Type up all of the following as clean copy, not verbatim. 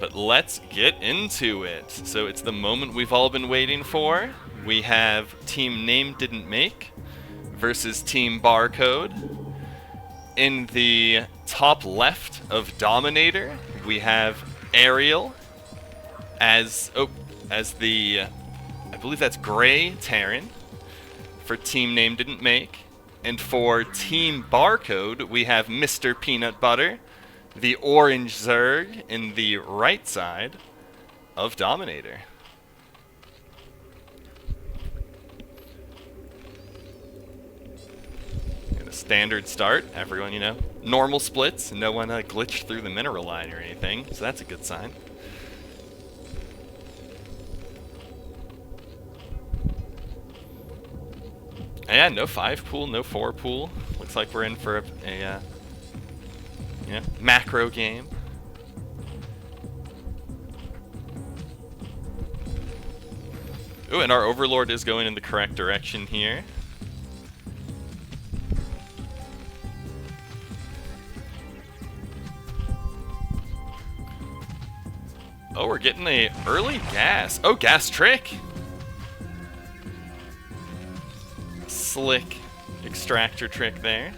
But let's get into it. So it's the moment we've all been waiting for. We have Team Name Didn't Make versus Team Barcode. In the top left of Dominator, we have Ariel as the, I believe that's Gray Terran for Team Name Didn't Make. And for Team Barcode, we have MrPeanutButter, the orange Zerg, in the right side of Dominator. And a standard start, everyone, you know, normal splits, no one glitched through the mineral line or anything, so that's a good sign. Yeah, no 5 pool, no 4 pool. Looks like we're in for a macro game. Ooh, and our Overlord is going in the correct direction here. Oh, we're getting a early gas. Oh, gas trick. Slick extractor trick there.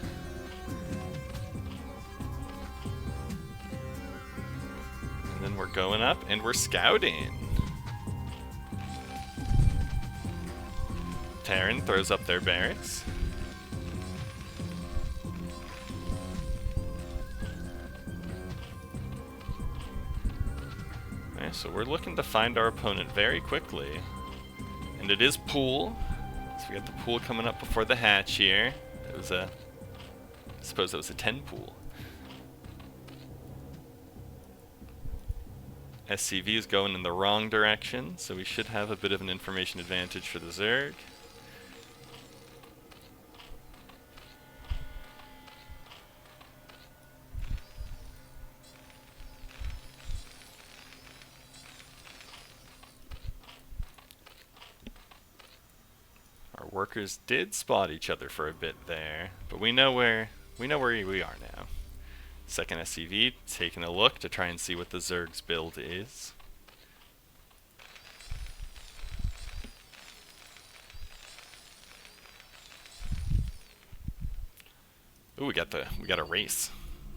And then we're going up and we're scouting. Terran throws up their barracks. Okay, so we're looking to find our opponent very quickly. And it is pool. So we got the pool coming up before the hatch here. It was I suppose it was a 10 pool. SCV is going in the wrong direction, so we should have a bit of an information advantage for the Zerg. Our workers did spot each other for a bit there, but we know where we are now. Second SCV taking a look to try and see what the Zerg's build is. Ooh, we got a race.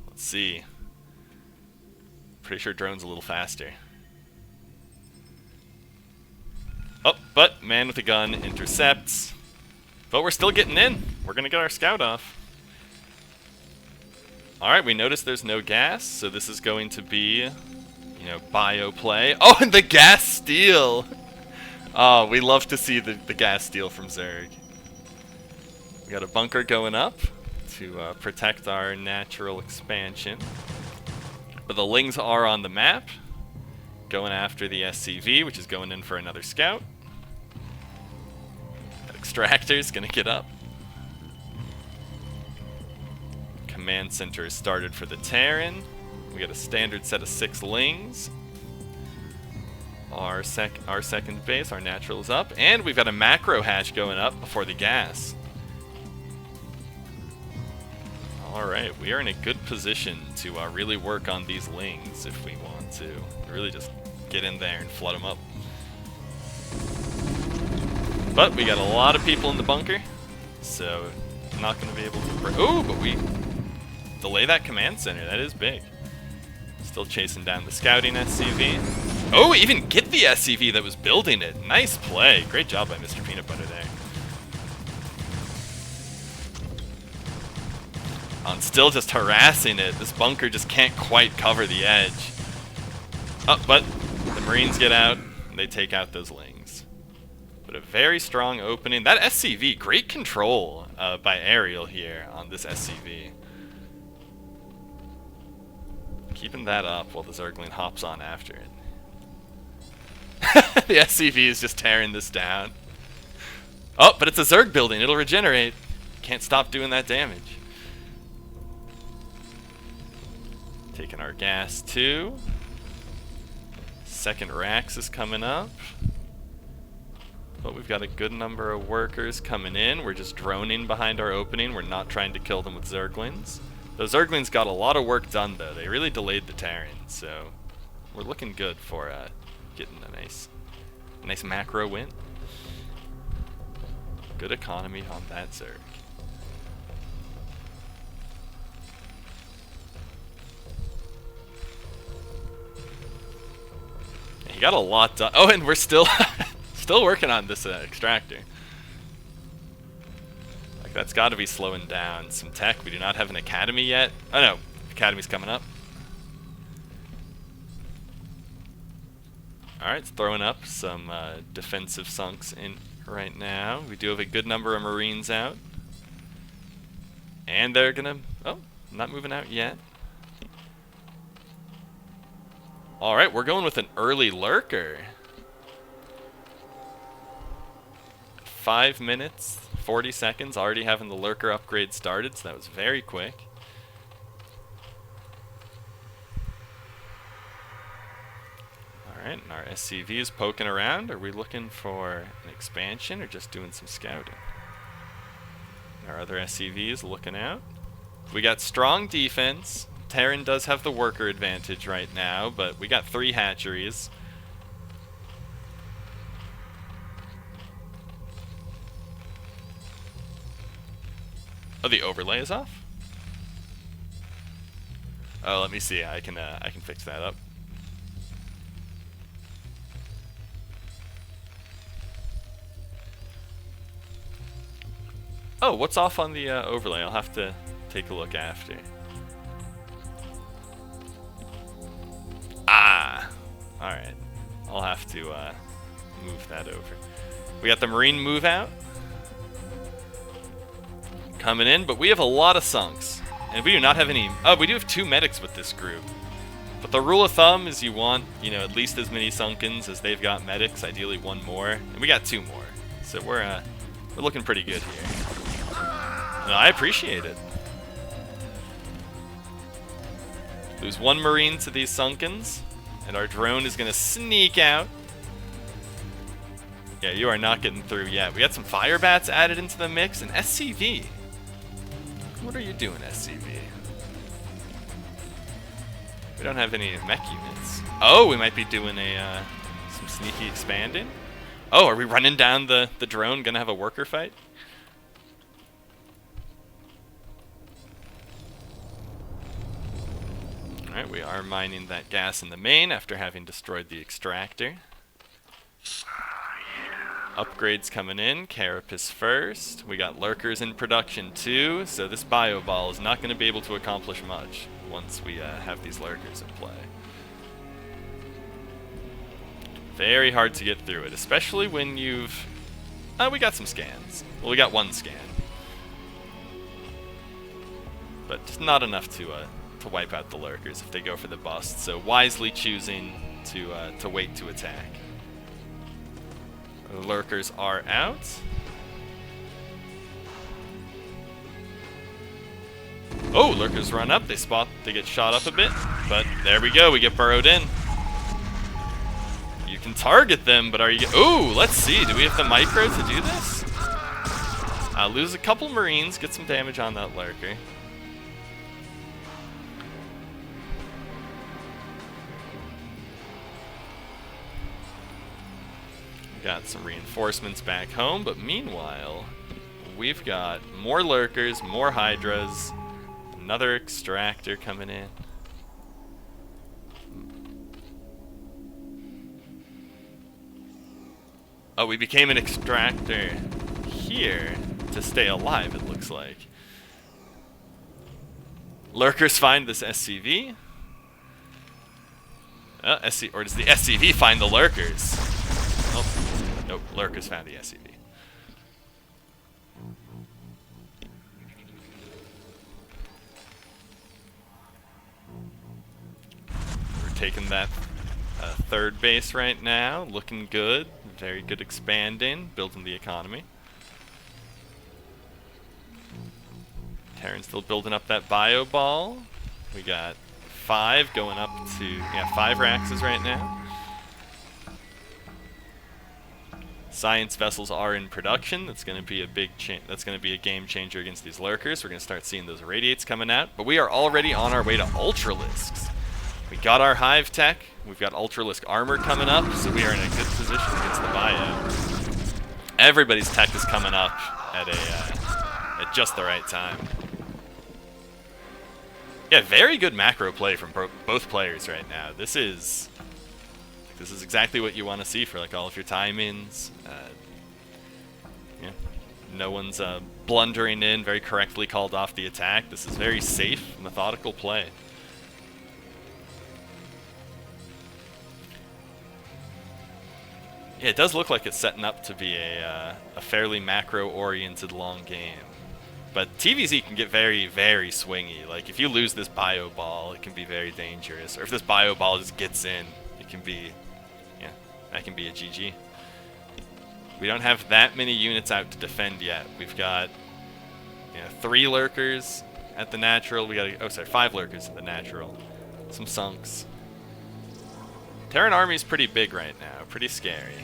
Let's see. Pretty sure drone's a little faster. Oh, but man with a gun intercepts. But we're still getting in. We're gonna get our scout off. Alright, we notice there's no gas, so this is going to be, you know, bio play. Oh, and the gas steal! Oh, we love to see the gas steal from Zerg. We got a bunker going up to protect our natural expansion. But the Lings are on the map, going after the SCV, which is going in for another scout. That extractor's gonna get up. Command center is started for the Terran. We got a standard set of 6 Lings. Our second base, our natural, is up, and we've got a macro hatch going up before the gas. Alright, we are in a good position to really work on these Lings if we want to. Really just get in there and flood them up. But we got a lot of people in the bunker, so I'm not going to be able to... Ooh, but we delay that command center. That is big. Still chasing down the scouting SCV. Oh, we even get the SCV that was building it. Nice play. Great job by MrPeanutButter there. I'm still just harassing it. This bunker just can't quite cover the edge. Oh, but the Marines get out, and they take out those Lings. But a very strong opening. That SCV, great control by Ariel here on this SCV. Keeping that up while the Zergling hops on after it. The SCV is just tearing this down. Oh, but it's a Zerg building. It'll regenerate. Can't stop doing that damage. Taking our gas too. Second Rax is coming up. But we've got a good number of workers coming in. We're just droning behind our opening. We're not trying to kill them with Zerglings. Those Zerglings got a lot of work done though. They really delayed the Terran, so we're looking good for getting a nice macro win. Good economy on that Zerg. Yeah, he got a lot done. Oh, and we're still still working on this extractor. Like, that's got to be slowing down some tech. We do not have an academy yet. Oh no, academy's coming up. Alright, it's throwing up some defensive sunks in right now. We do have a good number of Marines out. And they're gonna... Oh, not moving out yet. Alright, we're going with an early lurker. 5 minutes, 40 seconds, already having the lurker upgrade started, so that was very quick. Alright, and our SCV is poking around. Are we looking for an expansion or just doing some scouting? Our other SCV is looking out. We got strong defense. Terran does have the worker advantage right now, but we got 3 hatcheries. Oh, the overlay is off? Oh, let me see. I can fix that up. Oh, what's off on the overlay? I'll have to take a look after. Ah! Alright. I'll have to move that over. We got the Marine move out coming in, but we have a lot of sunks. And we do not have any... Oh, we do have 2 medics with this group. But the rule of thumb is you want, you know, at least as many sunkens as they've got medics, ideally 1 more. And we got 2 more. So we're looking pretty good here. No, I appreciate it. Lose 1 Marine to these sunkens, and our drone is going to sneak out. Yeah, you are not getting through yet. We got some fire bats added into the mix, and SCV. What are you doing, SCV? We don't have any mech units. Oh, we might be doing some sneaky expanding. Oh, are we running down the drone? Gonna have a worker fight? Alright, we are mining that gas in the main after having destroyed the extractor. Upgrades coming in, Carapace first. We got lurkers in production too, so this bio ball is not going to be able to accomplish much once we have these lurkers in play. Very hard to get through it, especially when you've... we got some scans. Well, we got 1 scan. But just not enough to wipe out the lurkers if they go for the bust, so wisely choosing to wait to attack. The lurkers are out. Oh, lurkers run up. They get shot up a bit, but there we go. We get burrowed in. You can target them, but are you... Ooh, let's see. Do we have the micro to do this? Lose a couple Marines, get some damage on that lurker. Got some reinforcements back home, but meanwhile, we've got more lurkers, more hydras, another extractor coming in. Oh, we became an extractor here to stay alive, it looks like. Lurkers find this SCV. Or does the SCV find the lurkers? Oh, nope, lurkers found the SCV. We're taking that 3rd base right now, looking good, very good expanding, building the economy. Terran's still building up that bio ball. We got 5 going up to 5 Raxes right now. Science vessels are in production. That's going to be a big that's going to be a game changer against these lurkers. We're going to start seeing those radiates coming out, but we are already on our way to Ultralisks. We got our Hive tech. We've got Ultralisk armor coming up, so we are in a good position against the bio. Everybody's tech is coming up at just the right time. Yeah, very good macro play from both players right now. This is exactly what you want to see for like all of your time-ins. Yeah, no one's blundering in, very correctly called off the attack. This is very safe, methodical play. Yeah, it does look like it's setting up to be a fairly macro-oriented long game. But TVZ can get very, very swingy. Like, if you lose this bio ball, it can be very dangerous. Or if this bio ball just gets in, it can be, yeah, that can be a GG. We don't have that many units out to defend yet. We've got, 3 lurkers at the natural. We got, 5 lurkers at the natural. Some sunks. Terran army's pretty big right now, pretty scary.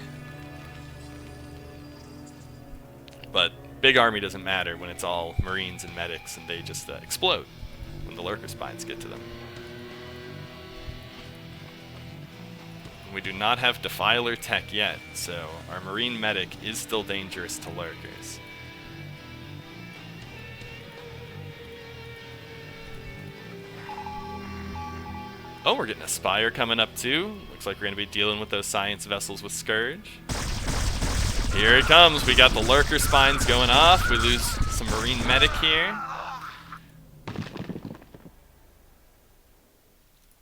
But big army doesn't matter when it's all Marines and medics and they just explode when the lurker spines get to them. We do not have Defiler tech yet, so our Marine medic is still dangerous to lurkers. Oh, we're getting a Spire coming up too. Looks like we're going to be dealing with those science vessels with Scourge. Here it comes. We got the lurker spines going off. We lose some Marine medic here.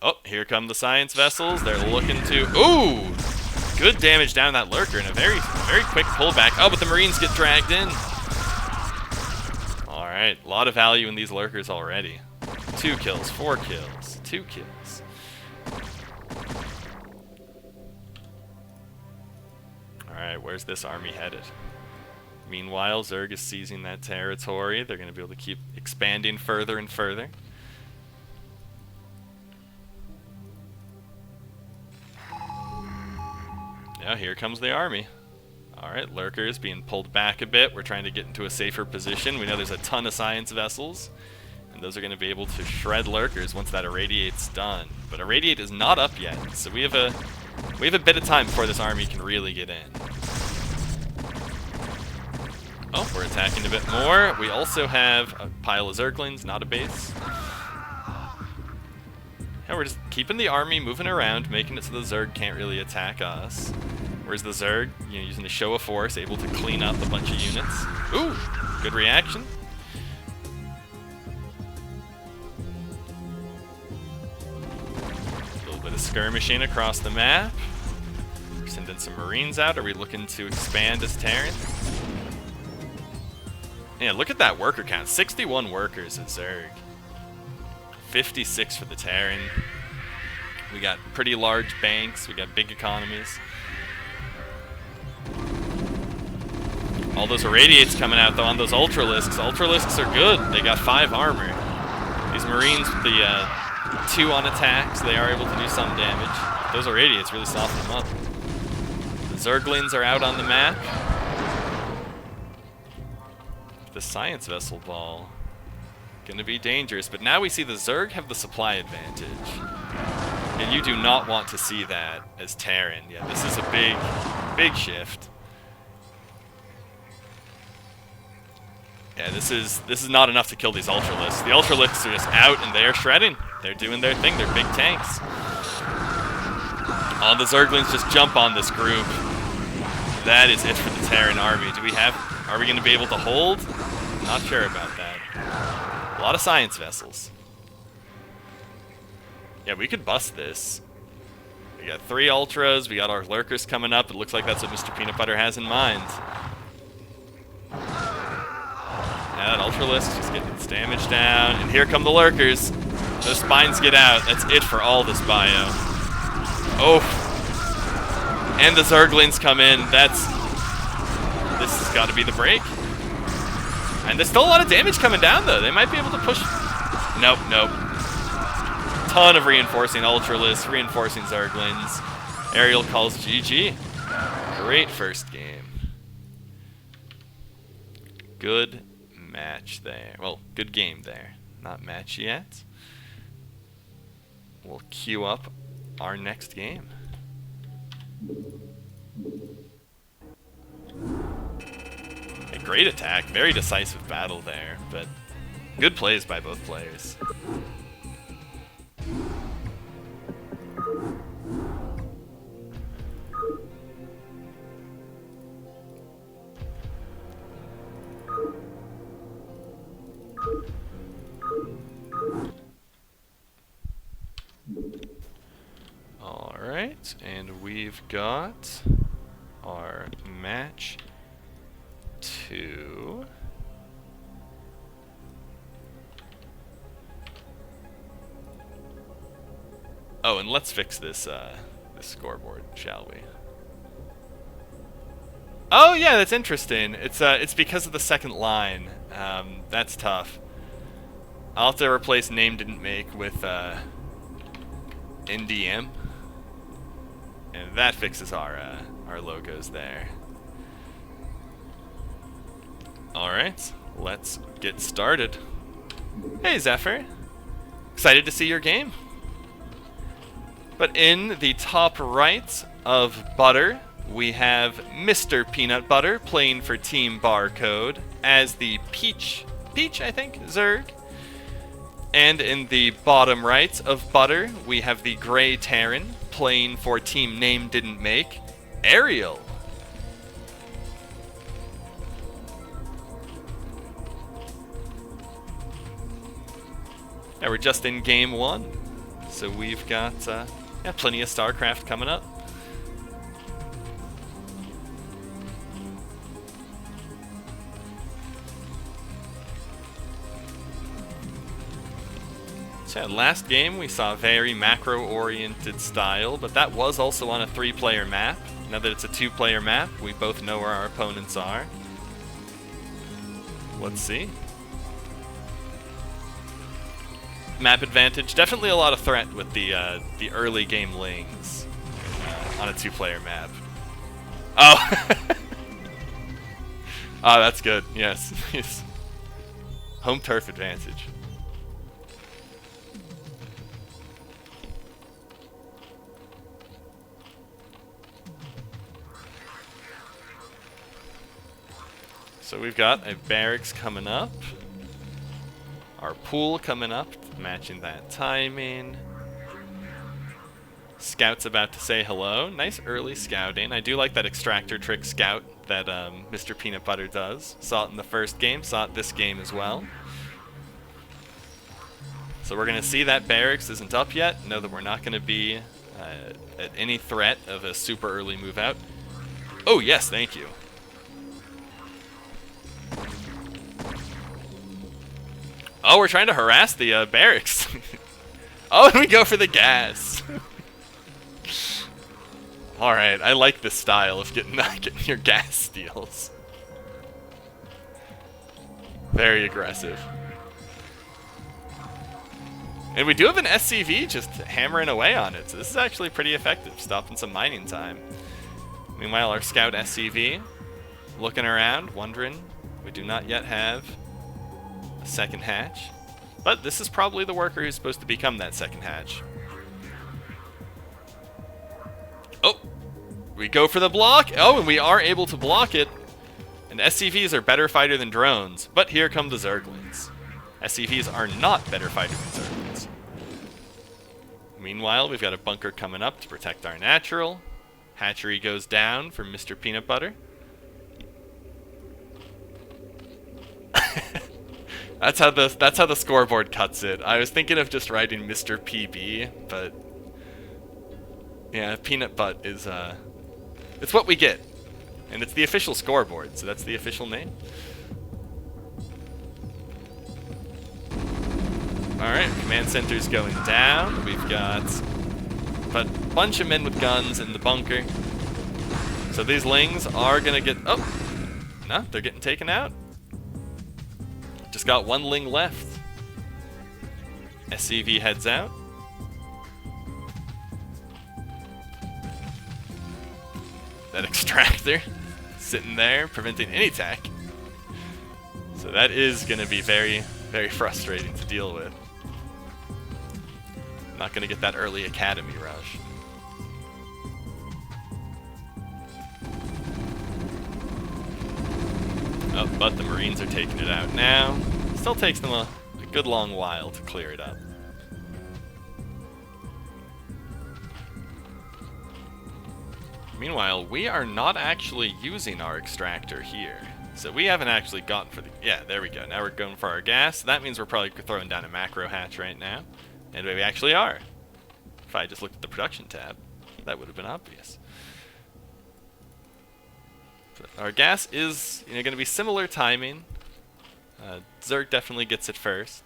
Oh, here come the science vessels. They're looking to... Ooh! Good damage down that lurker and a very quick pullback. Oh, but the Marines get dragged in. Alright, a lot of value in these lurkers already. 2 kills, 4 kills, 2 kills. Alright, where's this army headed? Meanwhile, Zerg is seizing that territory. They're going to be able to keep expanding further and further. Now here comes the army. Alright, lurkers being pulled back a bit. We're trying to get into a safer position. We know there's a ton of science vessels, and those are going to be able to shred lurkers once that irradiate's done. But irradiate is not up yet, so we have a bit of time before this army can really get in. Oh, we're attacking a bit more. We also have a pile of Zerglings, not a base. And we're just keeping the army moving around, making it so the Zerg can't really attack us. Whereas the Zerg, using the show of force, able to clean up a bunch of units. Ooh, good reaction. A little bit of skirmishing across the map. We're sending some Marines out. Are we looking to expand as Terran? Yeah, look at that worker count. 61 workers at Zerg. 56 for the Terran. We got pretty large banks. We got big economies. All those irradiates coming out, though, on those Ultralisks. Ultralisks are good. They got 5 armor. These Marines with the 2 on attacks, they are able to do some damage. Those irradiates really soften them up. The Zerglings are out on the map. The science vessel ball gonna be dangerous, but now we see the Zerg have the supply advantage, and you do not want to see that as Terran. Yeah, this is a big shift. Yeah, this is not enough to kill these Ultralisks. The Ultralisks are just out and they are shredding. They're doing their thing. They're big tanks. All the Zerglings just jump on this group. That is it for the Terran army. Are we going to be able to hold? Not sure about that. A lot of science vessels. Yeah, we could bust this. We got 3 Ultras. We got our Lurkers coming up. It looks like that's what MrPeanutButter has in mind. Yeah, that Ultralisk just getting its damage down. And here come the Lurkers. Those spines get out. That's it for all this bio. Oh. And the Zerglings come in. This has got to be the break. And there's still a lot of damage coming down, though. They might be able to push... Nope. Ton of reinforcing Ultralisks, reinforcing Zerglings. Ariel calls GG. Great first game. Good match there. Well, good game there. Not match yet. we'll queue up our next game. A great attack, very decisive battle there, but good plays by both players. Alright, and we've got our match 2. Oh, and let's fix this this scoreboard, shall we? Oh yeah, that's interesting. It's because of the second line. That's tough. I'll have to replace name didn't make with NDM, and that fixes our logos there. All right, let's get started. Hey Zephyre, excited to see your game. But in the top right of Butter, we have MrPeanutButter playing for Team Barcode as the Peach, I think, Zerg. And in the bottom right of Butter, we have the Gray Terran playing for Team Name Didn't Make, Ariel. Now we're just in game 1, so we've got plenty of Starcraft coming up. So last game we saw a very macro-oriented style, but that was also on a 3-player map. Now that it's a 2-player map, we both know where our opponents are. Let's see. Map advantage, definitely a lot of threat with the early game lings on a 2-player map. Oh, oh, that's good. Yes, yes. Home turf advantage. So we've got a barracks coming up. Our pool coming up, matching that timing. Scout's about to say hello. Nice early scouting. I do like that extractor trick scout that MrPeanutButter does. Saw it in the first game, saw it this game as well. So we're going to see that barracks isn't up yet. Know that we're not going to be at any threat of a super early move out. Oh yes, thank you. Oh, we're trying to harass the barracks. Oh, and we go for the gas. Alright, I like this style of getting your gas steals. Very aggressive. And we do have an SCV just hammering away on it, so this is actually pretty effective, stopping some mining time. Meanwhile, our scout SCV, looking around, wondering, we do not yet have a second hatch, but this is probably the worker who's supposed to become that second hatch. Oh, we go for the block. Oh, and we are able to block it. And SCVs are better fighter than drones, but here come the Zerglings. SCVs are not better fighter than Zerglings. Meanwhile, we've got a bunker coming up to protect our natural. Hatchery goes down for MrPeanutButter. That's how the scoreboard cuts it. I was thinking of just writing Mr. PB, but yeah, Peanutbutt is it's what we get. And it's the official scoreboard, so that's the official name. Alright, command center's going down. We've got a bunch of men with guns in the bunker. So these lings are gonna get, oh, no, they're getting taken out. Just got one ling left. SCV heads out. That extractor sitting there, preventing any attack. So that is going to be very, very frustrating to deal with. Not going to get that early academy rush. Oh, but the Marines are taking it out now. Still takes them a good long while to clear it up. Meanwhile, we are not actually using our extractor here. So we haven't actually gotten for the... Yeah, there we go. Now we're going for our gas. So that means we're probably throwing down a macro hatch right now. And we actually are. If I just looked at the production tab, that would have been obvious. But our gas is going to be similar timing. Zerg definitely gets it first.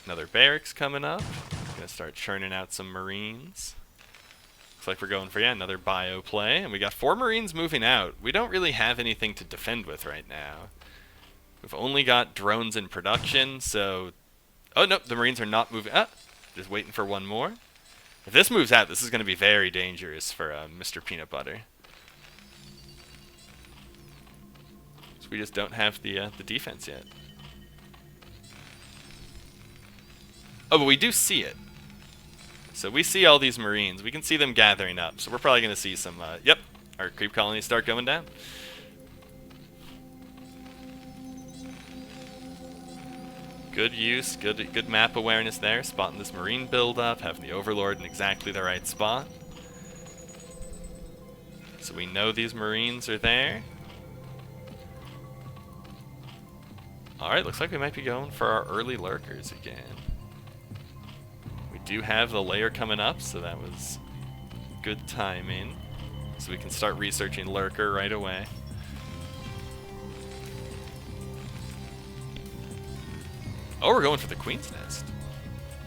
Another barracks coming up. Gonna start churning out some Marines. Looks like we're going for, yeah, another bio play. And we got 4 Marines moving out. We don't really have anything to defend with right now. We've only got drones in production, so... Oh, no, the Marines are not moving. Ah, just waiting for one more. If this moves out, this is going to be very dangerous for MrPeanutButter. So we just don't have the defense yet. Oh, but we do see it. So we see all these Marines. We can see them gathering up. So we're probably going to see some, yep, our creep colonies start going down. Good use, good map awareness there. Spotting this Marine build up, having the Overlord in exactly the right spot. So we know these Marines are there. Alright, looks like we might be going for our early lurkers again. We do have the layer coming up, so that was good timing. So we can start researching lurker right away. Oh, we're going for the Queen's Nest.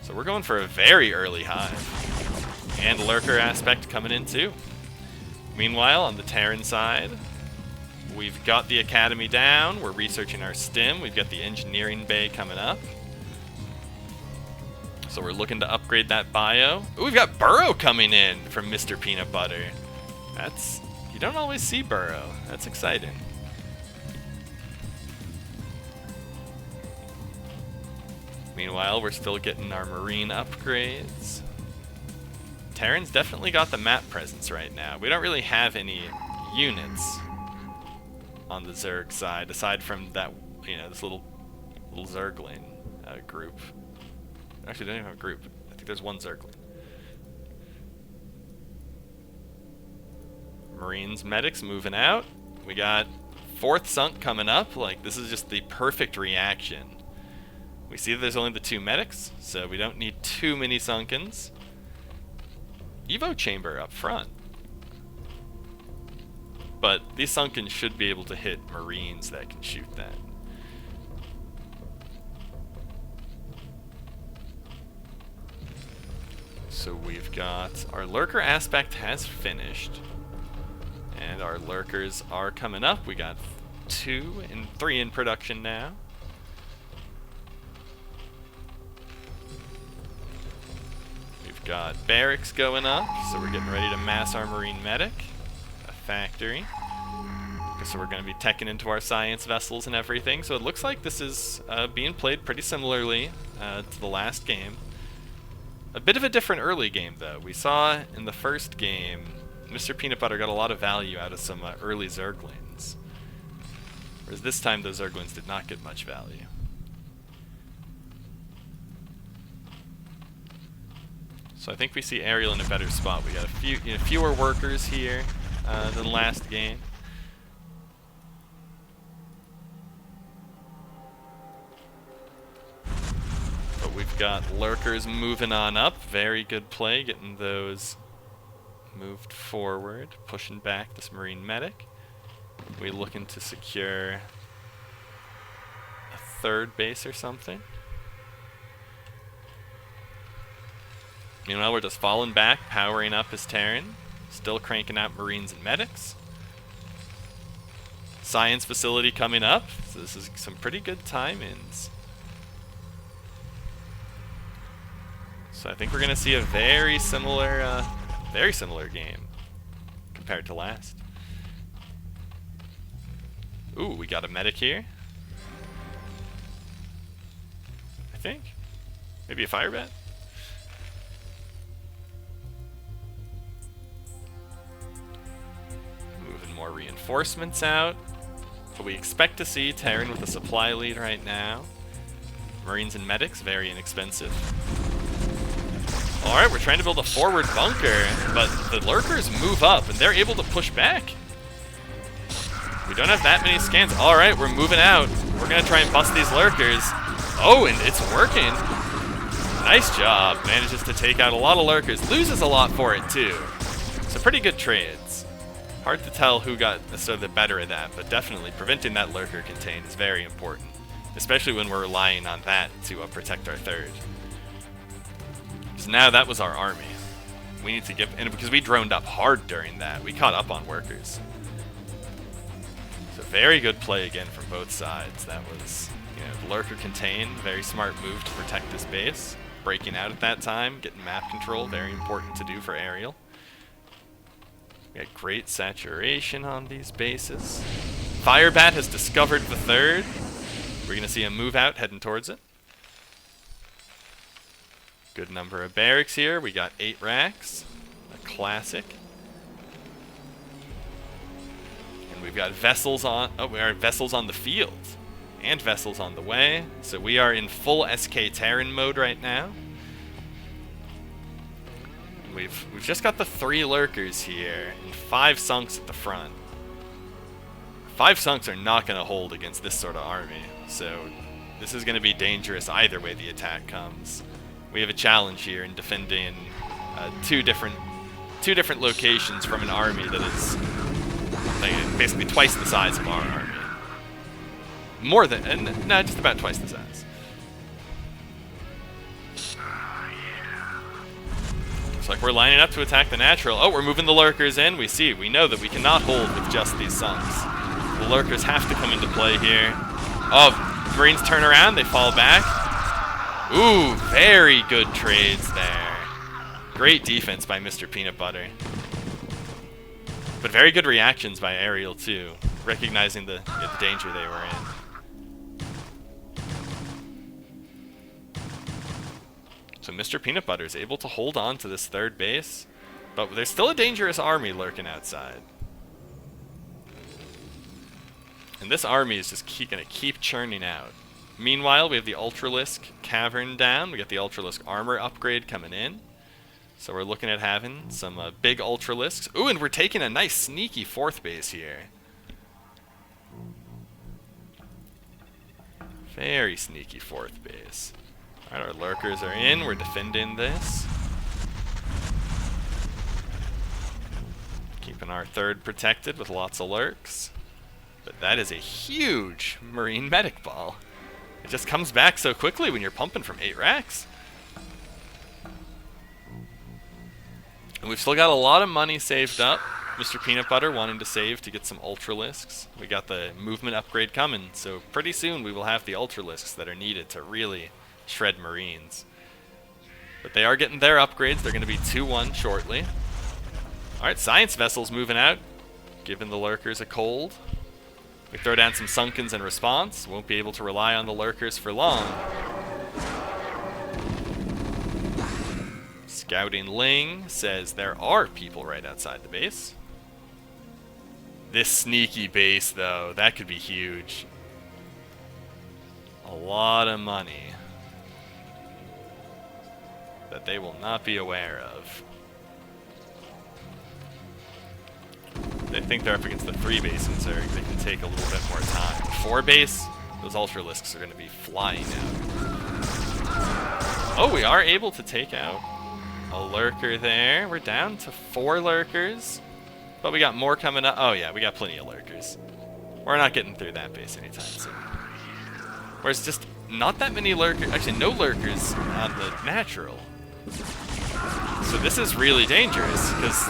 So we're going for a very early hive. And lurker aspect coming in too. Meanwhile, on the Terran side, we've got the academy down. We're researching our stim. We've got the engineering bay coming up. So we're looking to upgrade that bio. Ooh, we've got Burrow coming in from MrPeanutButter. That's... You don't always see Burrow. That's exciting. Meanwhile, we're still getting our Marine upgrades. Terran's definitely got the map presence right now. We don't really have any units on the Zerg side, aside from that, this little Zergling group. Actually, they don't even have a group. I think there's one Zergling. Marines, medics moving out. We got 4th sunk coming up. Like, this is just the perfect reaction. We see that there's only the 2 medics, so we don't need too many sunkens. Evo chamber up front. But these sunkens should be able to hit Marines that can shoot that. So we've got... Our lurker aspect has finished. And our lurkers are coming up. We got 2 and 3 in production now. Got barracks going up, so we're getting ready to mass our Marine medic. A factory. So we're going to be teching into our science vessels and everything. So it looks like this is being played pretty similarly to the last game. A bit of a different early game, though. We saw in the first game, MrPeanutButter got a lot of value out of some early Zerglings. Whereas this time, those Zerglings did not get much value. So I think we see Ariel in a better spot. We got a few, fewer workers here than last game. But we've got lurkers moving on up. Very good play, getting those moved forward, pushing back this Marine medic. We looking to secure a 3rd base or something. Meanwhile, we're just falling back, powering up his Terran. Still cranking out Marines and medics. Science facility coming up. So this is some pretty good timings. So I think we're going to see a very similar game compared to last. Ooh, we got a medic here. think. Maybe a fire bat? Moving more reinforcements out. But we expect to see Terran with a supply lead right now. Marines and medics, very inexpensive. Alright, we're trying to build a forward bunker, but the lurkers move up and they're able to push back. We don't have that many scans. Alright, we're moving out. We're going to try and bust these lurkers. Oh, and it's working. Nice job. Manages to take out a lot of lurkers. Loses a lot for it, too. So pretty good trades. Hard to tell who got the better of that, but definitely preventing that lurker contain is very important. Especially when we're relying on that to protect our third. So now that was our army. We need to get, and because we droned up hard during that, we caught up on workers. So very good play again from both sides. That was, lurker contain, very smart move to protect this base. Breaking out at that time, getting map control, very important to do for Ariel. We got great saturation on these bases. Firebat has discovered the third. We're going to see a move out heading towards it. Good number of barracks here. We got 8 racks. A classic. And we've got vessels on... Oh, we are vessels on the field. And vessels on the way. So we are in full SK Terran mode right now. We've just got the 3 lurkers here. And 5 sunks at the front. 5 sunks are not going to hold against this sort of army. So this is going to be dangerous either way the attack comes. We have a challenge here in defending two different locations from an army that is basically twice the size of our army. More than, no, just about twice the size. Looks like we're lining up to attack the natural. Oh, we're moving the lurkers in. We know that we cannot hold with just these sunks. The lurkers have to come into play here. Oh, Marines turn around, they fall back. Ooh, very good trades there. Great defense by MrPeanutButter. But very good reactions by Ariel too, recognizing the danger they were in. So MrPeanutButter is able to hold on to this third base, but there's still a dangerous army lurking outside. And this army is just going to keep churning out. Meanwhile, we have the Ultralisk Cavern down. We got the Ultralisk armor upgrade coming in. So we're looking at having some big Ultralisks. Ooh, and we're taking a nice sneaky 4th base here. Very sneaky 4th base. Alright, our lurkers are in. We're defending this. Keeping our third protected with lots of lurks. But that is a huge Marine medic ball. It just comes back so quickly when you're pumping from 8 racks. And we've still got a lot of money saved up. MrPeanutButter wanting to save to get some Ultralisks. We got the movement upgrade coming, so pretty soon we will have the Ultralisks that are needed to really shred Marines. But they are getting their upgrades. They're going to be 2-1 shortly. Alright, Science Vessel's moving out, giving the lurkers a cold. We throw down some Sunkens in response. Won't be able to rely on the lurkers for long. Scouting Ling says there are people right outside the base. This sneaky base, though, that could be huge. A lot of money that they will not be aware of. They think they're up against the 3 bases, or they can take a little bit more time. 4 base, those Ultralisks are going to be flying out. Oh, we are able to take out a lurker there. We're down to 4 lurkers, but we got more coming up. Oh yeah, we got plenty of lurkers. We're not getting through that base anytime soon. Whereas just not that many lurkers, actually no lurkers on the natural. So this is really dangerous, because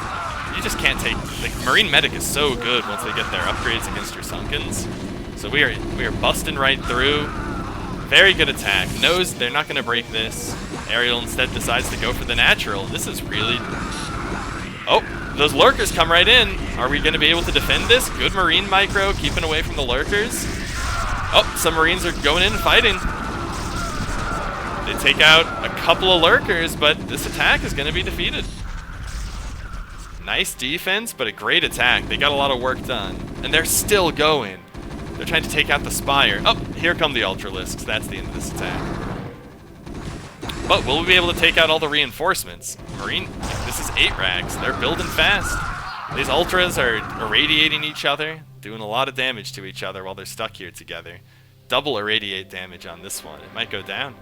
you just can't take, like, Marine Medic is so good once they get their upgrades against your Sunkens. So we are busting right through. Very good attack. Knows they're not going to break this. Ariel instead decides to go for the natural. This is really... Oh, those lurkers come right in. Are we going to be able to defend this? Good Marine micro, keeping away from the lurkers. Oh, some Marines are going in and fighting. They take out a couple of lurkers, but this attack is going to be defeated. Nice defense, but a great attack. They got a lot of work done. And they're still going. They're trying to take out the Spire. Oh, here come the Ultralisks. That's the end of this attack. But will we be able to take out all the reinforcements? Marine, this is 8 rags. They're building fast. These Ultras are irradiating each other, doing a lot of damage to each other while they're stuck here together. Double irradiate damage on this one. It might go down.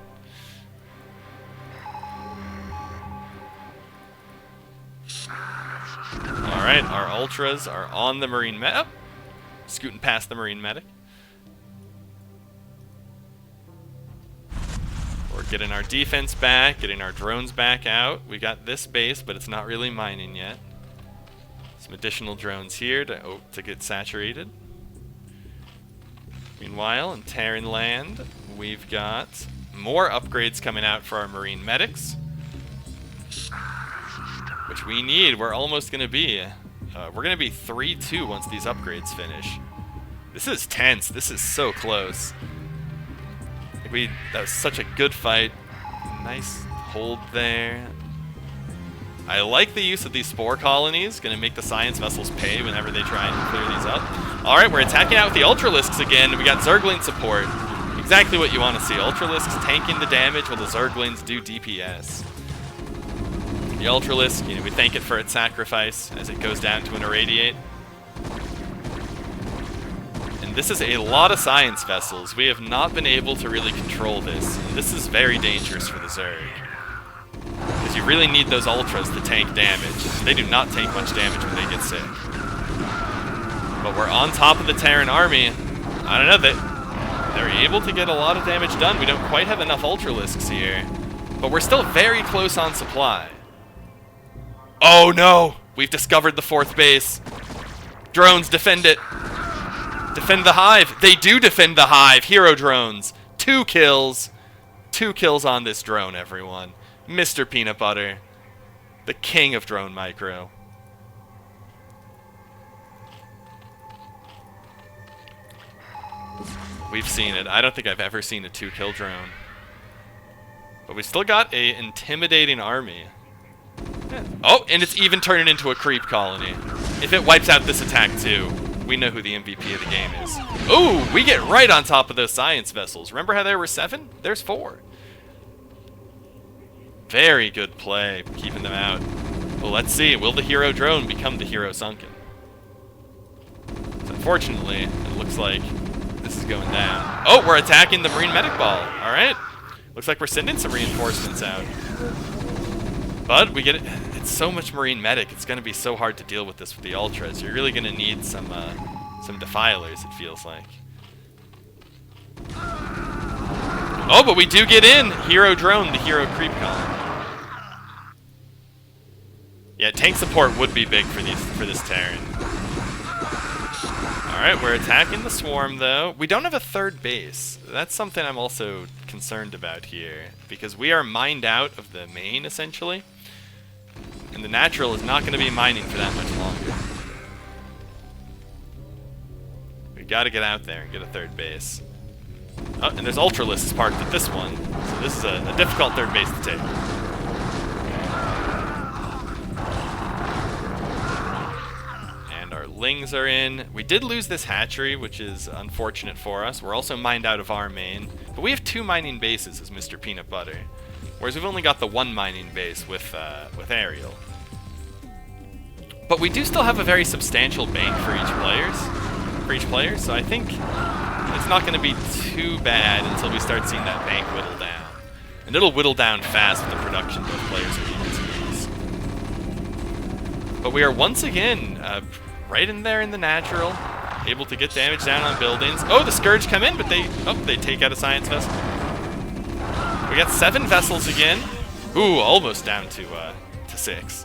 Alright, our Ultras are on the Marine Medic. Oh, scooting past the Marine Medic. We're getting our defense back, getting our drones back out. We got this base, but it's not really mining yet. Some additional drones here to get saturated. Meanwhile, in Terran land, we've got more upgrades coming out for our Marine Medics, which we need. We're almost going to be... we're going to be 3-2 once these upgrades finish. This is tense. This is so close. That was such a good fight. Nice hold there. I like the use of these spore colonies. Going to make the science vessels pay whenever they try and clear these up. Alright, we're attacking out with the Ultralisks again. We got Zergling support. Exactly what you want to see. Ultralisks tanking the damage while the Zerglings do DPS. The Ultralisk, we thank it for its sacrifice as it goes down to an irradiate. And this is a lot of science vessels. We have not been able to really control this. And this is very dangerous for the Zerg, because you really need those Ultras to tank damage. They do not take much damage when they get sick. But we're on top of the Terran army. I don't know, they're able to get a lot of damage done. We don't quite have enough Ultralisks here, but we're still very close on supply. Oh no! We've discovered the 4th base. Drones, defend it. Defend the hive. They do defend the hive. Hero drones. 2 kills. 2 kills on this drone, everyone. MrPeanutButter, the king of drone micro. We've seen it. I don't think I've ever seen a 2-kill drone. But we still got a intimidating army. Yeah. Oh, and it's even turning into a creep colony. If it wipes out this attack too, we know who the MVP of the game is. Ooh, we get right on top of those science vessels. Remember how there were 7? There's 4. Very good play, keeping them out. Well, let's see. Will the hero drone become the hero sunken? So unfortunately, it looks like this is going down. Oh, we're attacking the Marine Medic Ball. All right. Looks like we're sending some reinforcements out. But we get it. It's so much Marine Medic. It's going to be so hard to deal with this with the Ultras. You're really going to need some Defilers, it feels like. Oh, but we do get in. Hero drone, the hero creep column. Yeah, tank support would be big for this Terran. Alright, we're attacking the swarm, though. We don't have a 3rd base. That's something I'm also concerned about here, because we are mined out of the main, essentially. And the natural is not going to be mining for that much longer. We got to get out there and get a 3rd base. Oh, and there's Ultralisks parked at this one, so this is a difficult 3rd base to take. And our Lings are in. We did lose this hatchery, which is unfortunate for us. We're also mined out of our main, but we have 2 mining bases as MrPeanutButter, whereas we've only got the 1 mining base with Ariel. But we do still have a very substantial bank for each player, so I think it's not going to be too bad until we start seeing that bank whittle down. And it'll whittle down fast with the production both players are able to use. But we are once again right in there in the natural, able to get damage down on buildings. Oh, the Scourge come in, but they take out a science vessel. We got 7 vessels again. Ooh, almost down to 6.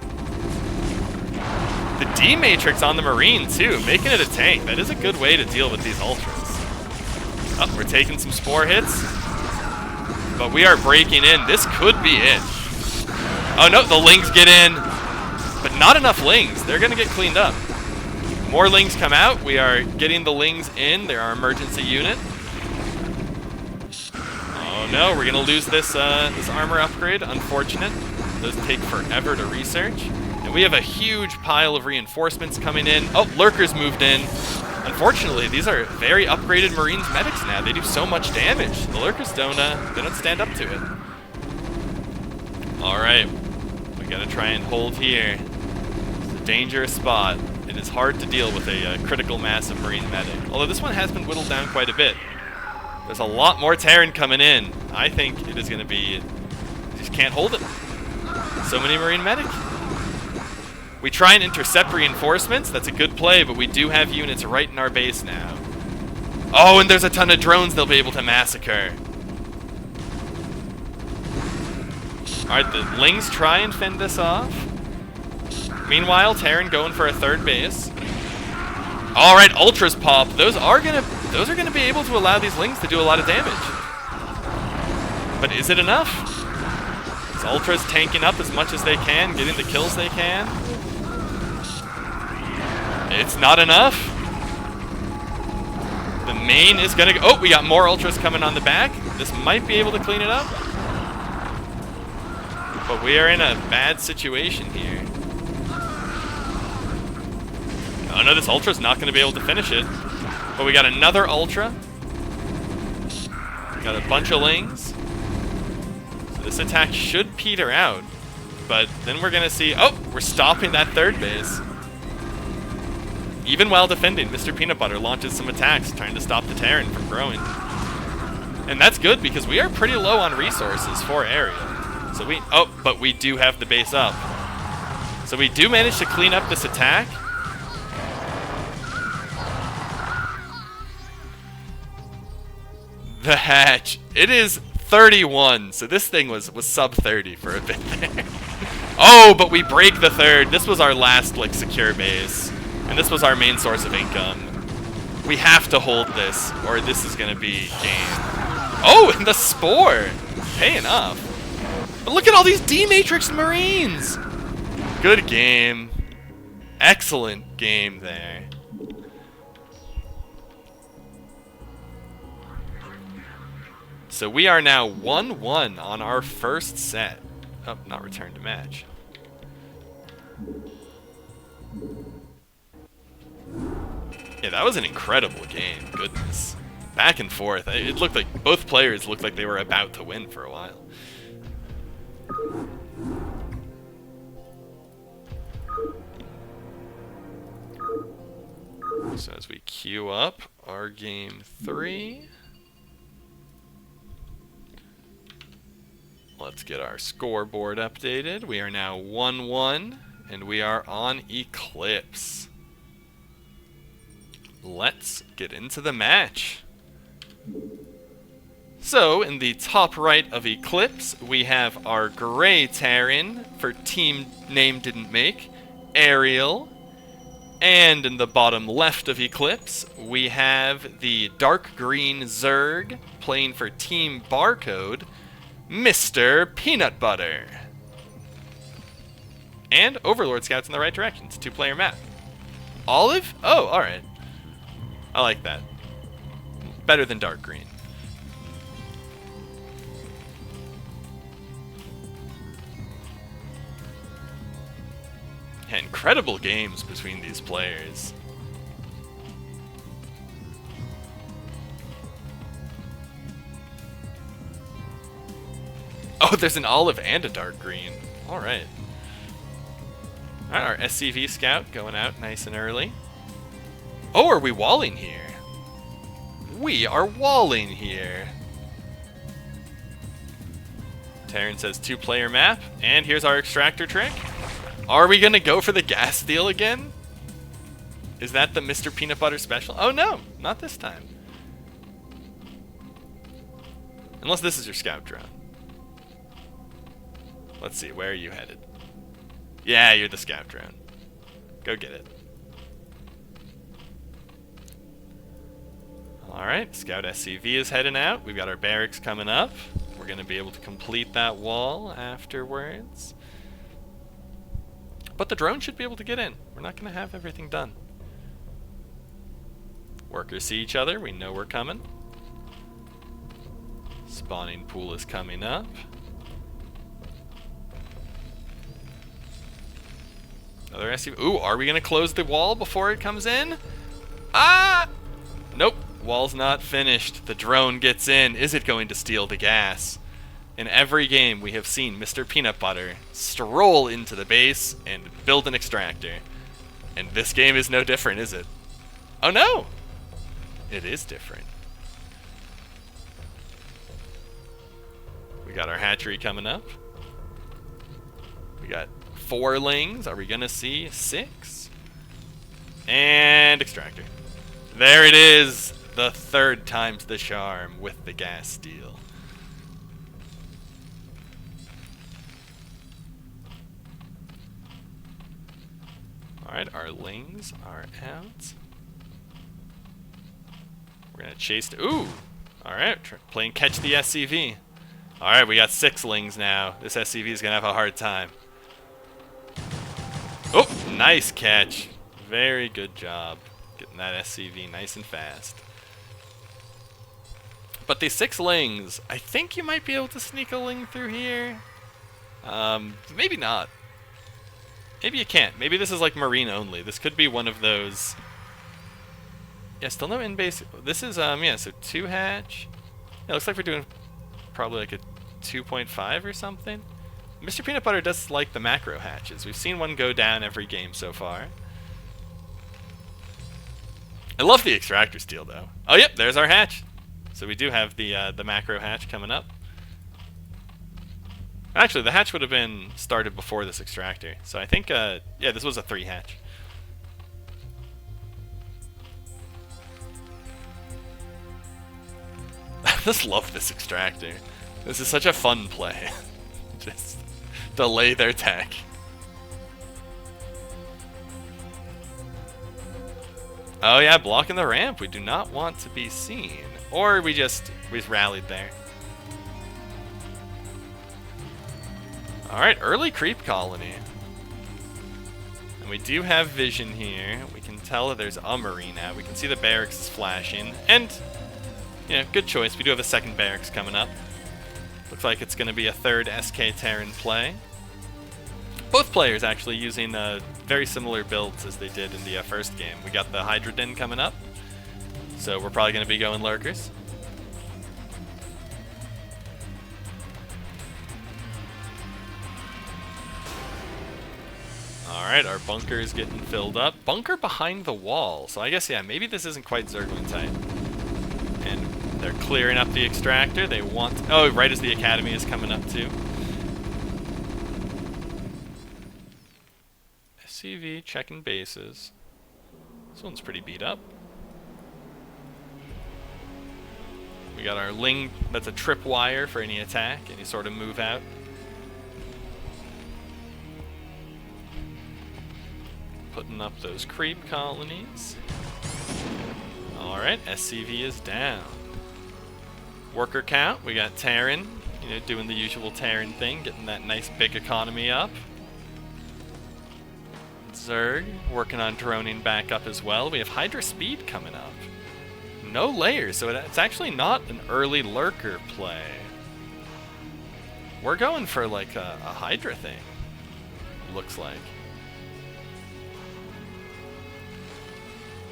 The D-Matrix on the Marine, too, making it a tank. That is a good way to deal with these Ultras. Oh, we're taking some spore hits. But we are breaking in. This could be it. Oh, no, the Lings get in. But not enough Lings. They're going to get cleaned up. More Lings come out. We are getting the Lings in. They're our emergency unit. Oh, Oh no, we're gonna lose this this armor upgrade. Unfortunate. Those take forever to research. And we have a huge pile of reinforcements coming in. Oh, lurkers moved in. Unfortunately, these are very upgraded Marines medics now. They do so much damage. The lurkers don't stand up to it. All right, we gotta try and hold here. It's a dangerous spot. It is hard to deal with a critical mass of Marine medic. Although this one has been whittled down quite a bit. There's a lot more Terran coming in. I think it is gonna be, you just can't hold it. So many Marine medic. We try and intercept reinforcements. That's a good play, but we do have units right in our base now. Oh, and there's a ton of drones they'll be able to massacre. Alright, the Lings try and fend this off. Meanwhile, Terran going for a third base. Alright, Ultras pop. Those are gonna be able to allow these Lings to do a lot of damage. But is it enough? Is Ultras tanking up as much as they can, getting the kills they can? It's not enough. The main is gonna go. Oh, we got more Ultras coming on the back. This might be able to clean it up. But we are in a bad situation here. Oh no, this Ultra's not gonna be able to finish it. But we got another Ultra. We got a bunch of Lings. So this attack should peter out. But then we're gonna see, oh, we're stopping that third base. Even while defending, MrPeanutButter launches some attacks trying to stop the Terran from growing. And that's good because we are pretty low on resources for Ariel. So but we do have the base up. So we do manage to clean up this attack. The hatch. It is 31. So this thing was sub 30 for a bit there. Oh, but we break the third. This was our last like secure base. And this was our main source of income. We have to hold this, or this is going to be game. Oh, and the Spore! Paying off. But look at all these D-Matrix Marines! Good game. Excellent game there. So we are now 1-1 on our first set. Oh, not return to match. Yeah, that was an incredible game. Goodness. Back and forth. It looked like both players looked like they were about to win for a while. So as we queue up our game 3, let's get our scoreboard updated. We are now 1-1, and we are on Eclipse. Let's get into the match. So, in the top right of Eclipse, we have our gray Terran for team name didn't make, Ariel. And in the bottom left of Eclipse, we have the dark green Zerg playing for team barcode, MrPeanutButter. And Overlord Scouts in the right direction. It's a 2-player map. Olive? Oh, alright. I like that. Better than dark green. Yeah, incredible games between these players. Oh, there's an olive and a dark green. Alright. Alright, our SCV scout going out nice and early. Oh, are we walling here? We are walling here. Terran says 2-player map, and here's our extractor trick. Are we gonna go for the gas steal again? Is that the MrPeanutButter special? Oh no, not this time. Unless this is your scout drone. Let's see, where are you headed? Yeah, you're the scout drone. Go get it. Alright, Scout SCV is heading out. We've got our barracks coming up. We're going to be able to complete that wall afterwards. But the drone should be able to get in. We're not going to have everything done. Workers see each other. We know we're coming. Spawning pool is coming up. Another SUV. Ooh, are we going to close the wall before it comes in? Ah! Nope. Wall's not finished. The drone gets in. Is it going to steal the gas? In every game, we have seen MrPeanutButter stroll into the base and build an extractor. And this game is no different, is it? Oh no! It is different. We got our hatchery coming up. We got 4 lings. Are we gonna see 6? And extractor. There it is. The 3rd time's the charm with the gas steal. Alright, our lings are out. We're gonna chase. Ooh! Alright, playing catch the SCV. Alright, we got 6 lings now. This SCV is gonna have a hard time. Oh, nice catch. Very good job getting that SCV nice and fast. But the 6 lings, I think you might be able to sneak a ling through here. Maybe not. Maybe you can't. Maybe this is like marine only. This could be one of those. Yeah, still no in-base. This is, yeah, so 2 hatch. Yeah, looks like we're doing probably like a 2.5 or something. MrPeanutButter does like the macro hatches. We've seen one go down every game so far. I love the extractor steal though. Oh yep, there's our hatch. So we do have the macro hatch coming up. Actually, the hatch would have been started before this extractor. So I think, yeah, this was a 3 hatch. I just love this extractor. This is such a fun play. Just delay their tech. Oh yeah, blocking the ramp. We do not want to be seen. Or we rallied there. Alright, early creep colony. And we do have vision here. We can tell that there's a marine out. We can see the barracks is flashing. And, you know, good choice. We do have a 2nd barracks coming up. Looks like it's going to be a 3rd SK Terran play. Both players actually using very similar builds as they did in the 1st game. We got the Hydra Den coming up. So we're probably going to be going lurkers. Alright, our bunker is getting filled up. Bunker behind the wall. So I guess, yeah, maybe this isn't quite Zerglin type. And they're clearing up the extractor. They want... Oh, right as the academy is coming up too. SCV checking bases. This one's pretty beat up. We got our ling. That's a tripwire for any attack, any sort of move out. Putting up those creep colonies. Alright, SCV is down. Worker count, we got Terran, you know, doing the usual Terran thing, getting that nice big economy up. Zerg, working on droning back up as well. We have Hydra Speed coming up. No layers, so it's actually not an early lurker play. We're going for like a Hydra thing, looks like.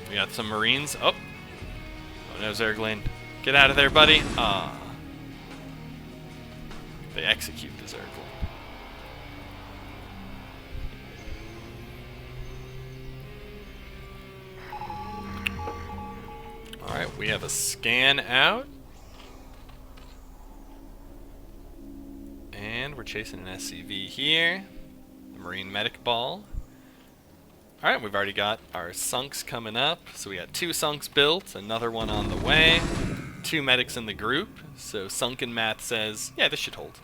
We got some Marines. Oh no, Zerglin. Get out of there, buddy. Ah. They execute the Zerglin. Alright, we have a scan out. And we're chasing an SCV here. A Marine Medic Ball. Alright, we've already got our sunks coming up. So we got 2 sunks built, another one on the way. 2 medics in the group. So Sunken Math says, yeah, this should hold.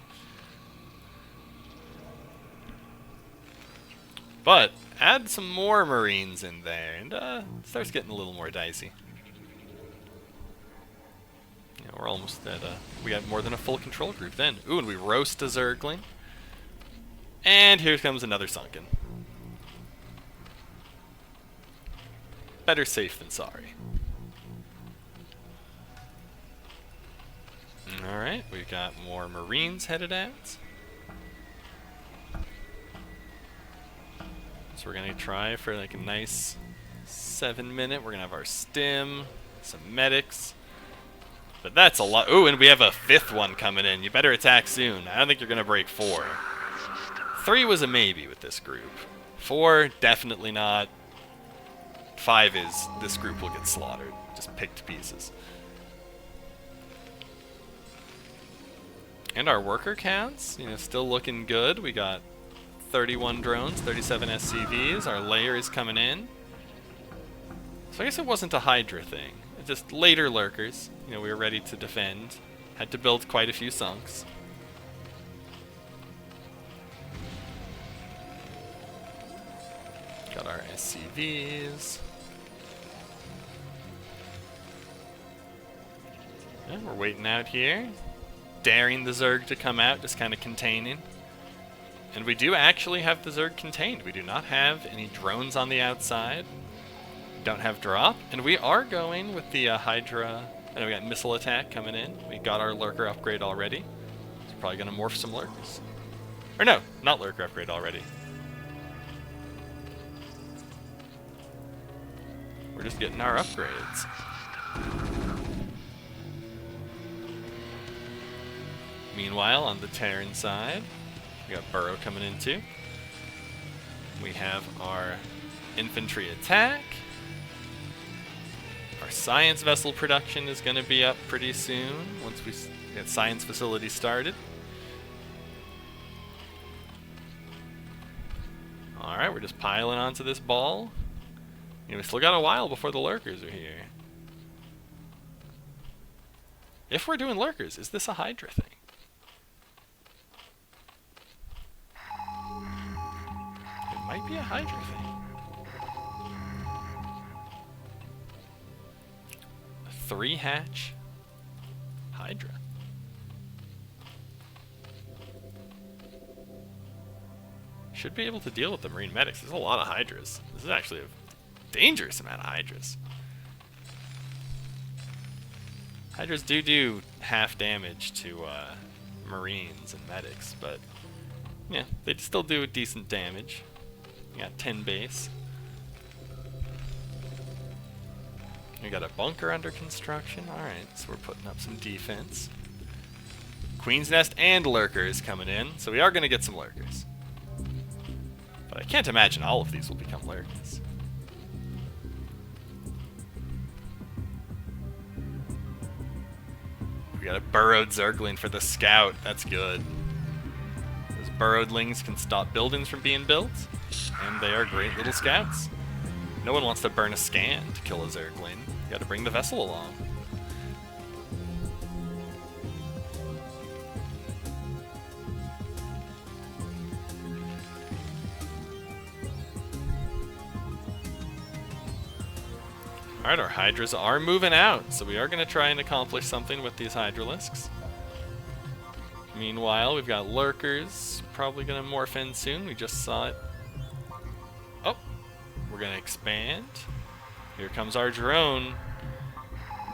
But add some more Marines in there, and it starts getting a little more dicey. Yeah, we're almost at, we got more than a full control group then. Ooh, and we roast a Zergling. And here comes another Sunken. Better safe than sorry. Alright, we've got more Marines headed out. So we're gonna try for like a nice 7-minute. We're gonna have our stim, some medics. But that's a lot. Ooh, and we have a 5th one coming in. You better attack soon. I don't think you're gonna break 4. 3 was a maybe with this group. 4, definitely not. 5 is this group will get slaughtered. Just picked to pieces. And our worker counts, you know, still looking good. We got 31 drones, 37 SCVs. Our layer is coming in. So I guess it wasn't a Hydra thing. It's just later lurkers. You know, we were ready to defend. Had to build quite a few sunks. Got our SCVs. Yeah, we're waiting out here. Daring the Zerg to come out, just kind of containing. And we do actually have the Zerg contained. We do not have any drones on the outside. Don't have drop. And we are going with the Hydra. And we got missile attack coming in. We got our lurker upgrade already. So we're probably going to morph some lurkers. Or no, not lurker upgrade already. We're just getting our upgrades. Meanwhile, on the Terran side, we got Burrow coming in too. We have our infantry attack. Our science vessel production is going to be up pretty soon once we get science facility started. Alright, we're just piling onto this ball. You know, we still got a while before the lurkers are here. If we're doing lurkers, is this a Hydra thing? Might be a Hydra thing. A 3-hatch Hydra. Should be able to deal with the Marine medics. There's a lot of Hydras. This is actually a dangerous amount of Hydras. Hydras do half damage to Marines and medics, but yeah, they still do decent damage. We got 10 base. We got a bunker under construction. Alright, so we're putting up some defense. Queen's Nest and lurkers coming in, so we are going to get some lurkers. But I can't imagine all of these will become lurkers. We got a burrowed Zergling for the scout. That's good. Those burrowedlings can stop buildings from being built. And they are great little scouts. No one wants to burn a scan to kill a Zergling. You gotta bring the vessel along. Alright, our Hydras are moving out, so we are gonna try and accomplish something with these Hydralisks. Meanwhile, we've got lurkers, probably gonna morph in soon. We just saw it. Oh, we're gonna expand. Here comes our drone.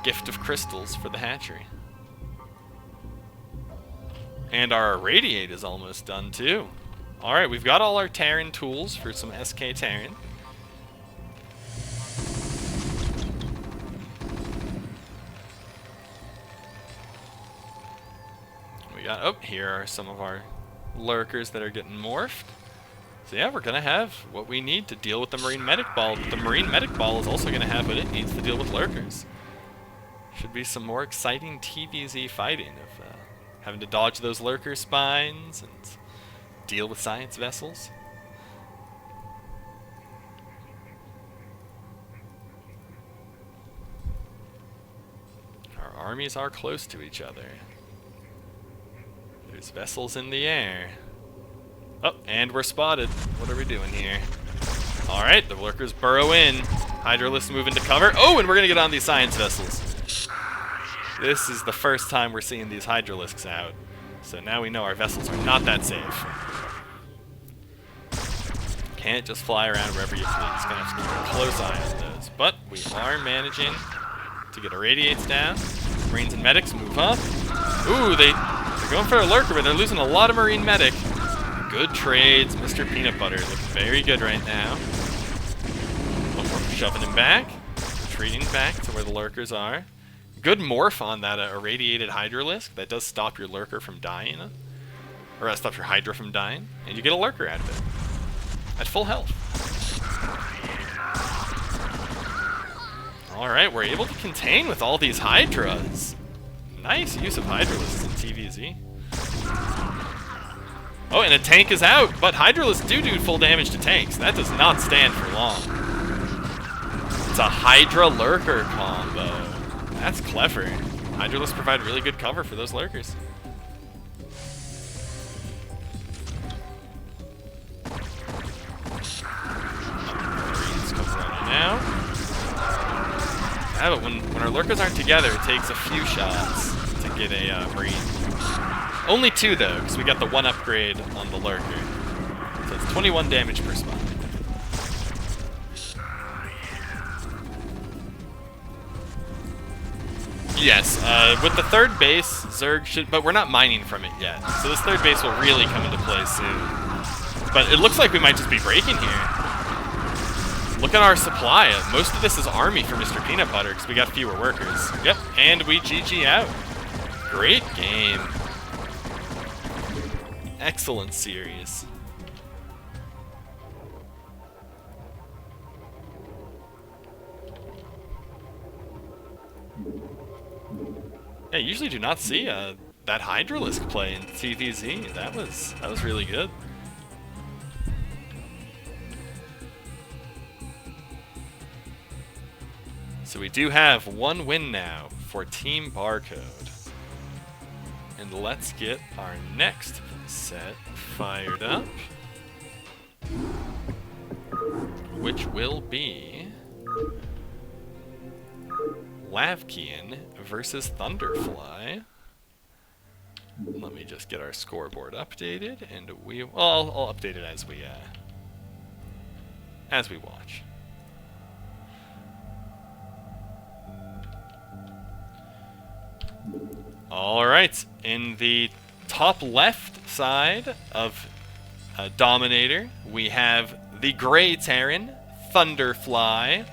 Gift of crystals for the hatchery. And our irradiate is almost done too. Alright, we've got all our Terran tools for some SK Terran. Oh, here are some of our lurkers that are getting morphed. So yeah, we're going to have what we need to deal with the Marine Medic Ball. But the Marine Medic Ball is also going to have what it needs to deal with lurkers. Should be some more exciting TVZ fighting of having to dodge those lurker spines and deal with science vessels. Our armies are close to each other. There's vessels in the air. Oh, and we're spotted. What are we doing here? Alright, the lurkers burrow in. Hydralisks move into cover. Oh, and we're gonna get on these science vessels. This is the first time we're seeing these Hydralisks out. So now we know our vessels are not that safe. Can't just fly around wherever you please. Gonna have to keep a close eye on those. But we are managing to get our radiates down. Marines and medics move up. Ooh, they're going for a lurker, but they're losing a lot of Marine Medic. Good trades. MrPeanutButter looking very good right now. One more shoving him back. Retreating back to where the lurkers are. Good morph on that irradiated Hydralisk. That does stop your lurker from dying. Or that stops your Hydra from dying. And you get a lurker out of it. At full health. Alright, we're able to contain with all these Hydras. Nice use of Hydralisks in TVZ. Oh, and a tank is out, but Hydralisks do full damage to tanks. That does not stand for long. It's a Hydra Lurker combo. That's clever. Hydralisks provide really good cover for those lurkers. Marines come running now. Yeah, but when our lurkers aren't together, it takes a few shots to get a Marine. Only 2 though, because we got the 1 upgrade on the lurker. So it's 21 damage per spot. Yes, with the 3rd base, Zerg should... But we're not mining from it yet. So this 3rd base will really come into play soon. But it looks like we might just be breaking here. Look at our supply. Most of this is army for MrPeanutButter because we got fewer workers. Yep, and we GG out. Great game. Excellent series. Yeah, usually do not see that Hydralisk play in CPL. That was really good. So we do have 1 win now for Team Barcode. And let's get our next set fired up, which will be Lavkian versus Thunderfly. Let me just get our scoreboard updated, and I'll update it as we watch. Alright, in the top left side of Dominator, we have the Grey Terran, Thunderfly.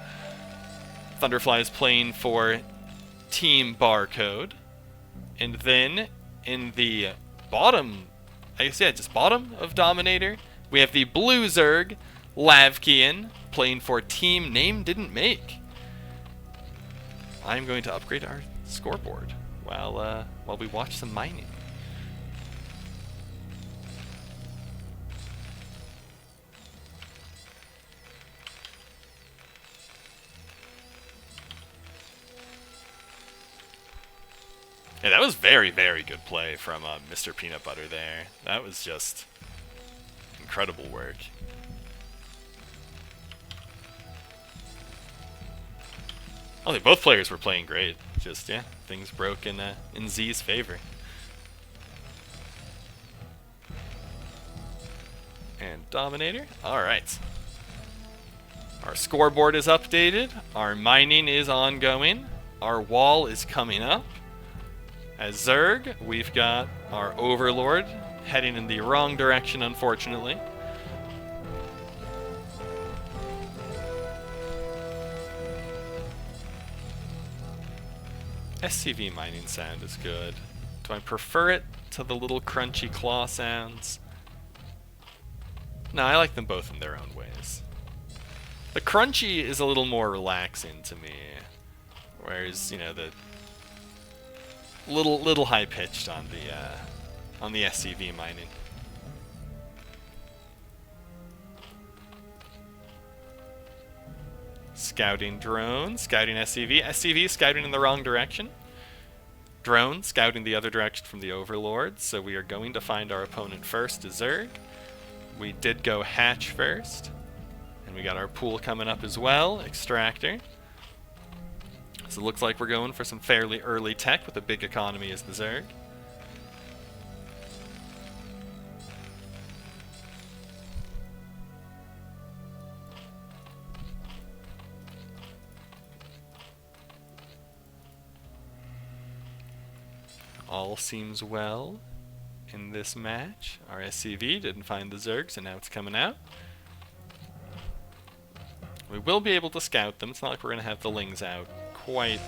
Thunderfly is playing for Team Barcode. And then in the bottom, just bottom of Dominator, we have the Blue Zerg, Lavkian, playing for Team Name Didn't Make. I'm going to upgrade our scoreboard while we watch some mining. Yeah, that was very, very good play from MrPeanutButter there. That was just incredible work. I think both players were playing great. Just, yeah, things broke in Z's favor. And Dominator. Alright. Our scoreboard is updated. Our mining is ongoing. Our wall is coming up. As Zerg, we've got our Overlord heading in the wrong direction, unfortunately. SCV mining sound is good. Do I prefer it to the little crunchy claw sounds? No, I like them both in their own ways. The crunchy is a little more relaxing to me, whereas, you know, the little high pitched on the SCV mining. Scouting drone, scouting SCV. SCV scouting in the wrong direction. Drone scouting the other direction from the Overlord. So we are going to find our opponent first, Zerg. We did go hatch first. And we got our pool coming up as well, Extractor. So it looks like we're going for some fairly early tech with a big economy as the Zerg. all seems well in this match. Our SCV didn't find the Zergs, and now it's coming out. We will be able to scout them. It's not like we're going to have the Lings out quite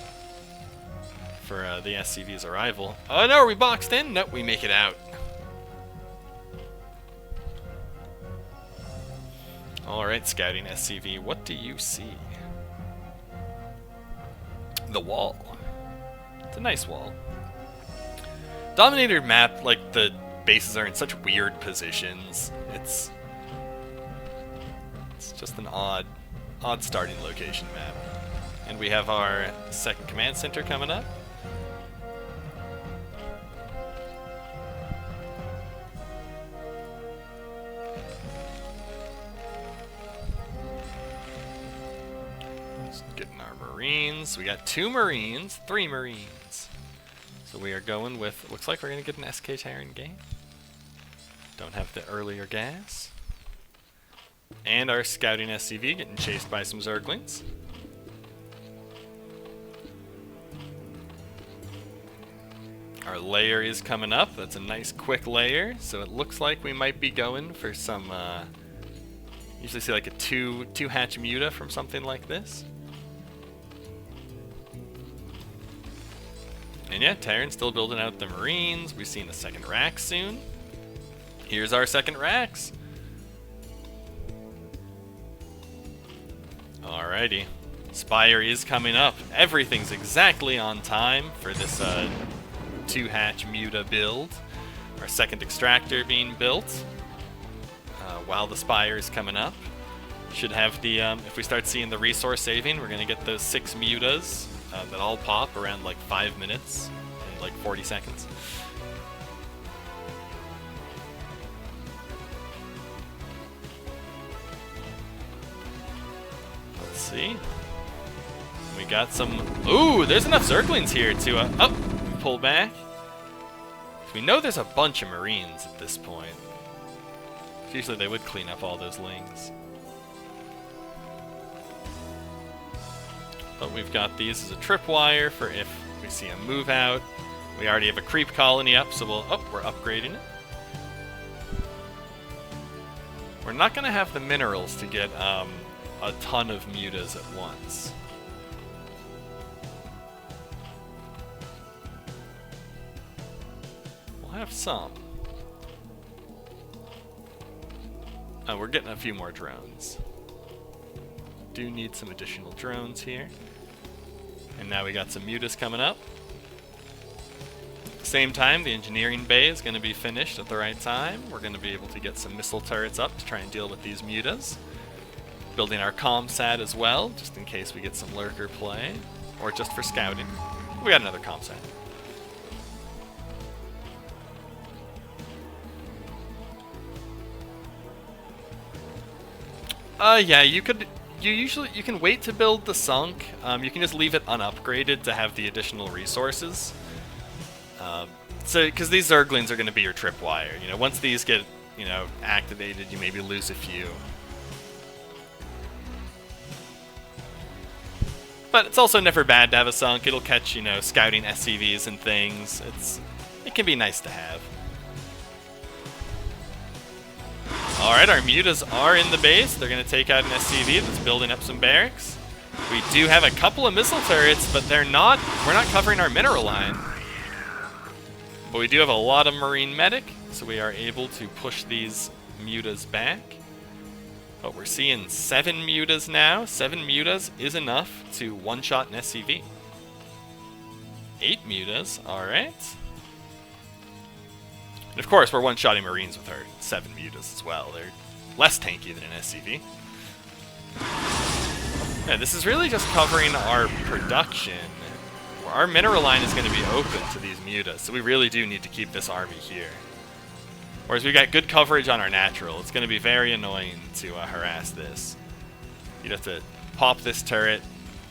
for the SCV's arrival. Oh no, are we boxed in? Nope, we make it out. Alright, scouting SCV, what do you see? The wall. It's a nice wall. Dominator map, like, the bases are in such weird positions. It's just an odd starting location map. And we have our second command center coming up. Just getting our Marines. We got 2 Marines, 3 Marines. So we are going with, looks like we're going to get an SK Terran game. Don't have the earlier gas. And our scouting SCV getting chased by some Zerglings. Our layer is coming up. That's a nice quick layer. So it looks like we might be going for some, usually see like a two hatch muta from something like this. And yeah, Terran's still building out the Marines. We've seen a second rack soon. Here's our second racks. Alrighty. Spire is coming up. Everything's exactly on time for this 2-hatch muta build. Our second extractor being built while the Spire is coming up. Should have the, if we start seeing the resource saving, we're going to get those 6 mutas that all pop around like 5 minutes and like 40 seconds. Let's see. We got some... Ooh, there's enough Zerglings here to... pull back. We know there's a bunch of Marines at this point. Usually they would clean up all those Lings. But we've got these as a tripwire for if we see a move out. We already have a creep colony up, so we're upgrading it. We're not going to have the minerals to get a ton of mutas at once. We'll have some. Oh, we're getting a few more drones. Do need some additional drones here. And now we got some mutas coming up. Same time, the engineering bay is going to be finished at the right time. We're going to be able to get some missile turrets up to try and deal with these mutas. Building our ComSat as well, just in case we get some lurker play, or just for scouting. We got another ComSat. Yeah, you can wait to build the sunk. You can just leave it unupgraded to have the additional resources. Because these Zerglings are going to be your tripwire. You know, once these get, activated, you maybe lose a few. But it's also never bad to have a sunk. It'll catch, scouting SCVs and things. It can be nice to have. Alright, our mutas are in the base. They're going to take out an SCV that's building up some barracks. We do have a couple of missile turrets, but we're not covering our mineral line. But we do have a lot of Marine medic, so we are able to push these mutas back. But we're seeing 7 mutas now. 7 mutas is enough to one-shot an SCV. 8 mutas, alright. And of course, we're one-shotting Marines with our 7 mutas as well. They're less tanky than an SCV. Yeah, this is really just covering our production. Our mineral line is going to be open to these mutas, so we really do need to keep this army here. Whereas we got good coverage on our natural, it's going to be very annoying to harass this. You'd have to pop this turret,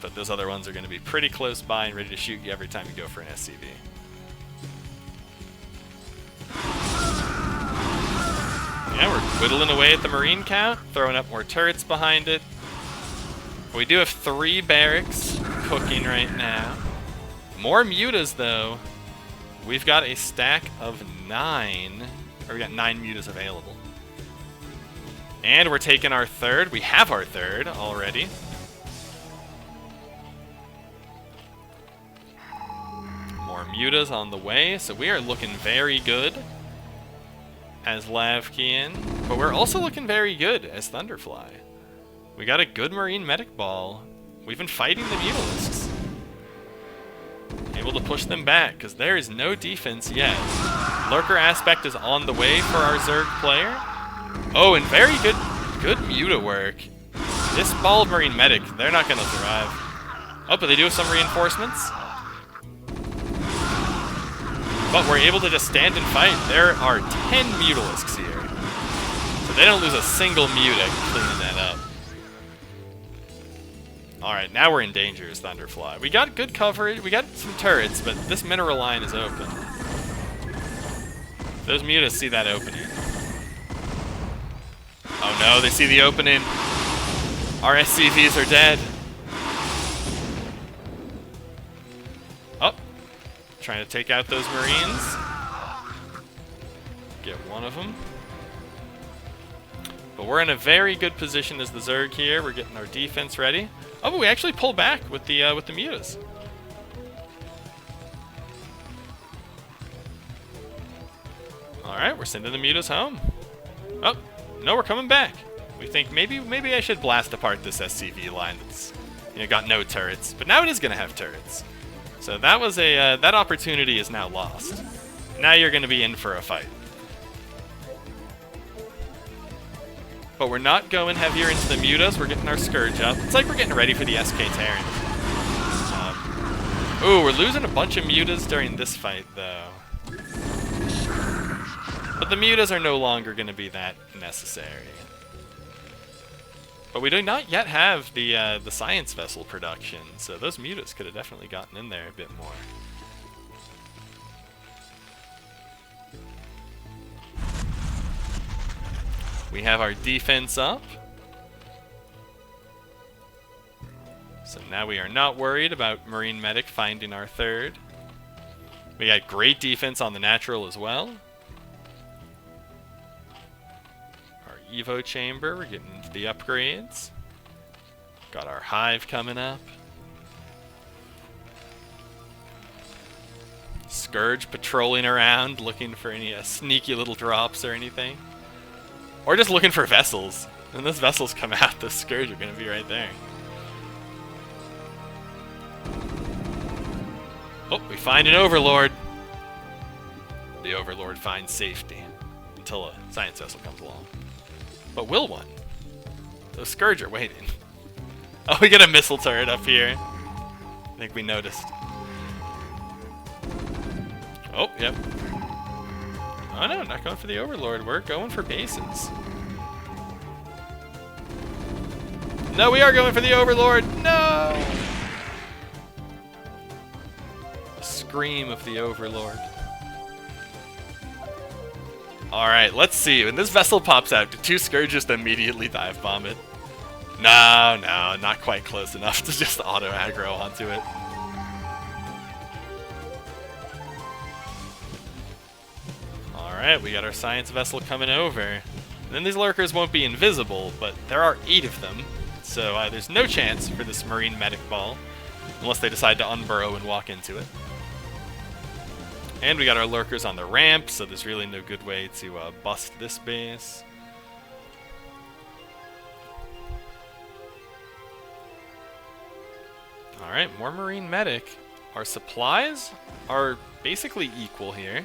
but those other ones are going to be pretty close by and ready to shoot you every time you go for an SCV. Yeah, we're whittling away at the Marine count, throwing up more turrets behind it. We do have 3 barracks cooking right now. More mutas, though. we've got a stack of 9, or we got 9 mutas available. And we're taking our third. We have our third already. More mutas on the way, so we are looking very good as Lavkian, but we're also looking very good as Thunderfly. We got a good Marine Medic ball. We've been fighting the Mutalisks. Able to push them back, because there is no defense yet. Lurker aspect is on the way for our Zerg player. Oh, and very good Muta work. This ball of Marine Medic, they're not going to survive. Oh, but they do have some reinforcements. But we're able to just stand and fight. There are 10 Mutalisks here. So they don't lose a single Muta cleaning that up. Alright, now we're in danger as Thunderfly. We got good coverage, we got some turrets, but this mineral line is open. Those mutas see that opening. Oh no, they see the opening. Our SCVs are dead. Oh, trying to take out those Marines. Get one of them. But we're in a very good position as the Zerg here. We're getting our defense ready. Oh, but we actually pull back with the mutas. All right, we're sending the mutas home. Oh, no, we're coming back. We think maybe I should blast apart this SCV line that's got no turrets, but now it is going to have turrets. So that was that opportunity is now lost. Now you're going to be in for a fight. But we're not going heavier into the mutas. We're getting our Scourge up. It's like we're getting ready for the SK Terran. Ooh, we're losing a bunch of mutas during this fight, though. But the mutas are no longer going to be that necessary. But we do not yet have the science vessel production, so those mutas could have definitely gotten in there a bit more. We have our defense up. So now we are not worried about Marine Medic finding our third. We got great defense on the natural as well. Our Evo chamber, we're getting into the upgrades. Got our hive coming up. Scourge patrolling around looking for any sneaky little drops or anything. Or just looking for vessels. When those vessels come out, the Scourge are going to be right there. Oh, we find an Overlord. The Overlord finds safety until a science vessel comes along. But will one? Those Scourge are waiting. Oh, we get a missile turret up here. I think we noticed. Oh, yep. Oh no, not going for the Overlord. We're going for bases. No, we are going for the Overlord. No! The scream of the Overlord. Alright, let's see. When this vessel pops out, do 2 Scourge just immediately dive bomb it? No, not quite close enough to just auto aggro onto it. Alright, we got our science vessel coming over. And then these lurkers won't be invisible, but there are 8 of them. So there's no chance for this Marine Medic ball, unless they decide to unburrow and walk into it. And we got our lurkers on the ramp, so there's really no good way to bust this base. Alright, more Marine Medic. Our supplies are basically equal here.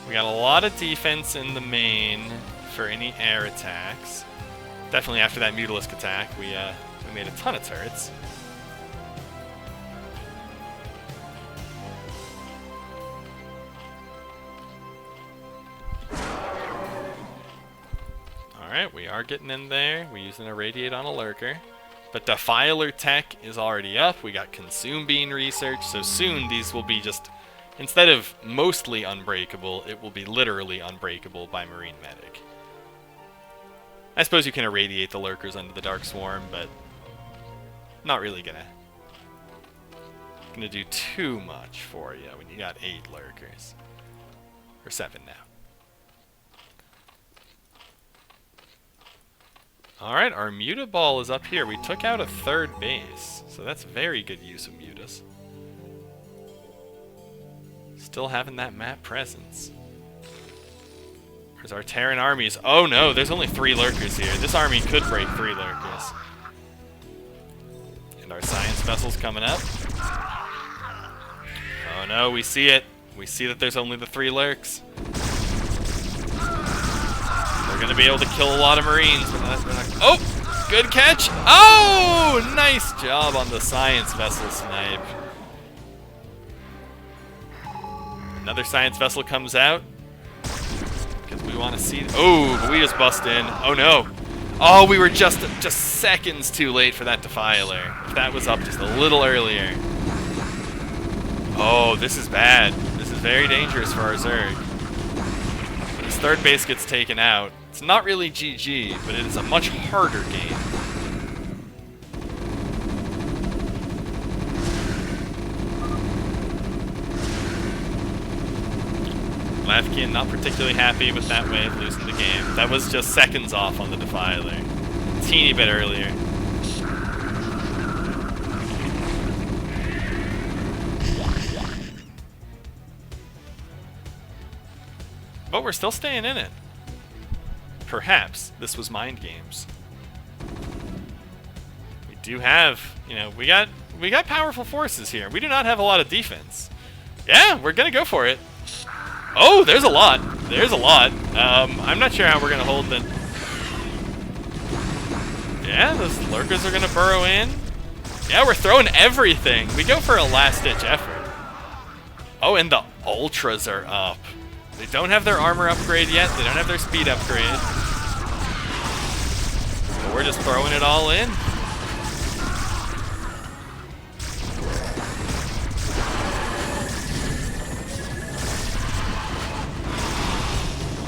We got a lot of defense in the main for any air attacks. Definitely after that Mutalisk attack, we made a ton of turrets. Alright, we are getting in there. We're using a Radiate on a Lurker. But Defiler tech is already up. We got Consume Being research, so soon these will be just... Instead of mostly unbreakable, it will be literally unbreakable by Marine Medic. I suppose you can irradiate the lurkers under the Dark Swarm, but not really gonna gonna do too much for you when you got 8 lurkers. Or 7 now. Alright, our Mutaball is up here. We took out a 3rd base, so that's very good use of Mutas. Still having that map presence. There's our Terran armies. Oh no, there's only 3 lurkers here. This army could break 3 lurkers. And our science vessel's coming up. Oh no, we see it. We see that there's only the 3 lurks. They're gonna be able to kill a lot of Marines, but they're not. Oh! Good catch! Oh! Nice job on the science vessel snipe. Another science vessel comes out. Because we want to see. Oh, but we just bust in. Oh no. Oh, we were just seconds too late for that Defiler. If that was up just a little earlier. Oh, this is bad. This is very dangerous for our Zerg. When his 3rd base gets taken out, it's not really GG, but it is a much harder game. Lavkian not particularly happy with that way of losing the game. That was just seconds off on the Defiler. A teeny bit earlier. But we're still staying in it. Perhaps this was mind games. We do have, you know, we got powerful forces here. We do not have a lot of defense. Yeah, we're gonna go for it. Oh, there's a lot. There's a lot. I'm not sure how we're gonna hold the. Yeah, those lurkers are gonna burrow in. Yeah, we're throwing everything. We go for a last-ditch effort. Oh, and the ultras are up. They don't have their armor upgrade yet. They don't have their speed upgrade. So we're just throwing it all in.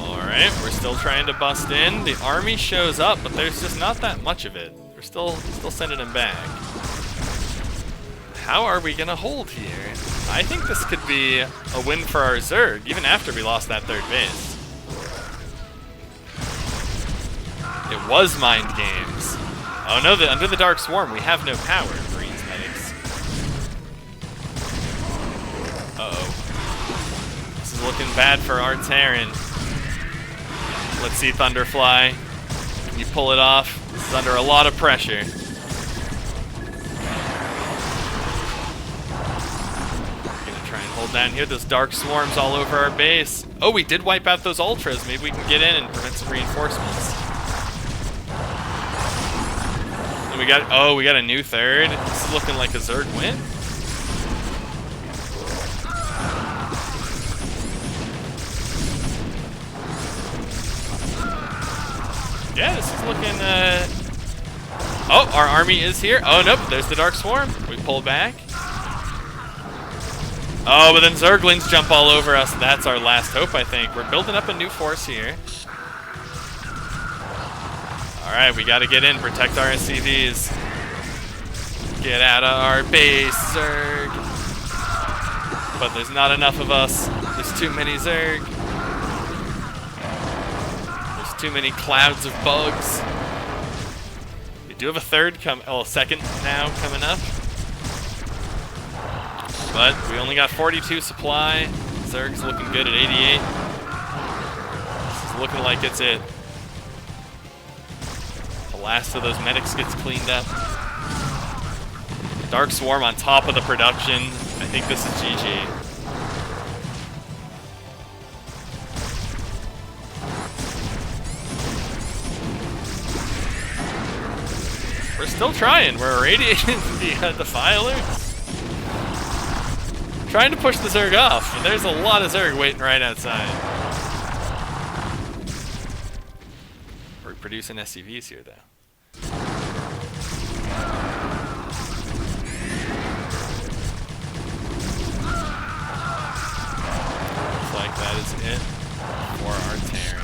Alright, we're still trying to bust in. The army shows up, but there's just not that much of it. We're still sending them back. How are we gonna hold here? I think this could be a win for our Zerg, even after we lost that 3rd base. It was mind games. Oh no, under the Dark Swarm, we have no power, Marines medics. Uh-oh. This is looking bad for our Terran. Let's see, Thunderfly. Can you pull it off? This is under a lot of pressure. Hold down here, those dark swarms all over our base. Oh, we did wipe out those ultras. Maybe we can get in and prevent some reinforcements. And we got a new 3rd. This is looking like a Zerg win. Yeah, this is looking, Oh, our army is here. Oh, nope, there's the dark swarm. We pull back. Oh, but then Zerglings jump all over us. That's our last hope, I think. We're building up a new force here. Alright, we gotta get in, protect our SCVs. Get out of our base, Zerg. But there's not enough of us. There's too many Zerg. There's too many clouds of bugs. We do have a 2nd now coming up. But we only got 42 supply. Zerg's looking good at 88. This is looking like it's it. The last of those medics gets cleaned up. Dark Swarm on top of the production. I think this is GG. We're still trying. We're irradiating the Defiler. Trying to push the Zerg off, but there's a lot of Zerg waiting right outside. We're producing SCVs here, though. Looks like that is it for our Terran.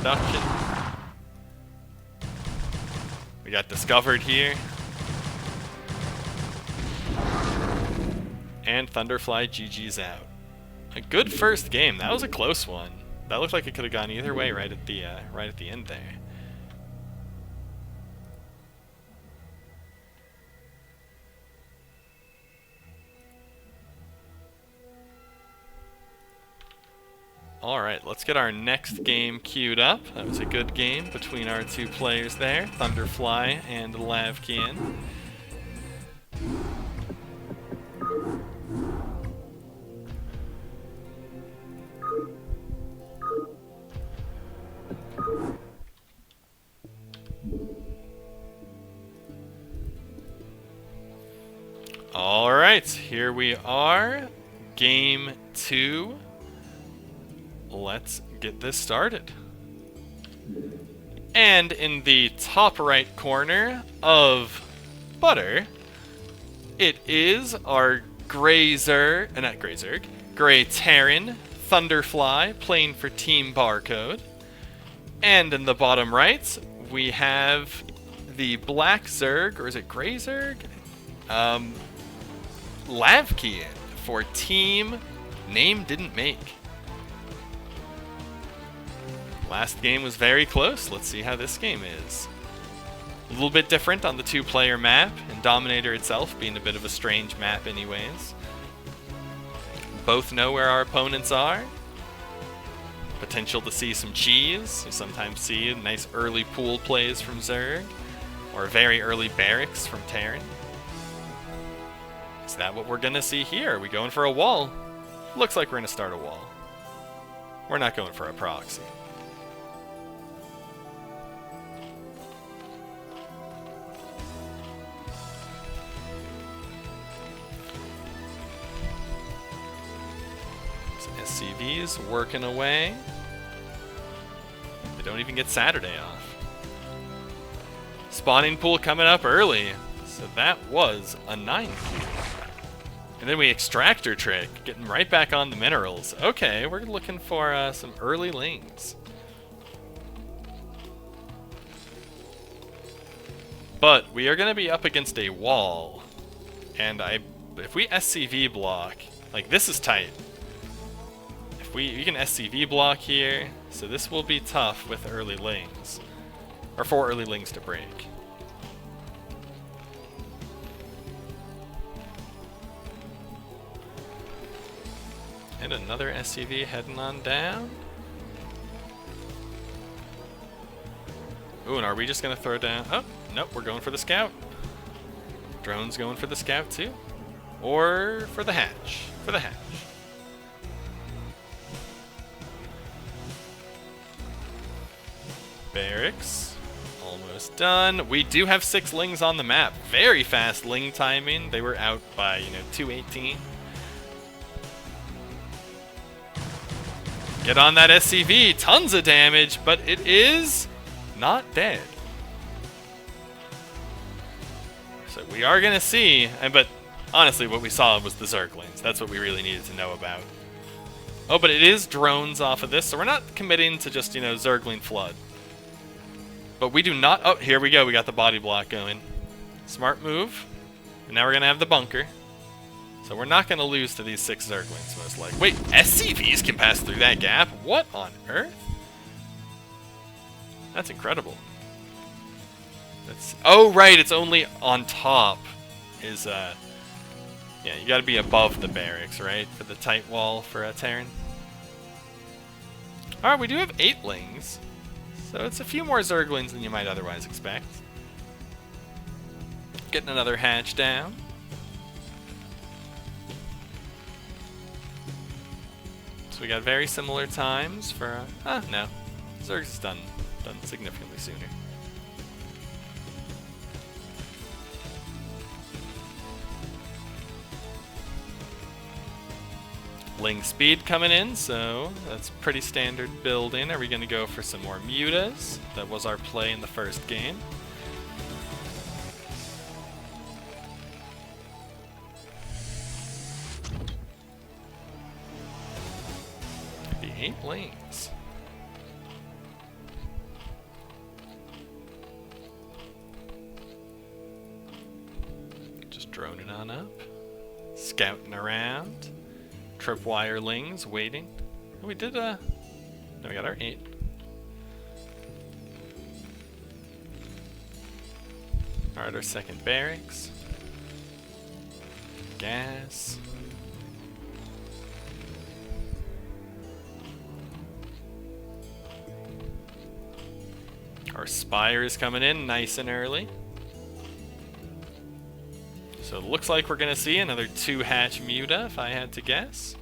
production. We got discovered here. And Thunderfly GG's out. A good first game. That was a close one. That looked like it could have gone either way right at the end there. Alright, let's get our next game queued up. That was a good game between our two players there, Thunderfly and Lavkian. Alright, here we are. Game 2. Let's get this started. And in the top right corner of Butter, it is our Gray Terran, Thunderfly, playing for Team Barcode. And in the bottom right, we have the Black Zerg, or is it Gray Zerg? Lavkian for Team Name Didn't Make. Last game was very close. Let's see how this game is. A little bit different on the two-player map, and Dominator itself being a bit of a strange map anyways. Both know where our opponents are. Potential to see some cheese. You sometimes see nice early pool plays from Zerg, or very early barracks from Terran. Is that what we're gonna see here? Are we going for a wall? Looks like we're gonna start a wall. We're not going for a proxy. SCV's working away. They don't even get Saturday off. Spawning pool coming up early. So that was a 9. And then we extractor trick, getting right back on the minerals. Okay, we're looking for some early lings. But we are going to be up against a wall. And if we SCV block, like this is tight. We can SCV block here, so this will be tough with early lings. Or for early lings to break. And another SCV heading on down. Ooh, and are we just going to throw down... Oh, nope, we're going for the scout. Drone's going for the scout too. Or for the hatch. For the hatch. Barracks, almost done. We do have 6 lings on the map. Very fast ling timing. They were out by, 2:18. Get on that SCV. Tons of damage, but it is not dead. So we are going to see, but honestly what we saw was the Zerglings. That's what we really needed to know about. Oh, but it is drones off of this, so we're not committing to just, Zergling flood. But we do not... Oh, here we go. We got the body block going. Smart move. And now we're going to have the bunker. So we're not going to lose to these 6 Zerglings, most likely. Wait, SCVs can pass through that gap? What on earth? That's incredible. Oh, right. It's only on top. Yeah, you got to be above the barracks, right? For the tight wall for a Terran. Alright, we do have 8 lings. So it's a few more Zerglings than you might otherwise expect. Getting another hatch down. So we got very similar times for... no. Zergs is done significantly sooner. Ling speed coming in, so that's pretty standard building. Are we going to go for some more mutas? That was our play in the first game. The 8 lings. on up. Scouting around. Tripwirelings waiting. Oh, we did, no, we got our 8. Alright, our second barracks. Gas. Our Spire is coming in nice and early. So it looks like we're going to see another 2-hatch Muta, if I had to guess.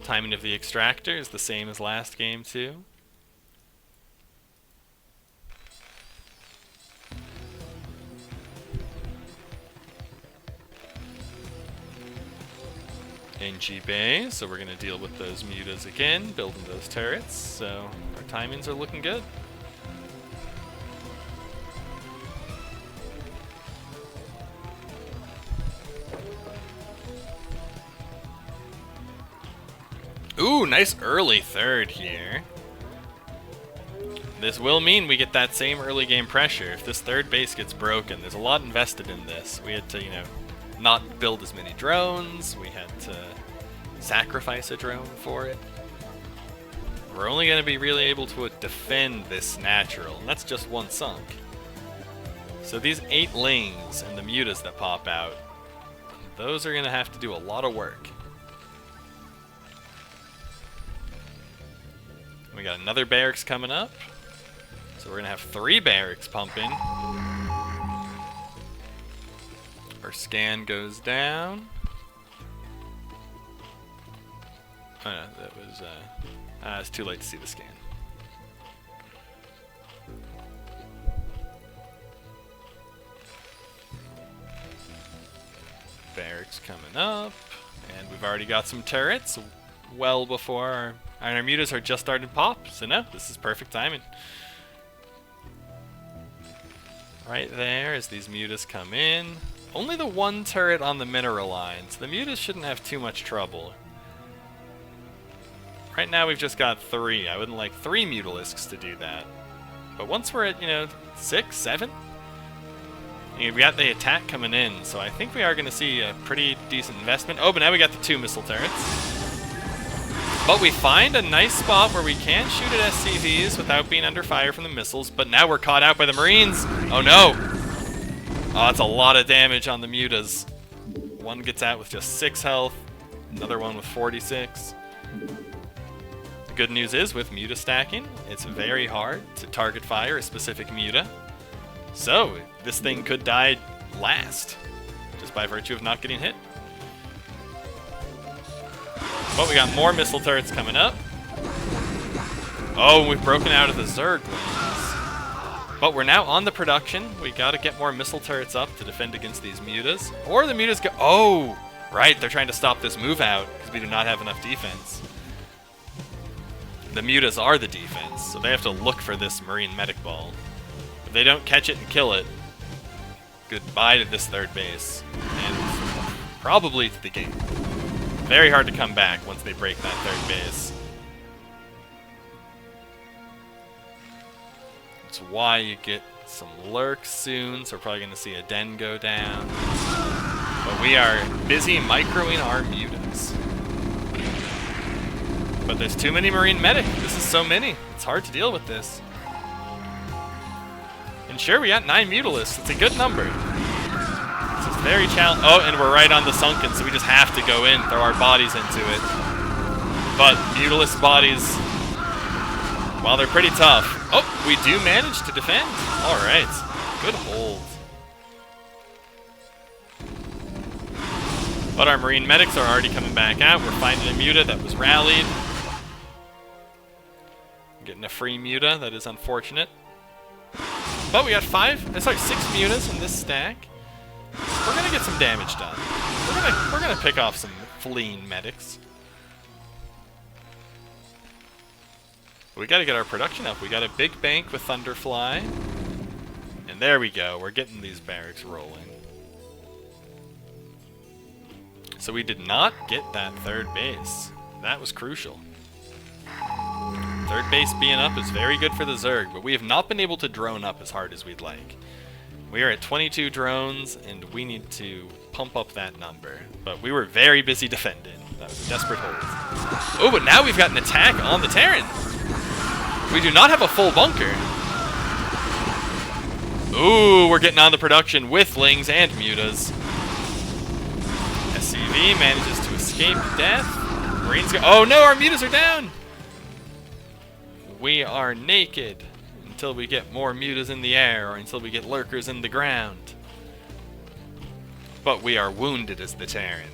Timing of the extractor is the same as last game, too. NG Bay, so we're going to deal with those Mutas again, building those turrets, so our timings are looking good. Ooh, nice early third here. This will mean we get that same early game pressure. If this third base gets broken, there's a lot invested in this. We had to, you know, not build as many drones. We had to sacrifice a drone for it. We're only going to be really able to defend this natural, and that's just one sunk. So these 8 lings and the mutas that pop out, those are going to have to do a lot of work. We got another barracks coming up. So we're going to have 3 barracks pumping. Our scan goes down. Oh no, that was, it's too late to see the scan. Barracks coming up. And we've already got some turrets well before our mutas are just starting to pop. So no, this is perfect timing. Right there as these mutas come in. Only the 1 turret on the mineral line, so the mutas shouldn't have too much trouble. Right now we've just got 3. I wouldn't like 3 mutalisks to do that. But once we're at, you know, 6, 7, we got the attack coming in, so I think we are going to see a pretty decent investment. Oh, but now we got the 2 missile turrets. But we find a nice spot where we can shoot at SCVs without being under fire from the missiles, but now we're caught out by the Marines. Oh no! Oh, that's a lot of damage on the mutas. One gets out with just 6 health, another one with 46. The good news is, with muta stacking, it's very hard to target fire a specific muta. So, this thing could die last, just by virtue of not getting hit. But we got more missile turrets coming up. Oh, we've broken out of the Zerg wings. But we're now on the production. We gotta get more missile turrets up to defend against these mutas. Or the mutas go... Oh! Right, they're trying to stop this move out, because we do not have enough defense. The mutas are the defense, so they have to look for this Marine medic ball. If they don't catch it and kill it, goodbye to this third base. And probably to the gate. Very hard to come back once they break that third base. That's why you get some lurks soon, so we're probably going to see a den go down. But we are busy microing our mutas. But there's too many Marine medic. This is so many. It's hard to deal with this. And sure, we got 9 mutalisks. It's a good number. Very challenging. Oh, and we're right on the sunken, so we just have to go in, throw our bodies into it. But mutalist bodies, while they're pretty tough. Oh, we do manage to defend. All right, good hold. But our Marine medics are already coming back out. We're finding a muta that was rallied. Getting a free muta, that is unfortunate. But we got 6 mutas in this stack. We're gonna get some damage done. We're gonna pick off some fleeing medics. We gotta get our production up. We got a big bank with Thunderfly. And there we go. We're getting these barracks rolling. So we did not get that third base. That was crucial. Third base being up is very good for the Zerg, but we have not been able to drone up as hard as we'd like. We are at 22 drones, and we need to pump up that number. But we were very busy defending. That was a desperate hold. Oh, but now we've got an attack on the Terran. We do not have a full bunker. Ooh, we're getting on the production with Lings and Mutas. SCV manages to escape death. Green's oh no, our Mutas are down! We are naked until we get more Mutas in the air or until we get lurkers in the ground. But we are wounded as the Terran.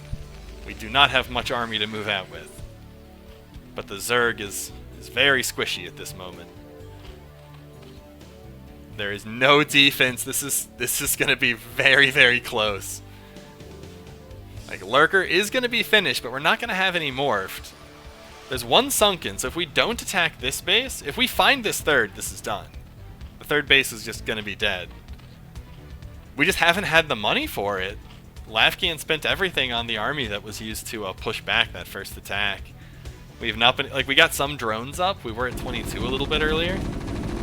We do not have much army to move out with. But the Zerg is very squishy at this moment. There is no defense. This is going to be very, very close. Like, Lurker is going to be finished, but we're not going to have any morphed. There's one sunken, so if we don't attack this base, if we find this third, this is done. The third base is just going to be dead. We just haven't had the money for it. Lavkian spent everything on the army that was used to push back that first attack. We've not been, like, we got some drones up. We were at 22 a little bit earlier.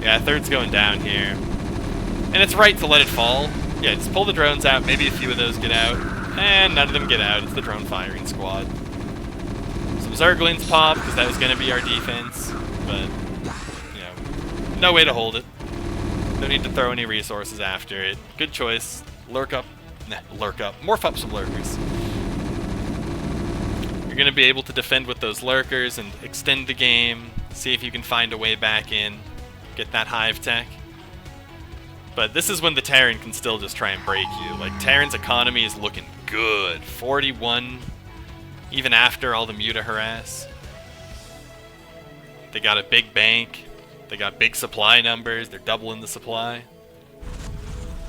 Yeah, third's going down here. And it's right to let it fall. Yeah, just pull the drones out. Maybe a few of those get out. And none of them get out. It's the drone firing squad. Some Zerglings pop, because that was going to be our defense. But, you know, no way to hold it. No need to throw any resources after it. Good choice. Lurk up. Nah, lurk up. Morph up some lurkers. You're going to be able to defend with those lurkers and extend the game. See if you can find a way back in. Get that hive tech. But this is when the Terran can still just try and break you. Like, Terran's economy is looking good. 41, even after all the Muta harass. They got a big bank. They got big supply numbers. They're doubling the supply.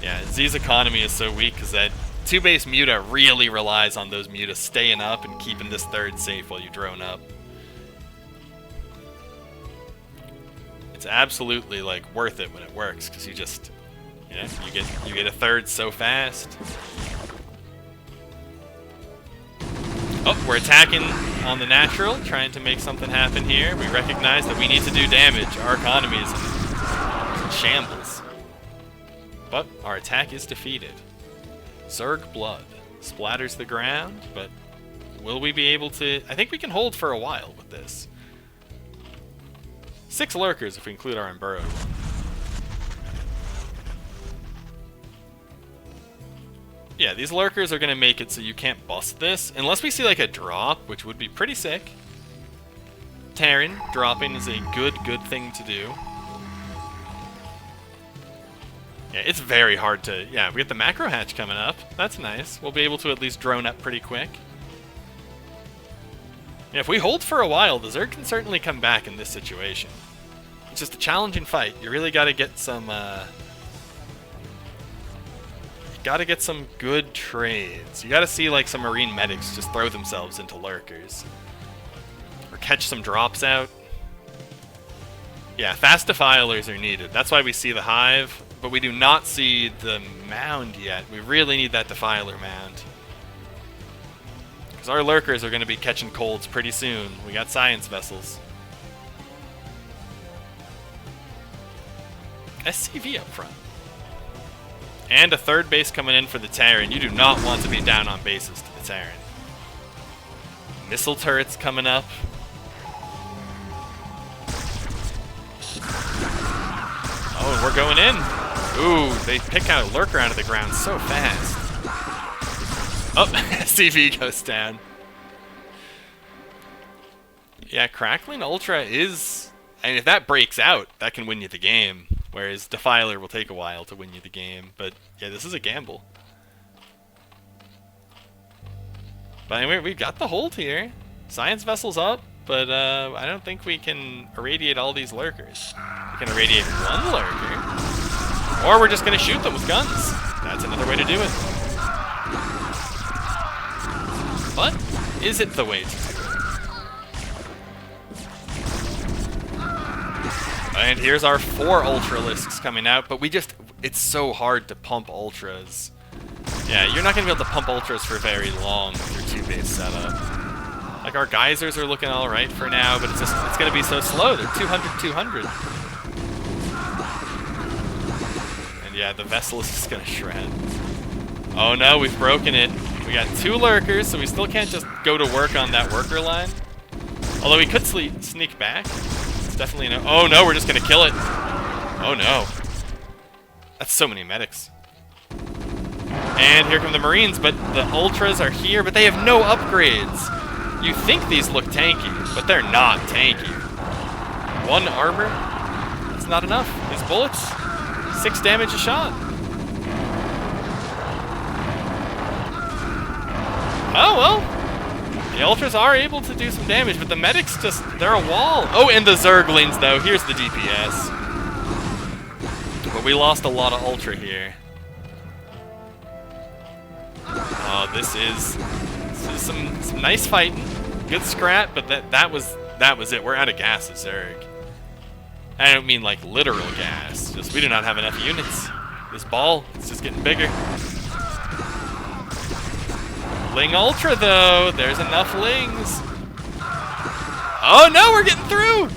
Yeah, Z's economy is so weak because that 2-base Muta really relies on those Mutas staying up and keeping this third safe while you drone up. It's absolutely, like, worth it when it works, because you just, you know, you get a third so fast. Oh, we're attacking on the natural, trying to make something happen here. We recognize that we need to do damage. Our economy is in shambles. But our attack is defeated. Zerg blood splatters the ground, but will we be able to... I think we can hold for a while with this. 6 lurkers if we include our unburrowed one. Yeah, these lurkers are going to make it so you can't bust this, unless we see like a drop, which would be pretty sick. Terran dropping is a good thing to do. Yeah, it's very hard to... Yeah, we got the macro hatch coming up. That's nice. We'll be able to at least drone up pretty quick. Yeah, if we hold for a while, the Zerg can certainly come back in this situation. It's just a challenging fight. You really got to get some... Gotta get some good trades. You gotta see like some marine medics just throw themselves into lurkers. Or catch some drops out. Yeah, fast defilers are needed. That's why we see the hive, but we do not see the mound yet. We really need that defiler mound. Because our lurkers are gonna be catching colds pretty soon. We got science vessels. SCV up front. And a third base coming in for the Terran. You do not want to be down on bases to the Terran. Missile turrets coming up. Oh, and we're going in. Ooh, they pick out a lurker out of the ground so fast. Oh, CV goes down. Yeah, Crackling Ultra is... I mean, if that breaks out, that can win you the game. Whereas Defiler will take a while to win you the game. But, yeah, this is a gamble. But anyway, we've got the hold here. Science Vessel's up, but I don't think we can irradiate all these lurkers. We can irradiate one lurker. Or we're just going to shoot them with guns. That's another way to do it. But, is it the way to do it? And here's our 4 Ultralisks coming out, but we just... It's so hard to pump Ultras. Yeah, you're not going to be able to pump Ultras for very long with your 2-base setup. Like, our geysers are looking alright for now, but it's going to be so slow. They're 200. And yeah, the vessel is just going to shred. Oh no, we've broken it. We got 2 lurkers, so we still can't just go to work on that worker line. Although we could sneak back. It's definitely no. Oh no, we're just gonna kill it. Oh no. That's so many medics. And here come the Marines, but the Ultras are here, but they have no upgrades. You think these look tanky, but they're not tanky. 1 armor, it's not enough. These bullets, 6 damage a shot. Oh well, the Ultras are able to do some damage, but the medics just, they're a wall. Oh, and the Zerglings though, here's the DPS. But we lost a lot of Ultra here. Oh, this is some nice fighting. Good scrap, but that was it. We're out of gas at Zerg. I don't mean like literal gas. Just we do not have enough units. This ball, it's just getting bigger. Ling Ultra though, there's enough Lings. Oh no, we're getting through.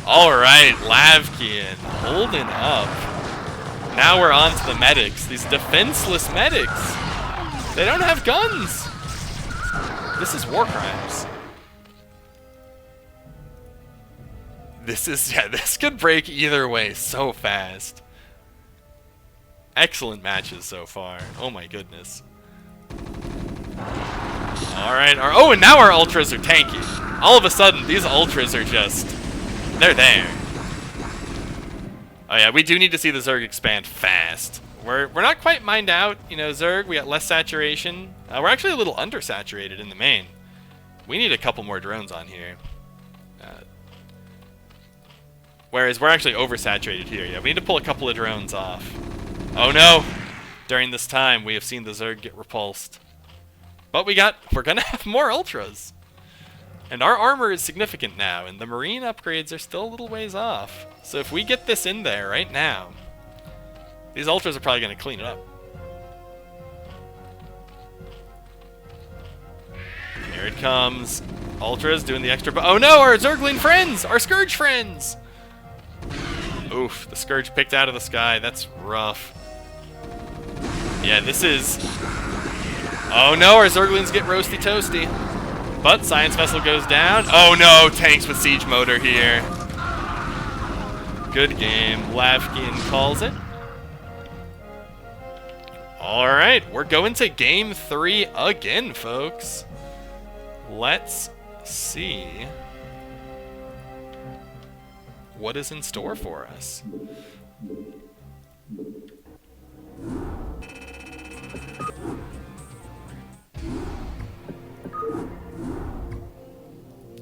All right, Lavkian holding up. Now we're on to the medics. These defenseless medics. They don't have guns. This is war crimes. This could break either way so fast. Excellent matches so far. Oh my goodness. Alright, oh, and now our Ultras are tanky. All of a sudden, these Ultras are just, they're there. Oh yeah, we do need to see the Zerg expand fast. We're not quite mined out, you know, Zerg. We got less saturation. We're actually a little undersaturated in the main. We need a couple more drones on here. Whereas we're actually oversaturated here. Yeah, we need to pull a couple of drones off. Oh no! During this time, we have seen the Zerg get repulsed. But we're gonna have more Ultras. And our armor is significant now, and the Marine upgrades are still a little ways off. So if we get this in there right now, these Ultras are probably going to clean it up. Here it comes. Ultras doing the extra... Oh no, our Zergling friends! Our Scourge friends! Oof, the Scourge picked out of the sky. That's rough. Yeah, this is... Oh no, our Zerglings get roasty toasty. But Science Vessel goes down. Oh no, tanks with Siege Motor here. Good game. Lavkian calls it. Alright, we're going to game 3 again, folks. Let's see what is in store for us.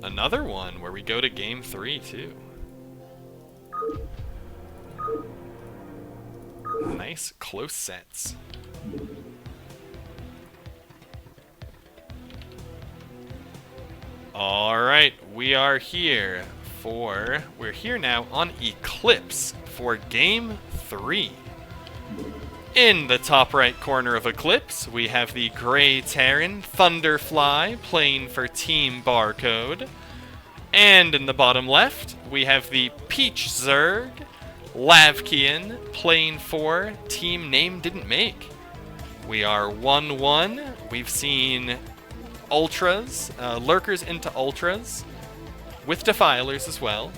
Another one where we go to game 3 too. Nice close sets. Alright, we're here now on Eclipse for game 3. In the top right corner of Eclipse, we have the Gray Terran Thunderfly playing for Team Barcode. And in the bottom left, we have the Peach Zerg Lavkian playing for Team Name Didn't Make. We are 1-1. We've seen Ultras, Lurkers into Ultras, with Defilers as well,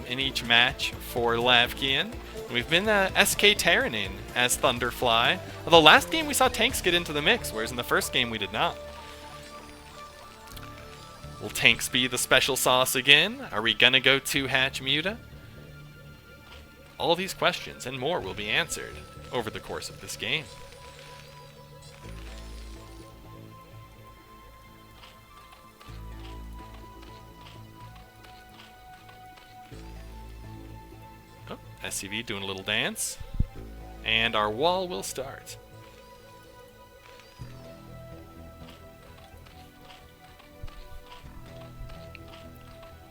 in each match for Lavkian. We've been SK Terraning as Thunderfly. Although last game we saw tanks get into the mix, whereas in the first game we did not. Will tanks be the special sauce again? Are we gonna go 2-hatch Muta? All these questions and more will be answered over the course of this game. Oh, SCV doing a little dance. And our wall will start.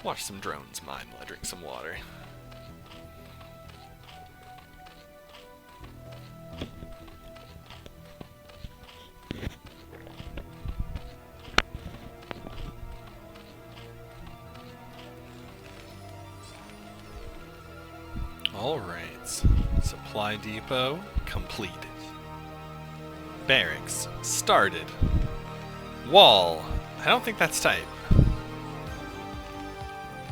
Watch some drones mine while I drink some water. Alright, supply depot completed. Barracks started. Wall. I don't think that's tight.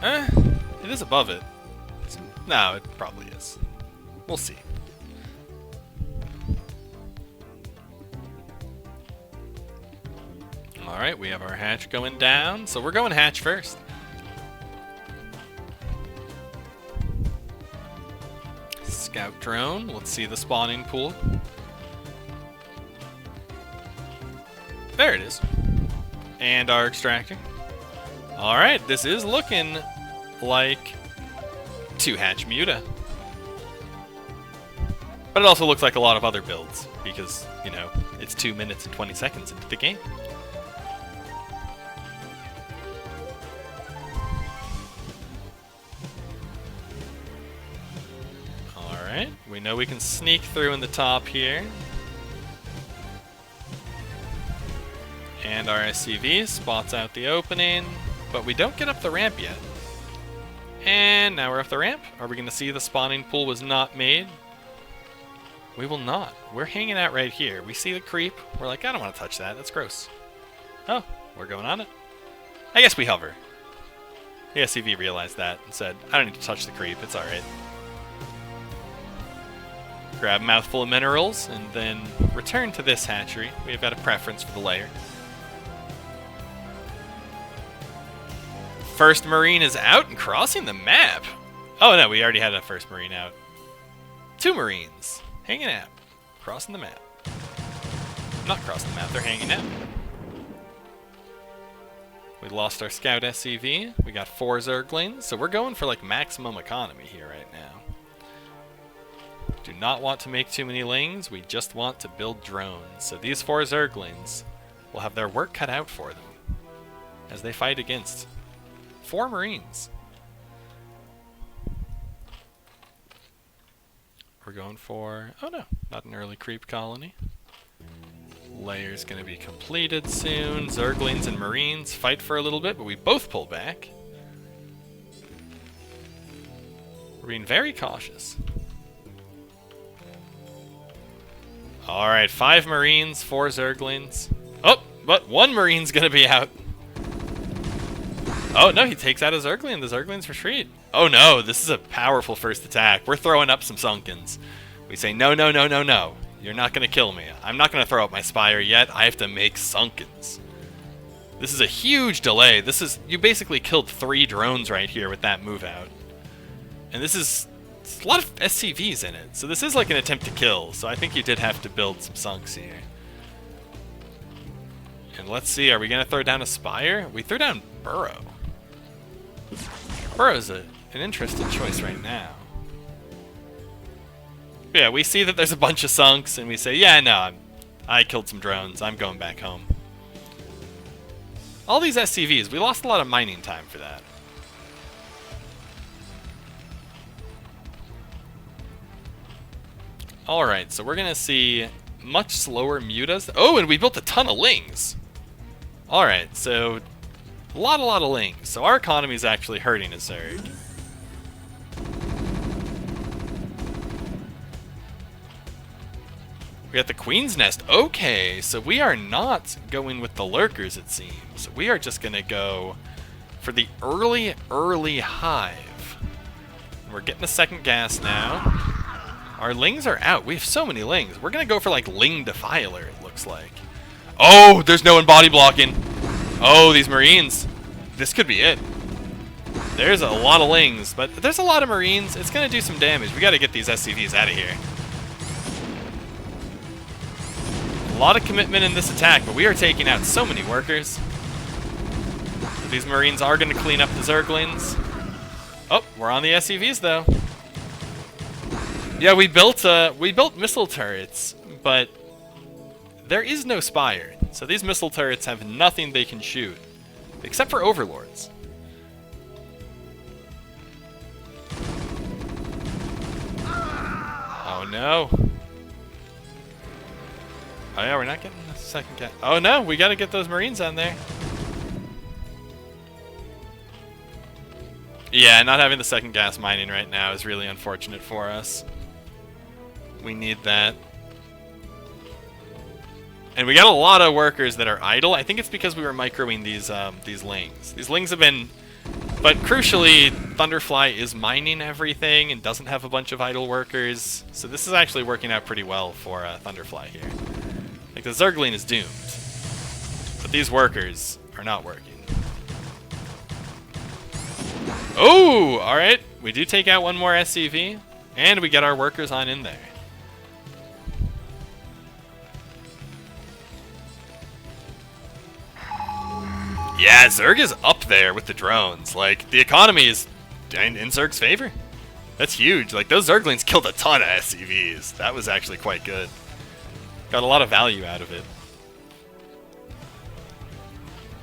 It is above it. No, it probably is. We'll see. Alright, we have our hatch going down, so we're going hatch first. Scout drone, let's see the spawning pool. There it is. And our extractor. Alright, this is looking like 2-hatch Muta. But it also looks like a lot of other builds, because, you know, it's 2 minutes and 20 seconds into the game. Alright, we know we can sneak through in the top here. And our SCV spots out the opening, but we don't get up the ramp yet. And now we're up the ramp. Are we going to see the spawning pool was not made? We will not. We're hanging out right here. We see the creep. We're like, I don't want to touch that. That's gross. Oh, we're going on it. I guess we hover. The SCV realized that and said, I don't need to touch the creep. It's alright. Grab a mouthful of minerals and then return to this hatchery. We've got a preference for the layer. First Marine is out and crossing the map. Oh no, we already had a first Marine out. 2 Marines hanging out, crossing the map. Not crossing the map, they're hanging out. We lost our scout SCV. We got 4 Zerglings, so we're going for like maximum economy here right now. Do not want to make too many lings, we just want to build drones. So these 4 Zerglings will have their work cut out for them as they fight against 4 Marines. We're going for... oh no, not an early creep colony. Layer's gonna be completed soon. Zerglings and Marines fight for a little bit, but we both pull back. We're being very cautious. Alright, 5 Marines, 4 Zerglings. Oh, but 1 Marine's gonna be out. Oh no, he takes out a Zergling. The Zerglings retreat. Oh no, this is a powerful first attack. We're throwing up some Sunkens. We say, no, no, no, no, no. You're not going to kill me. I'm not going to throw up my Spire yet. I have to make Sunkens. This is a huge delay. This is... you basically killed 3 drones right here with that move out. And this is... a lot of SCVs in it. So this is like an attempt to kill. So I think you did have to build some Sunks here. And let's see, are we going to throw down a Spire? We threw down Burrow. Burrow's an interesting choice right now. Yeah, we see that there's a bunch of Sunks, and we say, yeah, no, I killed some drones. I'm going back home. All these SCVs, we lost a lot of mining time for that. Alright, so we're going to see much slower mutas. Oh, and we built a ton of lings. Alright, so a lot of lings. So our economy is actually hurting a Zerg. We got the Queen's Nest. Okay, so we are not going with the Lurkers, it seems. We are just going to go for the early hive. We're getting a second gas now. Our lings are out. We have so many lings. We're going to go for like Ling Defiler, it looks like. Oh, there's no one body blocking. Oh, these Marines. This could be it. There's a lot of lings, but there's a lot of Marines. It's going to do some damage. We got to get these SCVs out of here. A lot of commitment in this attack, but we are taking out so many workers. These Marines are going to clean up the Zerglings. Oh, we're on the SCVs though. Yeah, we built missile turrets, but there is no Spire. So these missile turrets have nothing they can shoot, except for Overlords. Oh no. Oh yeah, we're not getting the second gas. Oh no, we gotta get those Marines on there. Yeah, not having the second gas mining right now is really unfortunate for us. We need that. And we got a lot of workers that are idle. I think it's because we were microing these lings. These lings have been... But crucially, Thunderfly is mining everything and doesn't have a bunch of idle workers. So this is actually working out pretty well for Thunderfly here. Like, the Zergling is doomed. But these workers are not working. Oh! Alright. We do take out one more SCV. And we get our workers on in there. Yeah, Zerg is up there with the drones. Like, the economy is in Zerg's favor. That's huge. Like, those Zerglings killed a ton of SCVs. That was actually quite good. Got a lot of value out of it.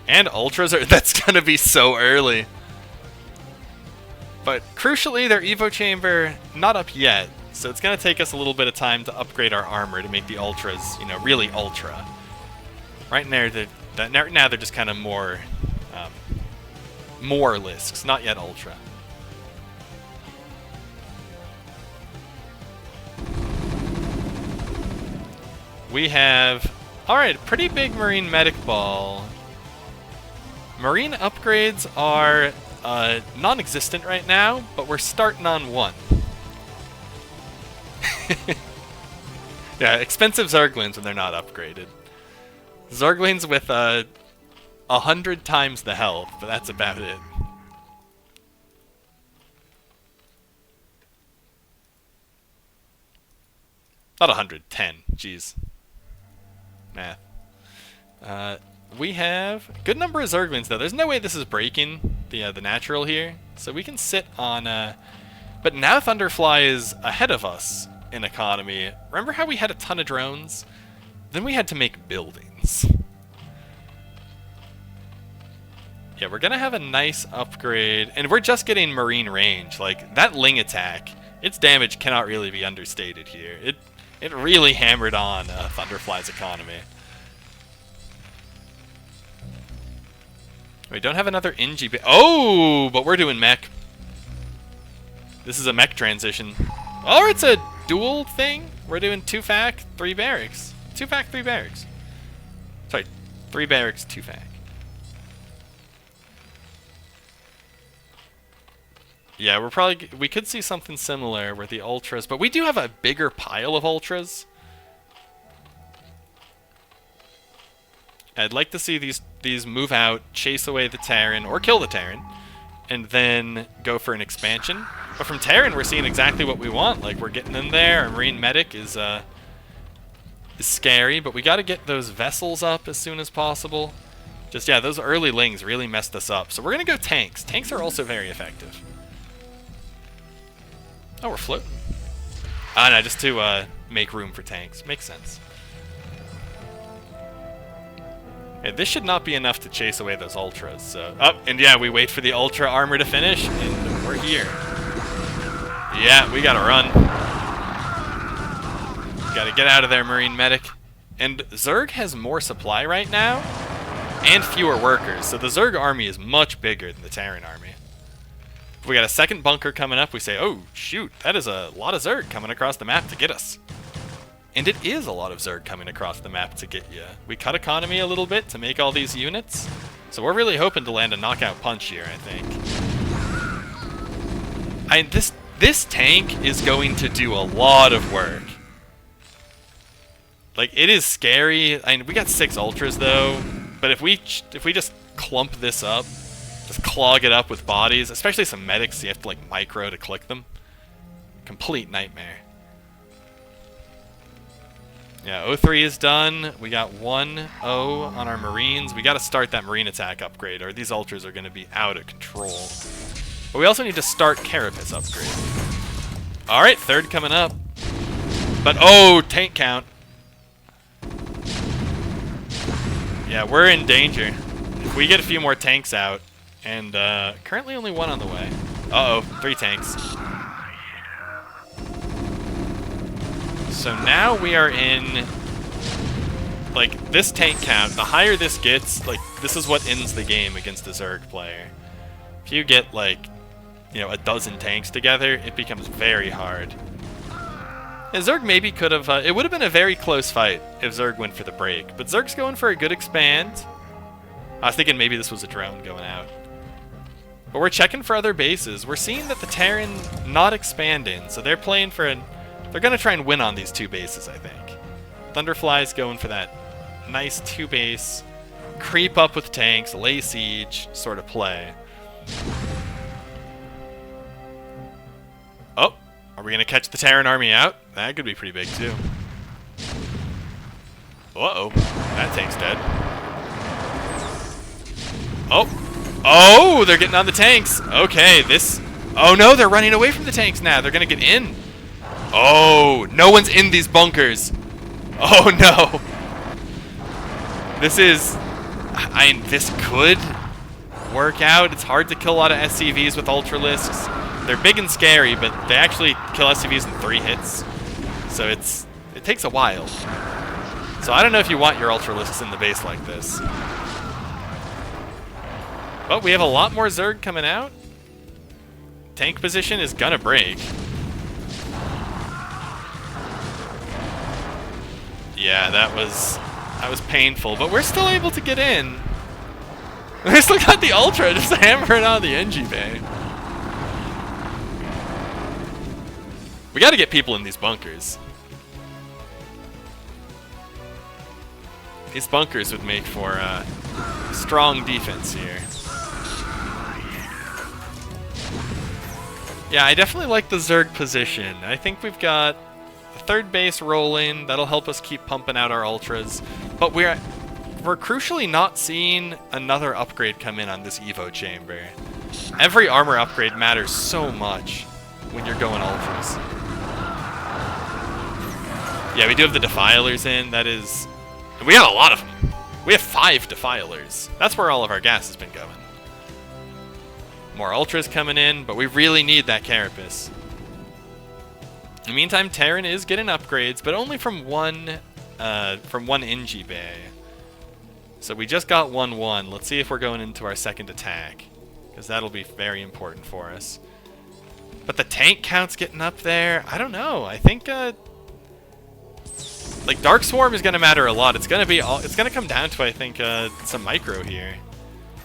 And Ultras are... That's gonna be so early. But, crucially, their Evo Chamber not up yet. So it's gonna take us a little bit of time to upgrade our armor to make the Ultras, you know, really Ultra. Right now, they're just kind of more Lisks, not yet Ultra. We have, alright, pretty big Marine Medic Ball. Marine upgrades are non-existent right now, but we're starting on one. Yeah, expensive Zerglings when they're not upgraded. Zerglings with 100 times the health, but that's about it. Not 110, jeez. Math. We have a good number of Zerglings though. There's no way this is breaking the natural here, so we can sit on. But now Thunderfly is ahead of us in economy. Remember how we had a ton of drones? Then we had to make buildings. Yeah, we're gonna have a nice upgrade, and we're just getting marine range. Like, that Ling attack, its damage cannot really be understated here. It really hammered on Thunderfly's economy. We don't have another NGB. Oh, but we're doing mech. This is a mech transition. Or it's a dual thing. We're doing 2-fac, 3 barracks. 2-fac, 3 barracks. Sorry, 3 barracks, 2-fac. Yeah, we could see something similar with the Ultras, but we do have a bigger pile of Ultras. I'd like to see these move out, chase away the Terran, or kill the Terran, and then go for an expansion. But from Terran, we're seeing exactly what we want. Like, we're getting in there. Our Marine Medic is scary, but we got to get those vessels up as soon as possible. Just, yeah, those early Lings really messed us up. So we're going to go tanks. Tanks are also very effective. Oh, we're floating. Ah, no, just to make room for tanks. Makes sense. Okay, this should not be enough to chase away those Ultras. So, and yeah, we wait for the Ultra armor to finish, and we're here. Yeah, we gotta run. Gotta get out of there, Marine Medic. And Zerg has more supply right now, and fewer workers. So the Zerg army is much bigger than the Terran army. If we got a second bunker coming up, we say, oh, shoot, that is a lot of Zerg coming across the map to get us. And it is a lot of Zerg coming across the map to get you. We cut economy a little bit to make all these units. So we're really hoping to land a knockout punch here, I think. This tank is going to do a lot of work. Like, it is scary. I mean, we got 6 Ultras, though. But if we just clump this up, just clog it up with bodies, especially some medics, you have to, like, micro to click them. Complete nightmare. Yeah, 03 is done. We got 1-0 on our Marines. We got to start that Marine attack upgrade, or these Ultras are going to be out of control. But we also need to start Carapace upgrade. Alright, 3rd coming up. But, oh, tank count. Yeah, we're in danger. If we get a few more tanks out, and currently only 1 on the way. Uh-oh, 3 tanks. So now we are in, like, this tank count. The higher this gets, like, this is what ends the game against a Zerg player. If you get, like, you know, a dozen tanks together, it becomes very hard. Yeah, Zerg maybe could have... it would have been a very close fight if Zerg went for the break. But Zerg's going for a good expand. I was thinking maybe this was a drone going out. But we're checking for other bases. We're seeing that the Terran not expanding, so they're playing for an... They're going to try and win on these 2 bases, I think. Thunderfly's going for that nice 2-base, creep up with tanks, lay siege sort of play. Oh, are we going to catch the Terran army out? That could be pretty big, too. Uh-oh, that tank's dead. Oh, they're getting on the tanks. Okay, this... Oh, no, they're running away from the tanks now. They're going to get in. Oh, no one's in these bunkers. Oh, no. This is... this could work out. It's hard to kill a lot of SCVs with Ultralisks. They're big and scary, but they actually kill SCVs in 3 hits. So it takes a while. So I don't know if you want your Ultralisks in the base like this. But we have a lot more Zerg coming out. Tank position is gonna break. Yeah, that was painful, but we're still able to get in. We still got the Ultra just hammering on the NG bay. We gotta get people in these bunkers. These bunkers would make for strong defense here. Yeah, I definitely like the Zerg position. I think we've got the 3rd base rolling. That'll help us keep pumping out our Ultras. But we're crucially not seeing another upgrade come in on this Evo chamber. Every armor upgrade matters so much when you're going Ultras. Yeah, we do have the Defilers in. That is... We got a lot of them. We have 5 Defilers. That's where all of our gas has been going. More Ultras coming in, but we really need that Carapace. In the meantime, Terran is getting upgrades, but only from one NG bay. So we just got 1-1. Let's see if we're going into our 2nd attack, because that'll be very important for us. But the tank count's getting up there. I don't know. I think like Dark Swarm is going to matter a lot. It's going to come down to, I think, some micro here.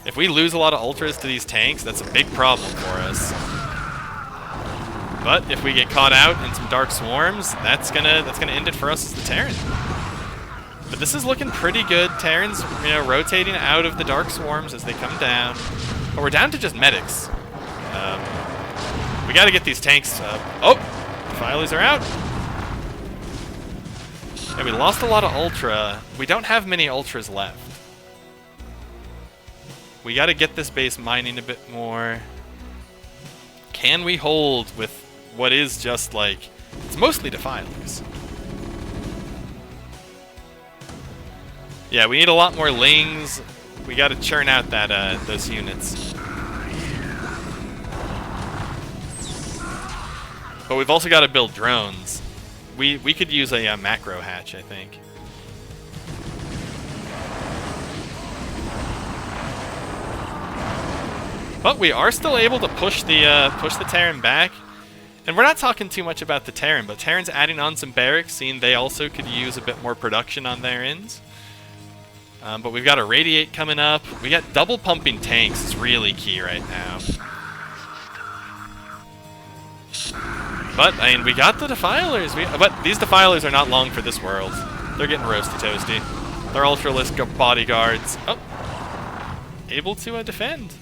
If we lose a lot of Ultras to these tanks, that's a big problem for us. But if we get caught out in some Dark Swarms, that's gonna end it for us as the Terran. But this is looking pretty good. Terran's, rotating out of the Dark Swarms as they come down. But we're down to just medics. We got to get these tanks. Oh, the Filers are out. And we lost a lot of Ultra. We don't have many Ultras left. We got to get this base mining a bit more. Can we hold with what is just like... It's mostly Defilers. Yeah, we need a lot more Lings. We got to churn out that those units. But we've also got to build drones. We could use a macro hatch, I think. But we are still able to push the Terran back. And we're not talking too much about the Terran, but Terran's adding on some barracks, seeing they also could use a bit more production on their ends. But we've got a Radiate coming up. We got double pumping tanks is really key right now. But, I mean, we got the Defilers. But these Defilers are not long for this world. They're getting roasty toasty. They're Ultralisk bodyguards. Oh. Able to defend.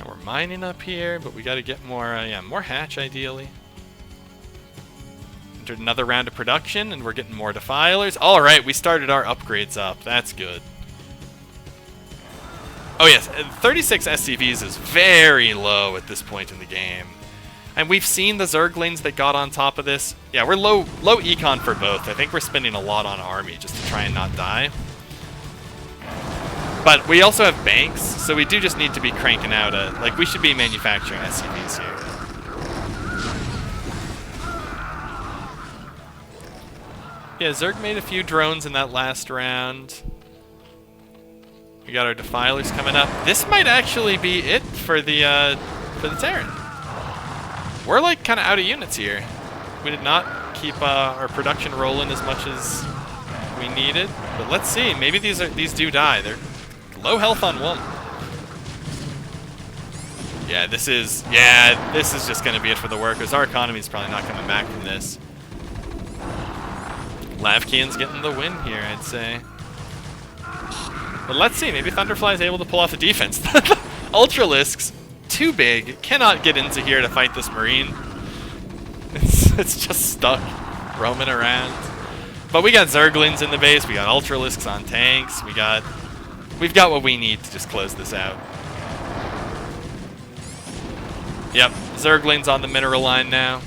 Now we're mining up here, but we got to get more, more hatch ideally. Entered another round of production, and we're getting more Defilers. All right, we started our upgrades up. That's good. Oh yes, 36 SCVs is very low at this point in the game. And we've seen the Zerglings that got on top of this. Yeah, we're low econ for both. I think we're spending a lot on army just to try and not die. But we also have banks, so we do just need to be cranking out we should be manufacturing SCVs here. Yeah, Zerg made a few drones in that last round. We got our Defilers coming up. This might actually be it for the for the Terran. We're like kind of out of units here. We did not keep our production rolling as much as we needed, but let's see. Maybe these do die. They're low health on one. Yeah, this is just going to be it for the workers. Our economy's probably not coming back from this. Lavkian's getting the win here, I'd say. But let's see. Maybe Thunderfly is able to pull off a defense. Ultralisks, too big, cannot get into here to fight this Marine. It's just stuck, roaming around. But we got Zerglings in the base. We got Ultralisks on tanks. We've got what we need to just close this out. Yep, Zerglings on the mineral line now.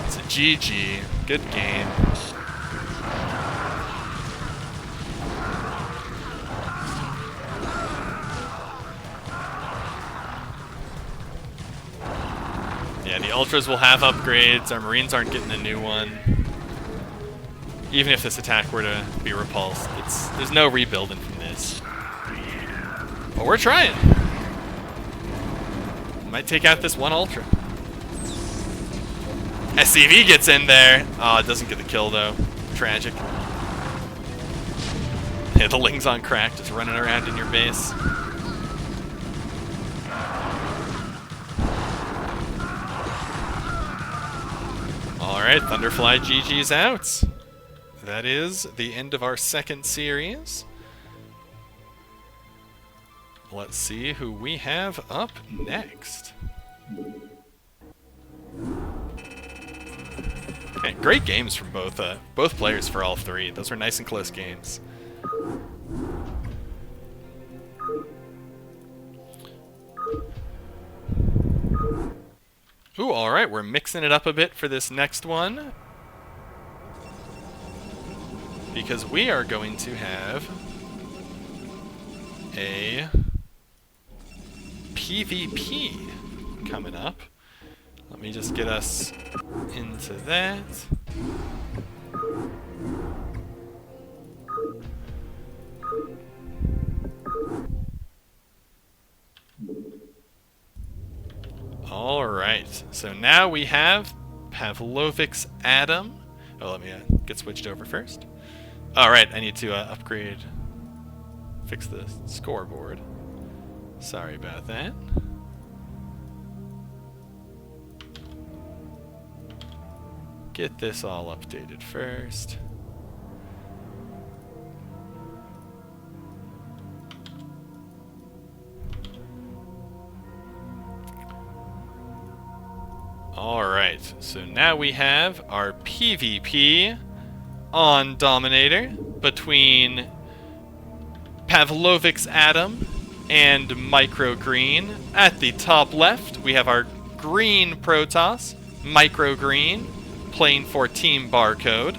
It's a GG. Good game. Yeah, the Ultras will have upgrades. Our Marines aren't getting a new one. Even if this attack were to be repulsed, there's no rebuilding from this. But we're trying. Might take out this one Ultra. SCV gets in there. Oh, it doesn't get the kill though. Tragic. Yeah, the Ling's on crack, just running around in your base. Alright, Thunderfly GG's out. That is the end of our second series. Let's see who we have up next. Okay, great games from both players for all three. Those were nice and close games. Ooh, alright, we're mixing it up a bit for this next one. Because we are going to have a PvP coming up. Let me just get us into that. Alright, so now we have Palkovics.adam. Oh, let me get switched over first. Alright, I need to upgrade, fix the scoreboard. Sorry about that. Get this all updated first. Alright, so now we have our PvP on Dominator between Palkovics.adam and MicroGreen. At the top left, we have our green Protoss, MicroGreen, playing for Team Barcode.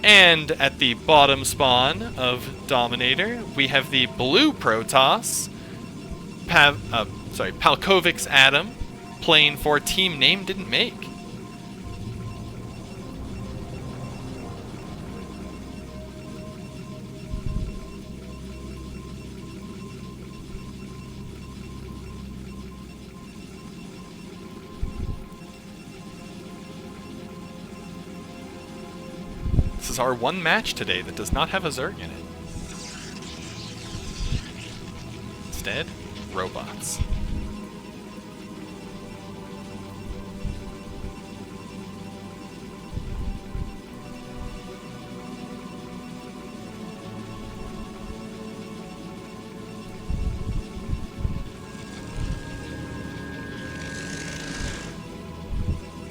And at the bottom spawn of Dominator, we have the blue Protoss, Palkovics.adam, playing for Team Name Didn't Make. This is our one match today that does not have a Zerg in it. Instead, robots.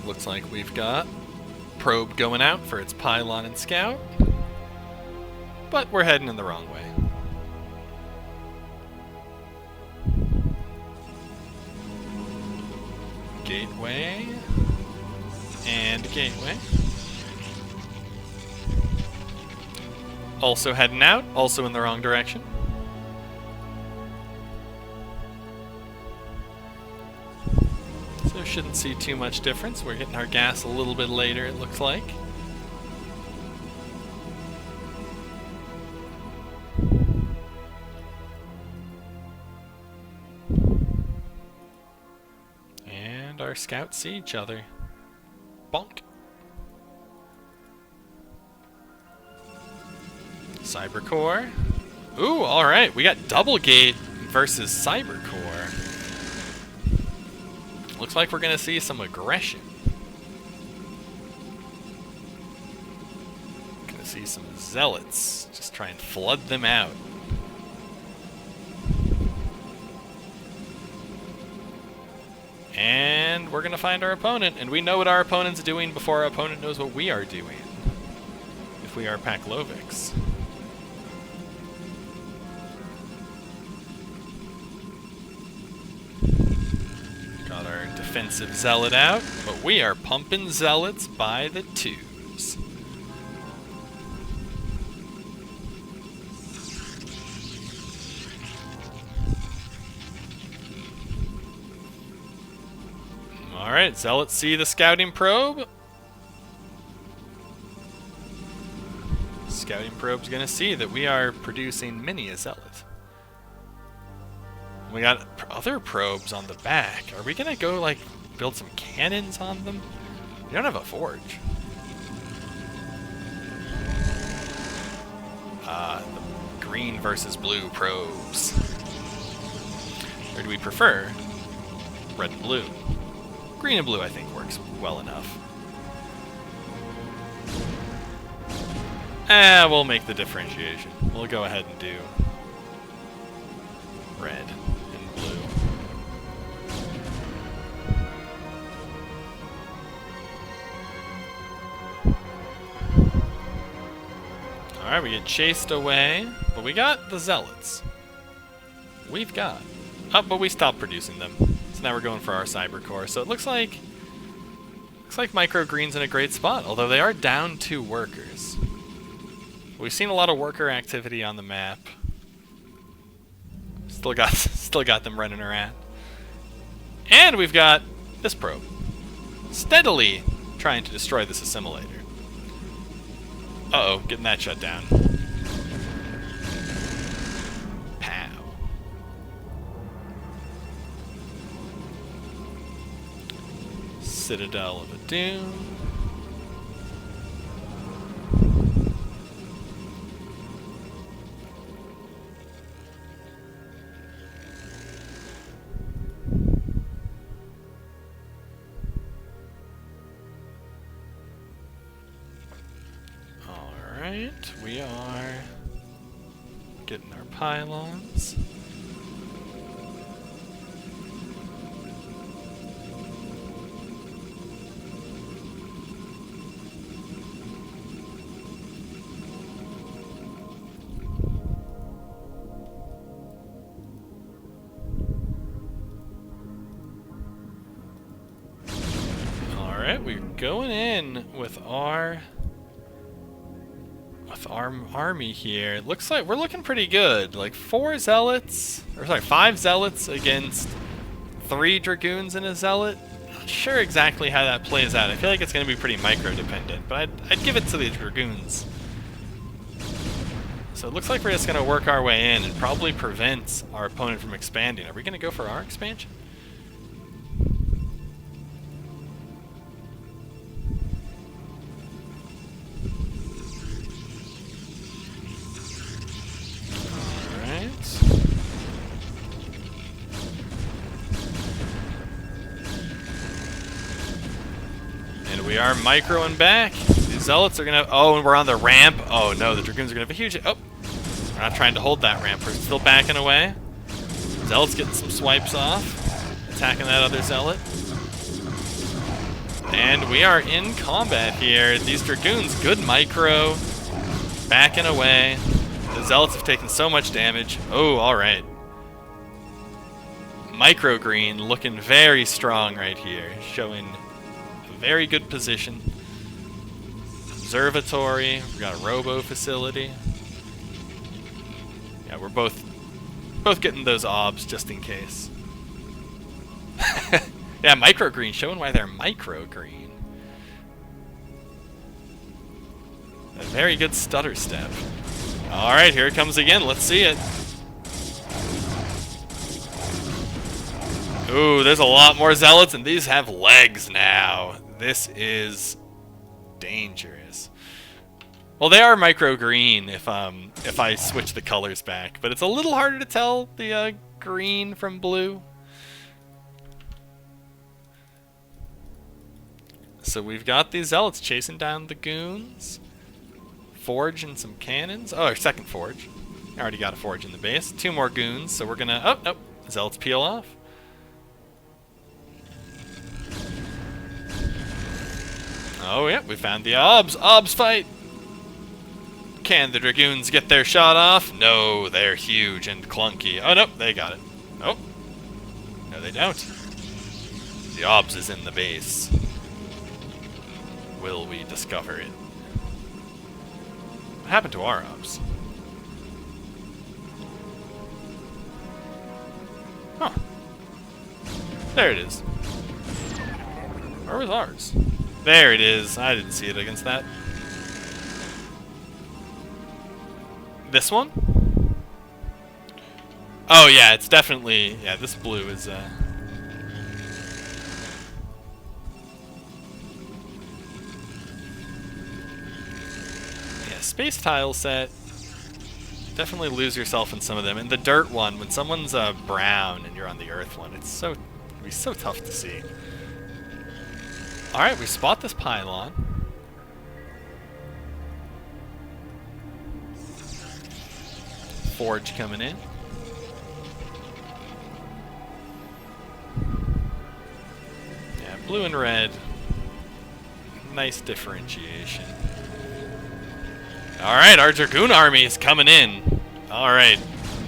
Looks like we've got probe going out for its pylon and scout, but we're heading in the wrong way. Gateway and gateway. Also heading out, also in the wrong direction. So shouldn't see too much difference. We're hitting our gas a little bit later, it looks like. our scouts see each other. Bonk. Cybercore. Ooh, alright. We got Double Gate versus Cybercore. Looks like we're going to see some aggression. Going to see some zealots. Just try and flood them out. And we're going to find our opponent. And we know what our opponent's doing before our opponent knows what we are doing. If we are Palkovics. Got our defensive zealot out, but we are pumping zealots by the twos. Alright, zealots see the scouting probe. Scouting probe's gonna see that we are producing many a zealot. We got other probes on the back. Are we gonna go, like, build some cannons on them? We don't have a forge. The green versus blue probes. Or do we prefer red and blue? Green and blue, I think, works well enough. We'll make the differentiation. We'll go ahead and do red and blue. Alright, we get chased away, but we got the zealots. We've got... Oh, but we stopped producing them. So now we're going for our Cybercore. So it looks like MicroGreen's in a great spot, although they are down 2 workers. We've seen a lot of worker activity on the map. Still got them running around. And we've got this probe. Steadily trying to destroy this assimilator. Uh-oh, getting that shut down. Pow. Citadel of a Doom. We are getting our pylons. Alright, we're going in with our army here. It looks like we're looking pretty good. Like 5 zealots against 3 dragoons and a zealot. Not sure exactly how that plays out. I feel like it's going to be pretty micro-dependent, but I'd give it to the dragoons. So it looks like we're just going to work our way in and probably prevent our opponent from expanding. Are we going to go for our expansion? We are microing back. The zealots are gonna... Oh, and we're on the ramp. Oh no, the dragoons are gonna have a huge... Oh, we're not trying to hold that ramp. We're still backing away. Zealots getting some swipes off. Attacking that other zealot. And we are in combat here. These dragoons, good micro. Backing away. The zealots have taken so much damage. Oh, alright. MicroGreen looking very strong right here. Showing... very good position. Observatory. We got a robo facility. Yeah, we're both getting those obs just in case. Yeah, MicroGreen showing why they're MicroGreen. A very good stutter step. All right, here it comes again. Let's see it. Ooh, there's a lot more zealots, and these have legs now. This is dangerous. Well, they are MicroGreen if I switch the colors back, but it's a little harder to tell the green from blue. So we've got these zealots chasing down the goons. Forge and some cannons. Oh, our second forge. I already got a forge in the base. 2 more goons, so we're gonna... Oh, nope. Zealots peel off. Oh, yeah, we found the obs. Obs fight! Can the dragoons get their shot off? No, they're huge and clunky. Oh, nope, they got it. Oh. No, they don't. The obs is in the base. Will we discover it? What happened to our obs? Huh. There it is. Where was ours? There it is. I didn't see it against that. This one? Oh yeah, it's definitely... Yeah, this blue is... Yeah, space tile set. Definitely lose yourself in some of them. And the dirt one, when someone's brown and you're on the earth one, it's so... It'd be so tough to see. Alright, we spot this pylon. Forge coming in. Yeah, blue and red. Nice differentiation. Alright, our Dragoon army is coming in. Alright,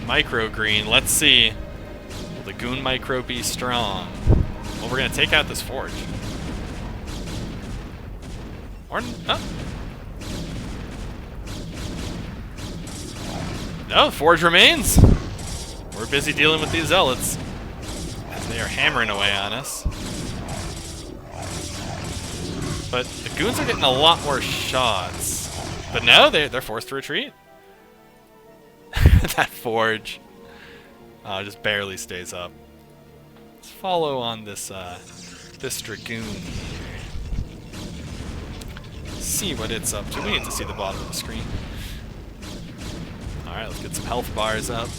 MicroGreen, let's see. Will the Goon Micro be strong? Well, we're going to take out this Forge. Or, oh. No, Forge remains. We're busy dealing with these zealots as they are hammering away on us. But the goons are getting a lot more shots. But no, they're forced to retreat. That Forge just barely stays up. Let's follow on this this Dragoon here. See what it's up to. We need to see the bottom of the screen. Alright, let's get some health bars up.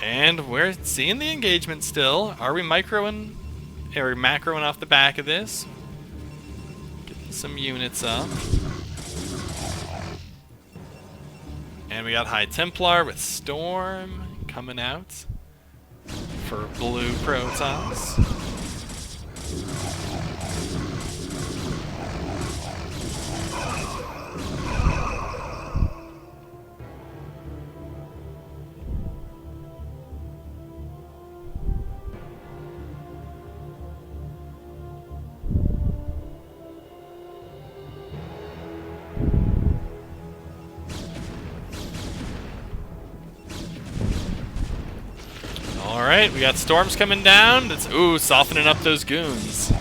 And we're seeing the engagement still. Are we macroing off the back of this? Getting some units up. And we got High Templar with Storm coming out for blue Protoss. Alright, we got storms coming down. That's softening up those goons.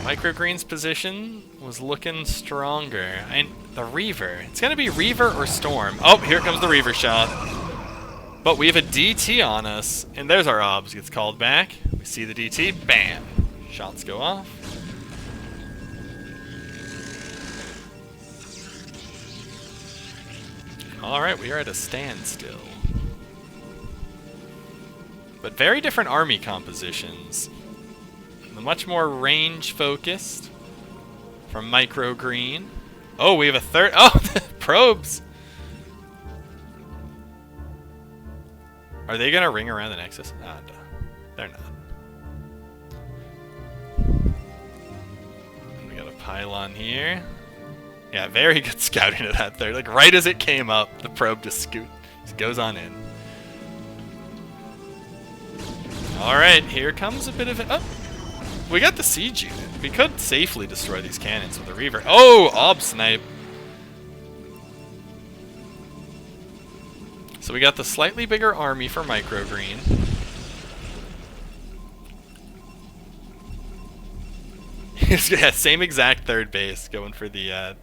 MicroGreen's position was looking stronger. The Reaver. It's gonna be Reaver or Storm. Oh, here comes the Reaver shot. But we have a DT on us, and there's our obs. Gets called back. We see the DT. Bam. Shots go off. Alright, we are at a standstill. But very different army compositions. Much more range focused from MicroGreen. Oh, we have a third. Oh, the probes. Are they gonna ring around the Nexus? No, they're not. We got a pylon here. Yeah, very good scouting of that there. Like right as it came up, the probe just goes on in. Alright, here comes a bit of it. Oh, we got the siege unit. We could safely destroy these cannons with a Reaver. Oh, Ob Snipe. So we got the slightly bigger army for MicroGreen. Yeah, same exact third base, going for the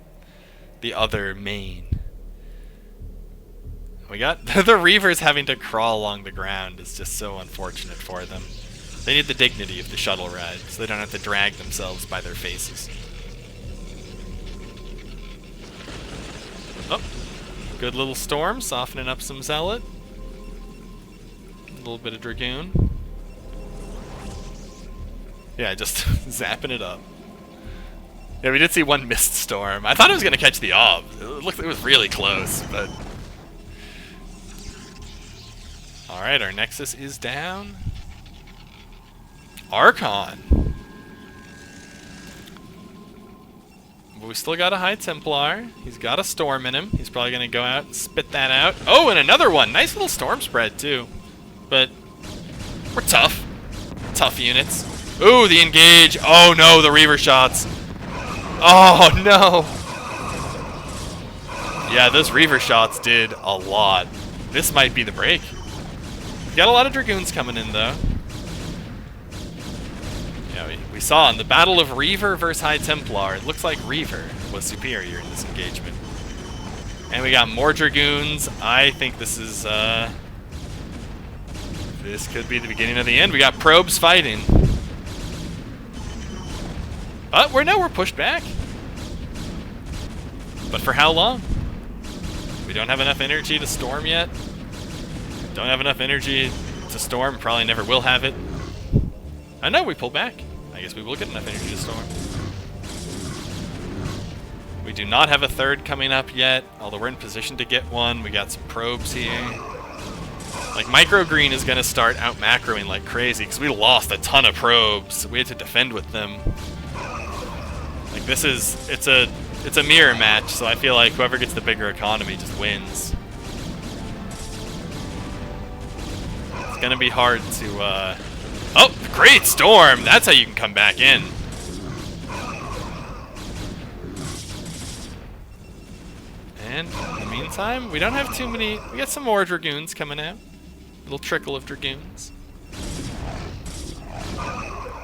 other main. we got the Reavers having to crawl along the ground is just so unfortunate for them. They need the dignity of the shuttle ride, so they don't have to drag themselves by their faces. Oh, good little storm, softening up some Zealot. A little bit of Dragoon. Yeah, just zapping it up. Yeah, we did see one mist storm. I thought it was going to catch the Ob. It looked like it was really close, but... Alright, our Nexus is down. Archon. But we still got a High Templar. He's got a Storm in him. He's probably going to go out and spit that out. Oh, and another one. Nice little Storm spread, too. But we're tough. Tough units. Ooh, the engage. Oh, no, the Reaver shots. Oh, no. Yeah, those Reaver shots did a lot. This might be the break. We got a lot of Dragoons coming in, though. Yeah, we saw in the Battle of Reaver versus High Templar, it looks like Reaver was superior in this engagement. And we got more Dragoons. I think this is, this could be the beginning of the end. We got probes fighting. But we're pushed back. But for how long? We don't have enough energy to storm yet. Don't have enough energy to storm. Probably never will have it. I know we pull back. I guess we will get enough energy to storm. We do not have a third coming up yet, although we're in position to get one. We got some probes here. Like, MicroGreen is going to start out macroing like crazy because we lost a ton of probes. We had to defend with them. Like, this is, it's a mirror match, so I feel like whoever gets the bigger economy just wins. It's gonna be hard to, oh, great storm! That's how you can come back in. And in the meantime, we don't have too many, we got some more Dragoons coming out. A little trickle of Dragoons.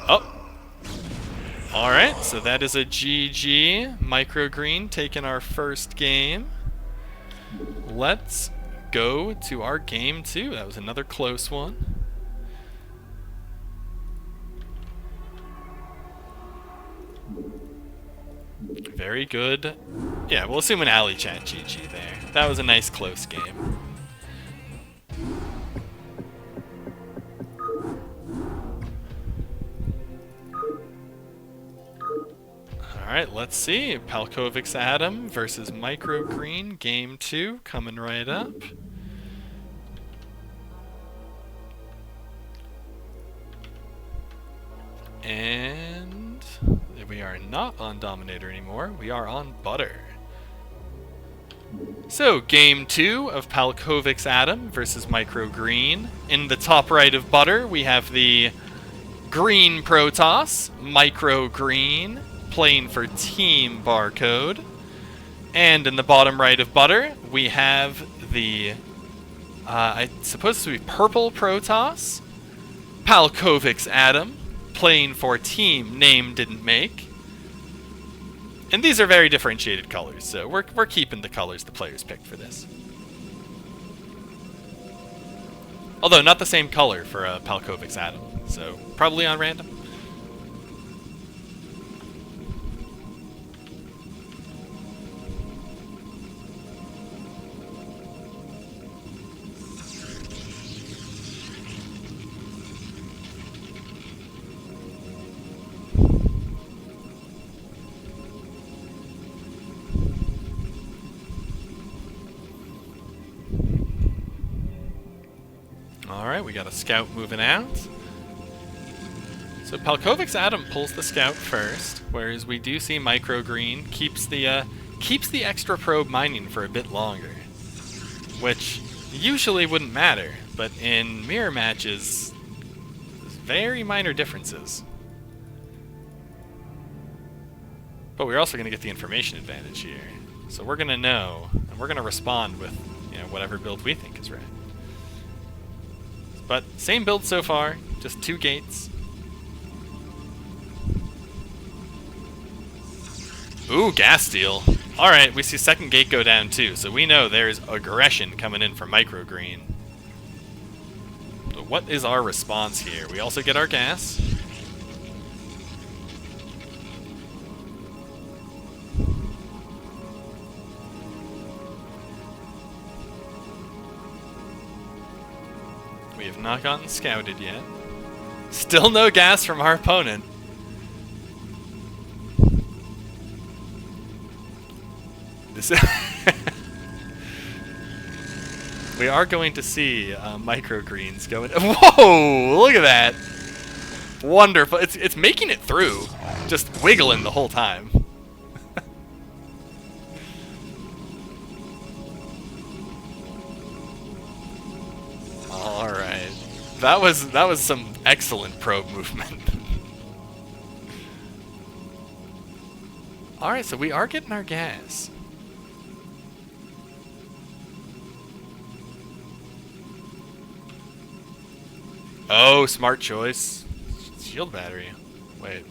Oh! Alright, so that is a GG. MicroGreen taking our first game. Let's go to our game 2. That was another close one. Very good. Yeah, we'll assume an alley chat GG there. That was a nice close game. Alright, let's see. Palkovics.adam versus MicroGreen, game 2, coming right up. And we are not on Dominator anymore. We are on Butter. So, game 2 of Palkovics.adam versus MicroGreen. In the top right of Butter, we have the Green Protoss, MicroGreen, playing for Team Barcode. And in the bottom right of Butter, we have the, I suppose this would be Purple Protoss, Palkovics.adam, playing for Team Name Didn't Make. And these are very differentiated colors, so we're keeping the colors the players picked for this. Although, not the same color for Palkovics.adam, so probably on random. Alright, we got a scout moving out. So Palkovics.adam pulls the scout first, whereas we do see MicroGreen keeps the extra probe mining for a bit longer. Which usually wouldn't matter, but in mirror matches, there's very minor differences. But we're also going to get the information advantage here. So we're going to know, and we're going to respond with, you know, whatever build we think is right. But same build so far, just 2 gates. Ooh, gas steal. Alright, we see second gate go down too, so we know there's aggression coming in from MicroGreen. So what is our response here? We also get our gas. We have not gotten scouted yet. Still no gas from our opponent. This we are going to see MicroGreens going. Whoa! Look at that! Wonderful. It's making it through, just wiggling the whole time. All right, that was some excellent probe movement. All right, so we are getting our gas. Oh, smart choice. Shield battery. Wait.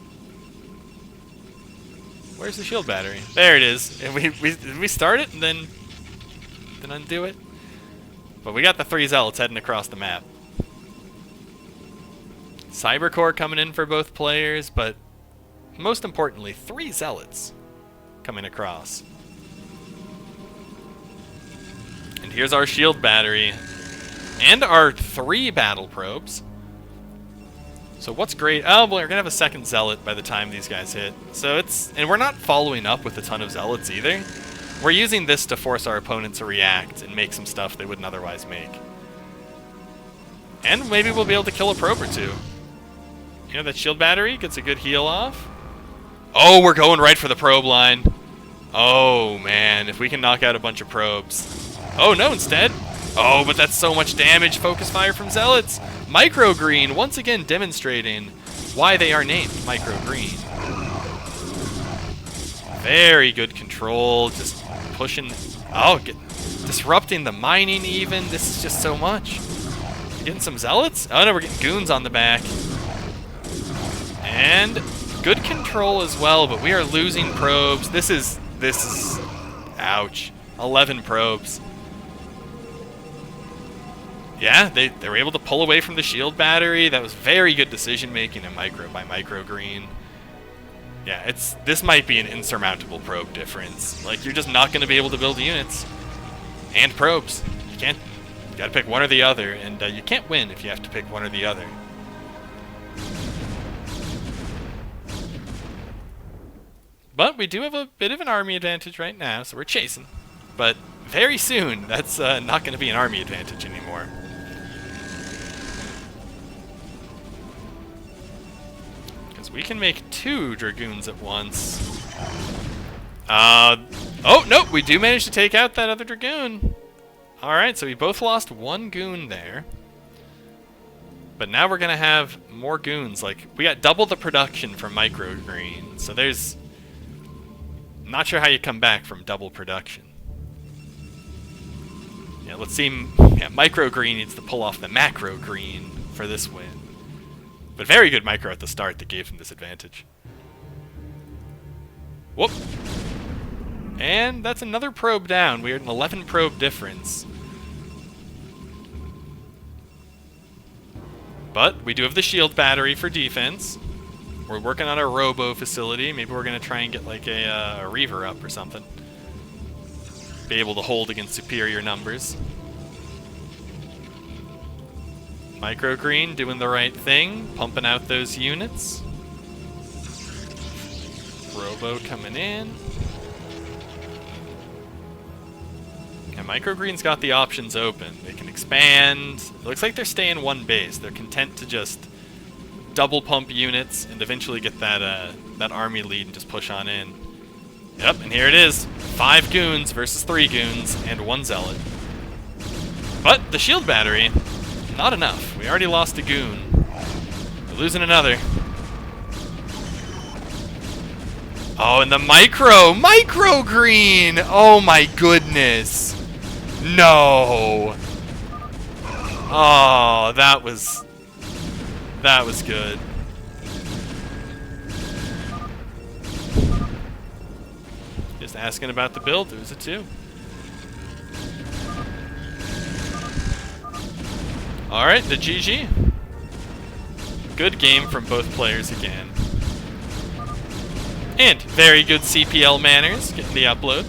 Where's the shield battery? There it is. And we start it and then undo it. But we got the 3 zealots heading across the map. Cybercore coming in for both players, but most importantly, 3 zealots coming across. And here's our shield battery. And our 3 battle probes. So what's great? Oh, well, we're gonna have a second zealot by the time these guys hit. So and we're not following up with a ton of zealots either. We're using this to force our opponent to react and make some stuff they wouldn't otherwise make. And maybe we'll be able to kill a probe or 2. You know, that shield battery gets a good heal off. Oh, we're going right for the probe line. Oh man, if we can knock out a bunch of probes. Oh no, instead. Oh, but that's so much damage. Focus fire from zealots. MicroGreen once again demonstrating why they are named MicroGreen. Very good control, just pushing. Oh, disrupting the mining even. This is just so much. Getting some zealots. Oh no, we're getting goons on the back. And good control as well, but we are losing probes. This is ouch. 11 probes. Yeah, they were able to pull away from the shield battery. That was very good decision making by MicroGreen. Yeah, this might be an insurmountable probe difference. Like, you're just not going to be able to build units and probes. You gotta pick one or the other, and you can't win if you have to pick one or the other. But we do have a bit of an army advantage right now, so we're chasing. But very soon, that's not going to be an army advantage anymore. We can make 2 Dragoons at once. Oh, nope, we do manage to take out that other Dragoon. Alright, so we both lost 1 Goon there. But now we're going to have more Goons. Like, we got double the production from MicroGreen. So there's... Not sure how you come back from double production. Yeah, let's see... Yeah, MicroGreen needs to pull off the MacroGreen for this win. But very good micro at the start that gave him this advantage. Whoop! And that's another probe down. We are at an 11 probe difference. But we do have the shield battery for defense. We're working on a robo facility. Maybe we're going to try and get like a Reaver up or something. Be able to hold against superior numbers. MicroGreen doing the right thing, pumping out those units. Robo coming in. And MicroGreen's got the options open. They can expand. It looks like they're staying one base. They're content to just double pump units and eventually get that army lead and just push on in. Yep, and here it is. 5 goons versus 3 goons and 1 zealot. But the shield battery, not enough. We already lost a goon. We're losing another. Oh, and the MicroGreen! Oh my goodness! No! Oh, that was good. Just asking about the build. It was a 2. Alright, the GG. Good game from both players again. And very good CPL manners getting the upload.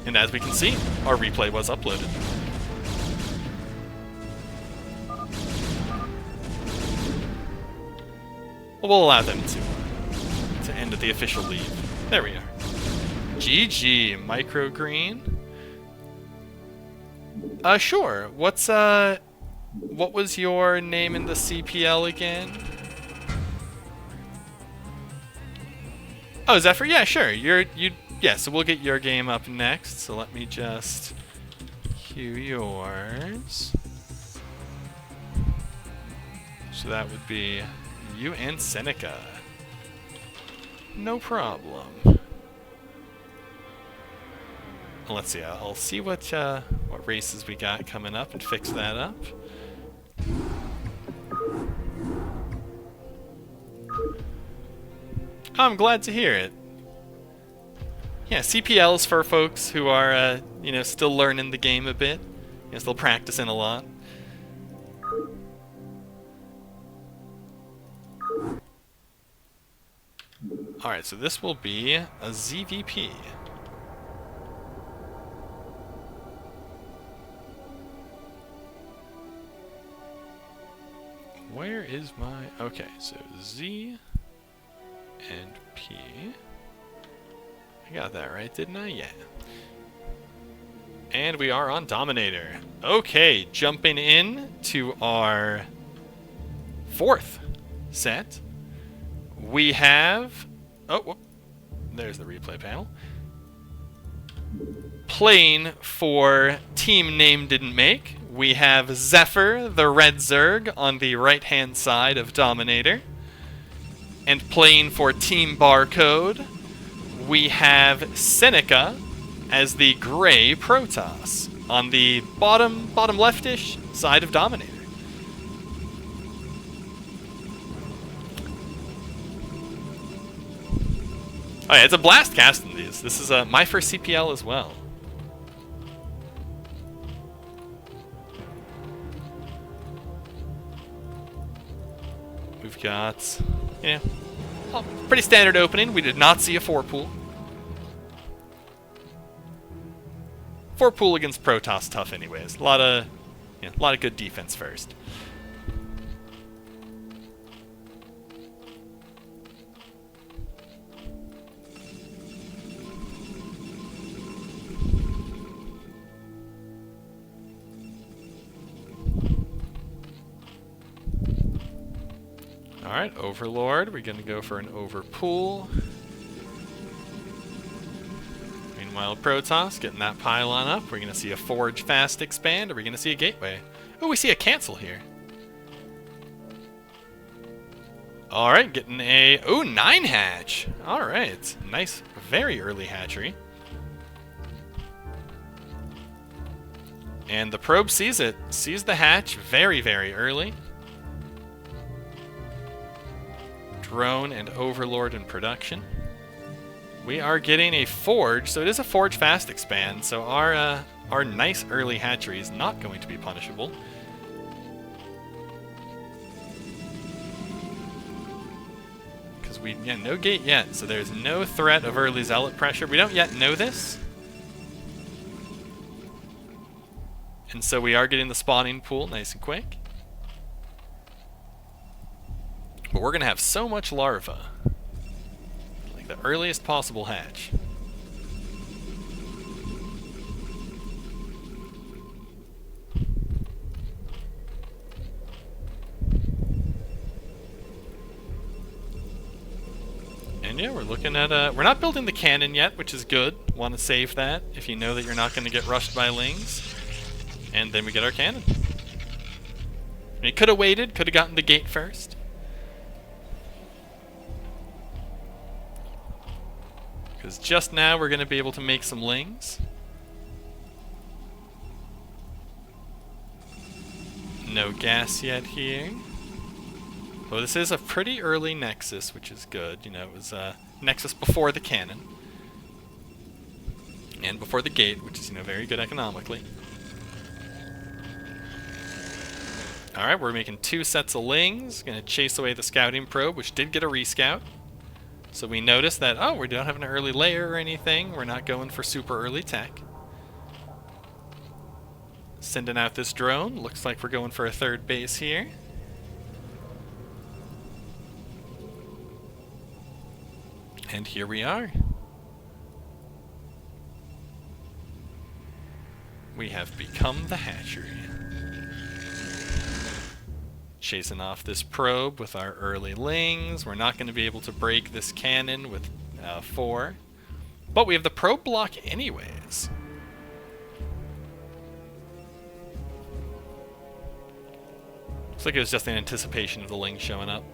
And as we can see, our replay was uploaded. Well, we'll allow them to end at the official lead. There we are. GG, MicroGreen. Sure. What was your name in the CPL again? Oh, Zephyre? Yeah, sure. Yeah, so we'll get your game up next. So let me just cue yours. So that would be you and Seneca. No problem. Let's see. I'll see what races we got coming up and fix that up. I'm glad to hear it. Yeah, CPLs for folks who are, still learning the game a bit, still practicing a lot. Alright, so this will be a ZVP. Where is my... Okay, so Z and P. I got that right, didn't I? Yeah. And we are on Dominator. Okay, jumping in to our 4th set. We have... Oh, whoop. There's the replay panel. Playing for Team Name Didn't Make, we have Zephyre, the Red Zerg, on the right-hand side of Dominator. And playing for Team Barcode, we have Seneca as the gray Protoss on the bottom leftish side of Dominator. Oh yeah, it's a blast casting these. This is my first CPL as well. We've got, pretty standard opening. We did not see a 4-pool. 4-pool against Protoss tough anyways. A lot of good defense first. Alright, Overlord. We're going to go for an Overpool. Meanwhile, Protoss getting that pylon up. We're going to see a Forge Fast expand. Are we going to see a Gateway? Oh, we see a cancel here. Alright, getting a... Oh, 9 hatch. Alright, nice, very early hatchery. And the probe sees it. Sees the hatch very, very early. Drone and Overlord in production. We are getting a Forge, so it is a Forge Fast expand, so our nice early hatchery is not going to be punishable. Because no gate yet, so there's no threat of early Zealot pressure. We don't yet know this. And so we are getting the spawning pool nice and quick. But we're going to have so much larva. Like the earliest possible hatch. And yeah, we're looking at we're not building the cannon yet, which is good. Want to save that if you know that you're not going to get rushed by lings. And then we get our cannon. We could have waited, could have gotten the gate first. Because just now we're going to be able to make some lings. No gas yet here. Well, this is a pretty early Nexus, which is good. You know, it was Nexus before the cannon. And before the gate, which is, very good economically. Alright, we're making 2 sets of lings. Gonna chase away the scouting probe, which did get a rescout. So we notice that, oh, we don't have an early layer or anything. We're not going for super early tech. Sending out this drone. Looks like we're going for a 3rd base here. And here we are. We have become the hatchery. Chasing off this probe with our early lings. We're not going to be able to break this cannon with 4. But we have the probe block anyways. Looks like it was just in anticipation of the lings showing up.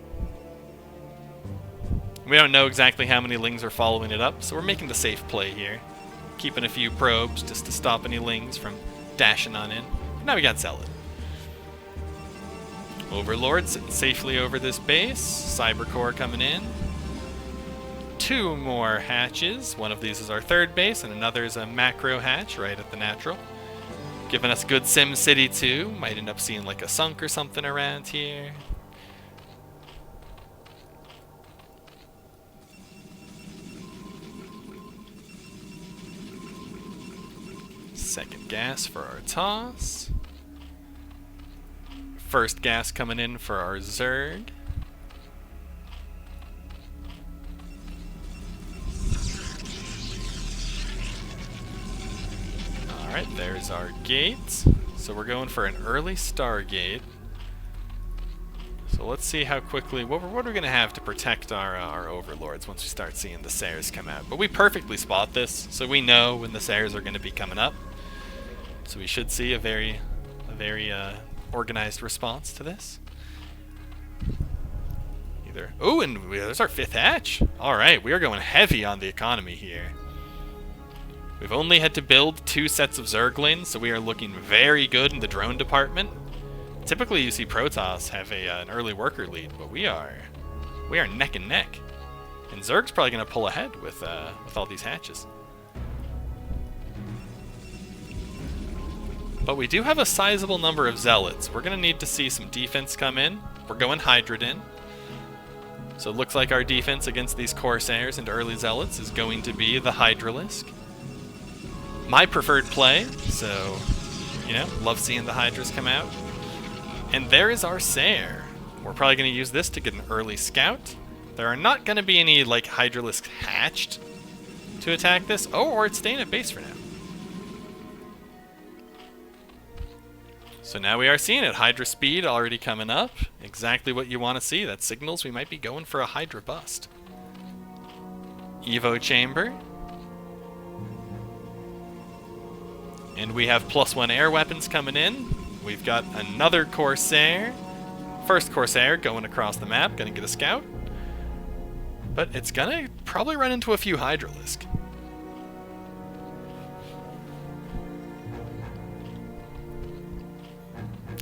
We don't know exactly how many lings are following it up, so we're making the safe play here. Keeping a few probes just to stop any lings from dashing on in. And now we got Zealot. Overlord sitting safely over this base. Cybercore coming in. 2 more hatches. One of these is our 3rd base, and another is a macro hatch right at the natural. Giving us good Sim City too. Might end up seeing like a sunk or something around here. Second gas for our toss. First gas coming in for our Zerg. Alright, there's our gate. So we're going for an early Stargate. So let's see how quickly... What are we going to have to protect our Overlords once we start seeing the Sayers come out? But we perfectly spot this, so we know when the Sayers are going to be coming up. So we should see a very organized response to this. Oh, and there's our 5th hatch. Alright, we are going heavy on the economy here. We've only had to build 2 sets of Zerglings, so we are looking very good in the drone department. Typically you see Protoss have an early worker lead, but we are neck and neck. And Zerg's probably going to pull ahead with all these hatches. But we do have a sizable number of Zealots. We're going to need to see some defense come in. We're going Hydrid in. So it looks like our defense against these Corsairs and early Zealots is going to be the Hydralisk. My preferred play, so, love seeing the Hydras come out. And there is our Sayer. We're probably going to use this to get an early scout. There are not going to be any, Hydralisks hatched to attack this. Oh, or it's staying at base for now. So now we are seeing it. Hydra speed already coming up. Exactly what you want to see. That signals we might be going for a Hydra bust. Evo chamber. And we have +1 air weapons coming in. We've got another Corsair. First Corsair going across the map. Gonna get a scout. But it's gonna probably run into a few Hydralisk.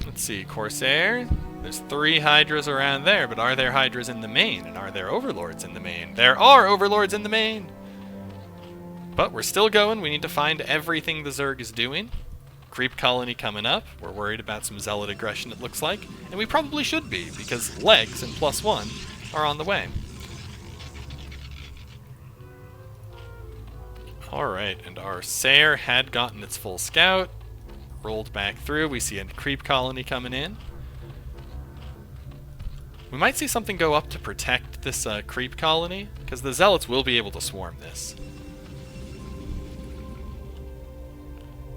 Let's see, Corsair. There's 3 Hydras around there, but are there Hydras in the main? And are there Overlords in the main? There are Overlords in the main! But we're still going. We need to find everything the Zerg is doing. Creep colony coming up. We're worried about some Zealot aggression, it looks like. And we probably should be, because legs and +1 are on the way. Alright, and our Sayer had gotten its full scout. Rolled back through. We see a creep colony coming in. We might see something go up to protect this creep colony, because the Zealots will be able to swarm this.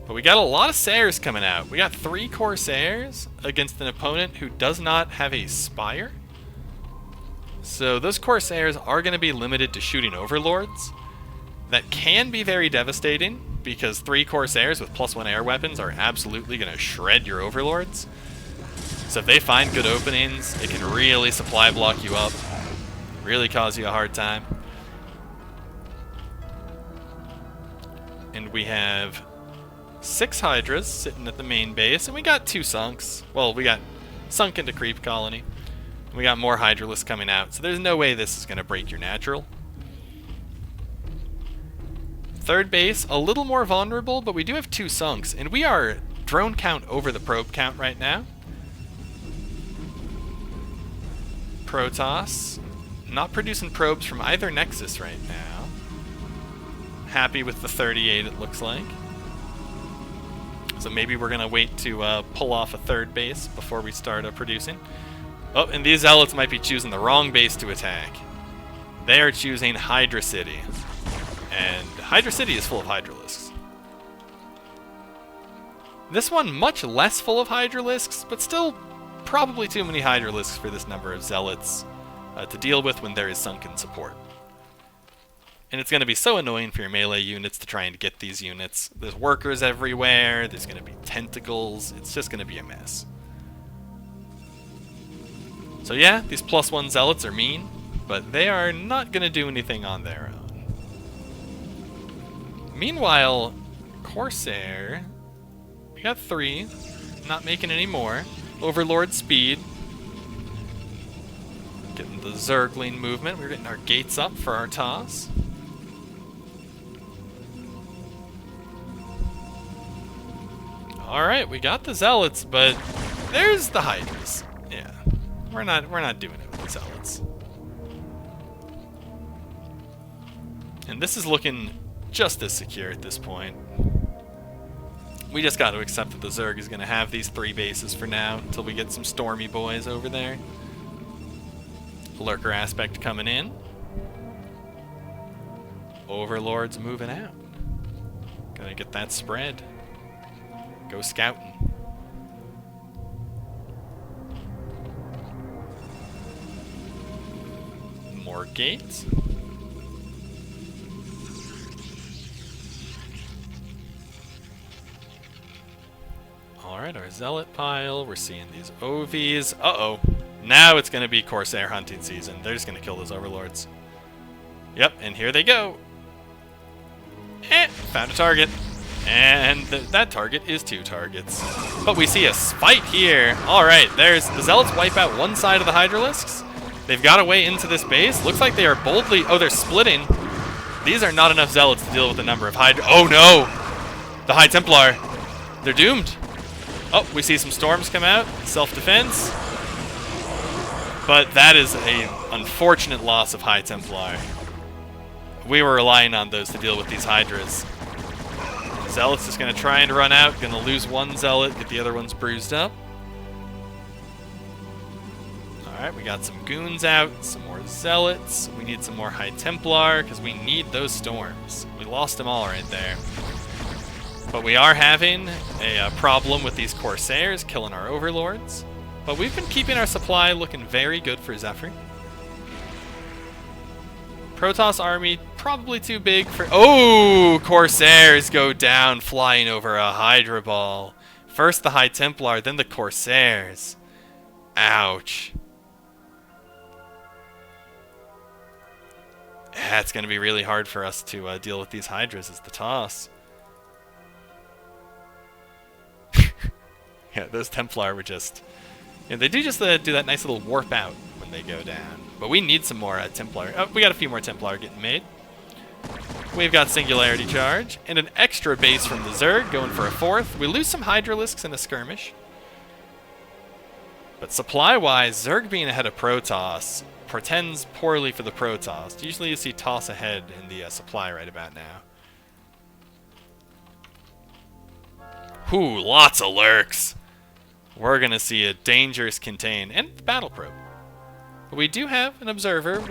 But we got a lot of Sayers coming out. We got 3 Corsairs against an opponent who does not have a Spire. So those Corsairs are going to be limited to shooting Overlords. That can be very devastating, because 3 Corsairs with +1 air weapons are absolutely going to shred your Overlords. So if they find good openings, it can really supply block you up, really cause you a hard time. And we have 6 Hydras sitting at the main base, and we got 2 sunks. Well, we got sunk into creep colony. And we got more Hydralisks coming out, so there's no way this is going to break your natural. Third base, a little more vulnerable, but we do have 2 sunks, and we are drone count over the probe count right now. Protoss, not producing probes from either Nexus right now. Happy with the 38, it looks like. So maybe we're going to wait to pull off a third base before we start producing. Oh, and these Zealots might be choosing the wrong base to attack. They are choosing Hydra City. And Hydra City is full of Hydralisks. This one much less full of Hydralisks, but still probably too many Hydralisks for this number of Zealots to deal with when there is sunken support. And it's going to be so annoying for your melee units to try and get these units. There's workers everywhere, there's going to be tentacles, it's just going to be a mess. So yeah, these +1 Zealots are mean, but they are not going to do anything on their own. Meanwhile, Corsair, we got 3, not making any more. Overlord speed. Getting the Zergling movement, we're getting our gates up for our toss. Alright, we got the Zealots, but there's the Hydras. Yeah, we're not doing it with the Zealots. And this is looking just as secure at this point. We just got to accept that the Zerg is going to have these 3 bases for now until we get some Stormy boys over there. Lurker aspect coming in. Overlord's moving out. Gonna get that spread. Go scouting. More gates. Alright, our Zealot pile. We're seeing these OVs. Uh-oh. Now it's going to be Corsair hunting season. They're just going to kill those Overlords. Yep, and here they go. Found a target. And that target is 2 targets. But we see a fight here. Alright, there's the Zealots wipe out one side of the Hydralisks. They've got a way into this base. Looks like they are boldly... Oh, they're splitting. These are not enough Zealots to deal with the number of Hydra... Oh, no! The High Templar. They're doomed. Oh, we see some storms come out. Self-defense. But that is an unfortunate loss of High Templar. We were relying on those to deal with these Hydras. Zealot's just going to try and run out. Going to lose one Zealot, get the other ones bruised up. Alright, we got some goons out, some more Zealots. We need some more High Templar, because we need those storms. We lost them all right there. But we are having a problem with these Corsairs killing our Overlords. But we've been keeping our supply looking very good for Zephyre. Protoss army probably too big for... Oh! Corsairs go down flying over a Hydra ball. First the High Templar, then the Corsairs. Ouch. Yeah, it's going to be really hard for us to deal with these Hydras as the toss. Yeah, those Templar were just... Yeah, they do just do that nice little warp out when they go down. But we need some more Templar. Oh, we got a few more Templar getting made. We've got Singularity Charge, and an extra base from the Zerg going for a 4th. We lose some Hydralisks in a skirmish. But supply-wise, Zerg being ahead of Protoss portends poorly for the Protoss. Usually you see Toss ahead in the supply right about now. Ooh, lots of lurks. We're going to see a dangerous contain and the battle probe. But we do have an observer. And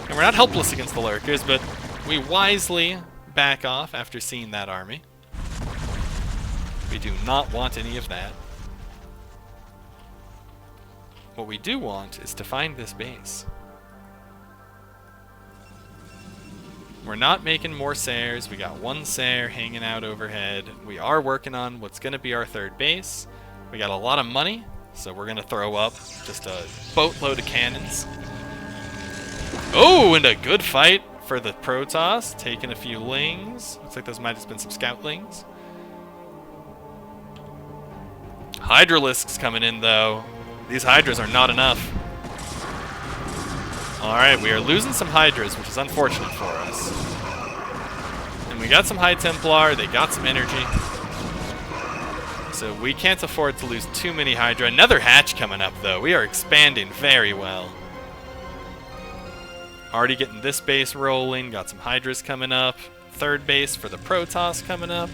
we're not helpless against the lurkers, but we wisely back off after seeing that army. We do not want any of that. What we do want is to find this base. We're not making more Sairs. We got one Sair hanging out overhead. We are working on what's going to be our 3rd base. We got a lot of money, so we're going to throw up just a boatload of cannons. Oh, and a good fight for the Protoss, taking a few lings. Looks like those might have just been some Scoutlings. Hydralisks coming in, though. These Hydras are not enough. Alright, we are losing some Hydras, which is unfortunate for us. And And we got some High Templar, they got some energy. So we can't afford to lose too many Hydra. Another hatch coming up, though. We are expanding very well. Already getting this base rolling. Got some Hydras coming up. Third base for the Protoss coming up.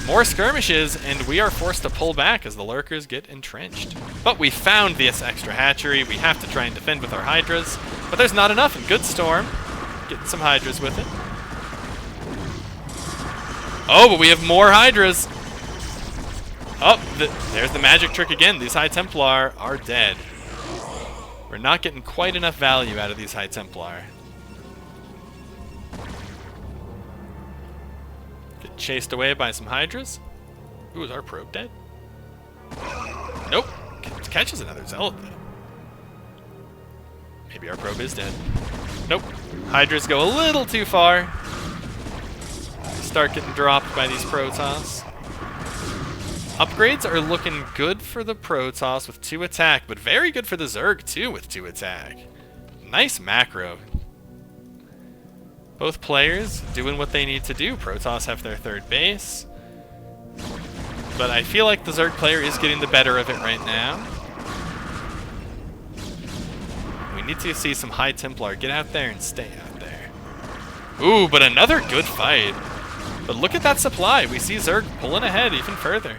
More skirmishes, and we are forced to pull back as the Lurkers get entrenched. But we found this extra hatchery. We have to try and defend with our Hydras. But there's not enough, and good storm. Getting some Hydras with it. Oh, but we have more Hydras. Oh, there's the magic trick again. These High Templar are dead. We're not getting quite enough value out of these High Templar. Get chased away by some Hydras. Ooh, is our probe dead? Nope. Catches another Zealot, though. Maybe our probe is dead. Nope. Hydras go a little too far. Start getting dropped by these Protoss. Upgrades are looking good for the Protoss with 2 attack, but very good for the Zerg too with 2 attack. Nice macro. Both players doing what they need to do. Protoss have their 3rd base. But I feel like the Zerg player is getting the better of it right now. We need to see some High Templar get out there and stay out there. Ooh, but another good fight. But look at that supply. We see Zerg pulling ahead even further.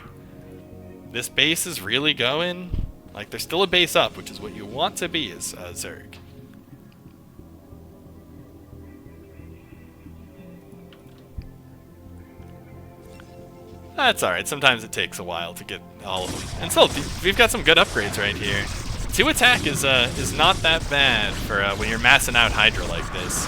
This base is really going. Like, there's still a base up, which is what you want to be as Zerg. That's alright. Sometimes it takes a while to get all of them. And still, we've got some good upgrades right here. 2 attack is not that bad for when you're massing out Hydra like this.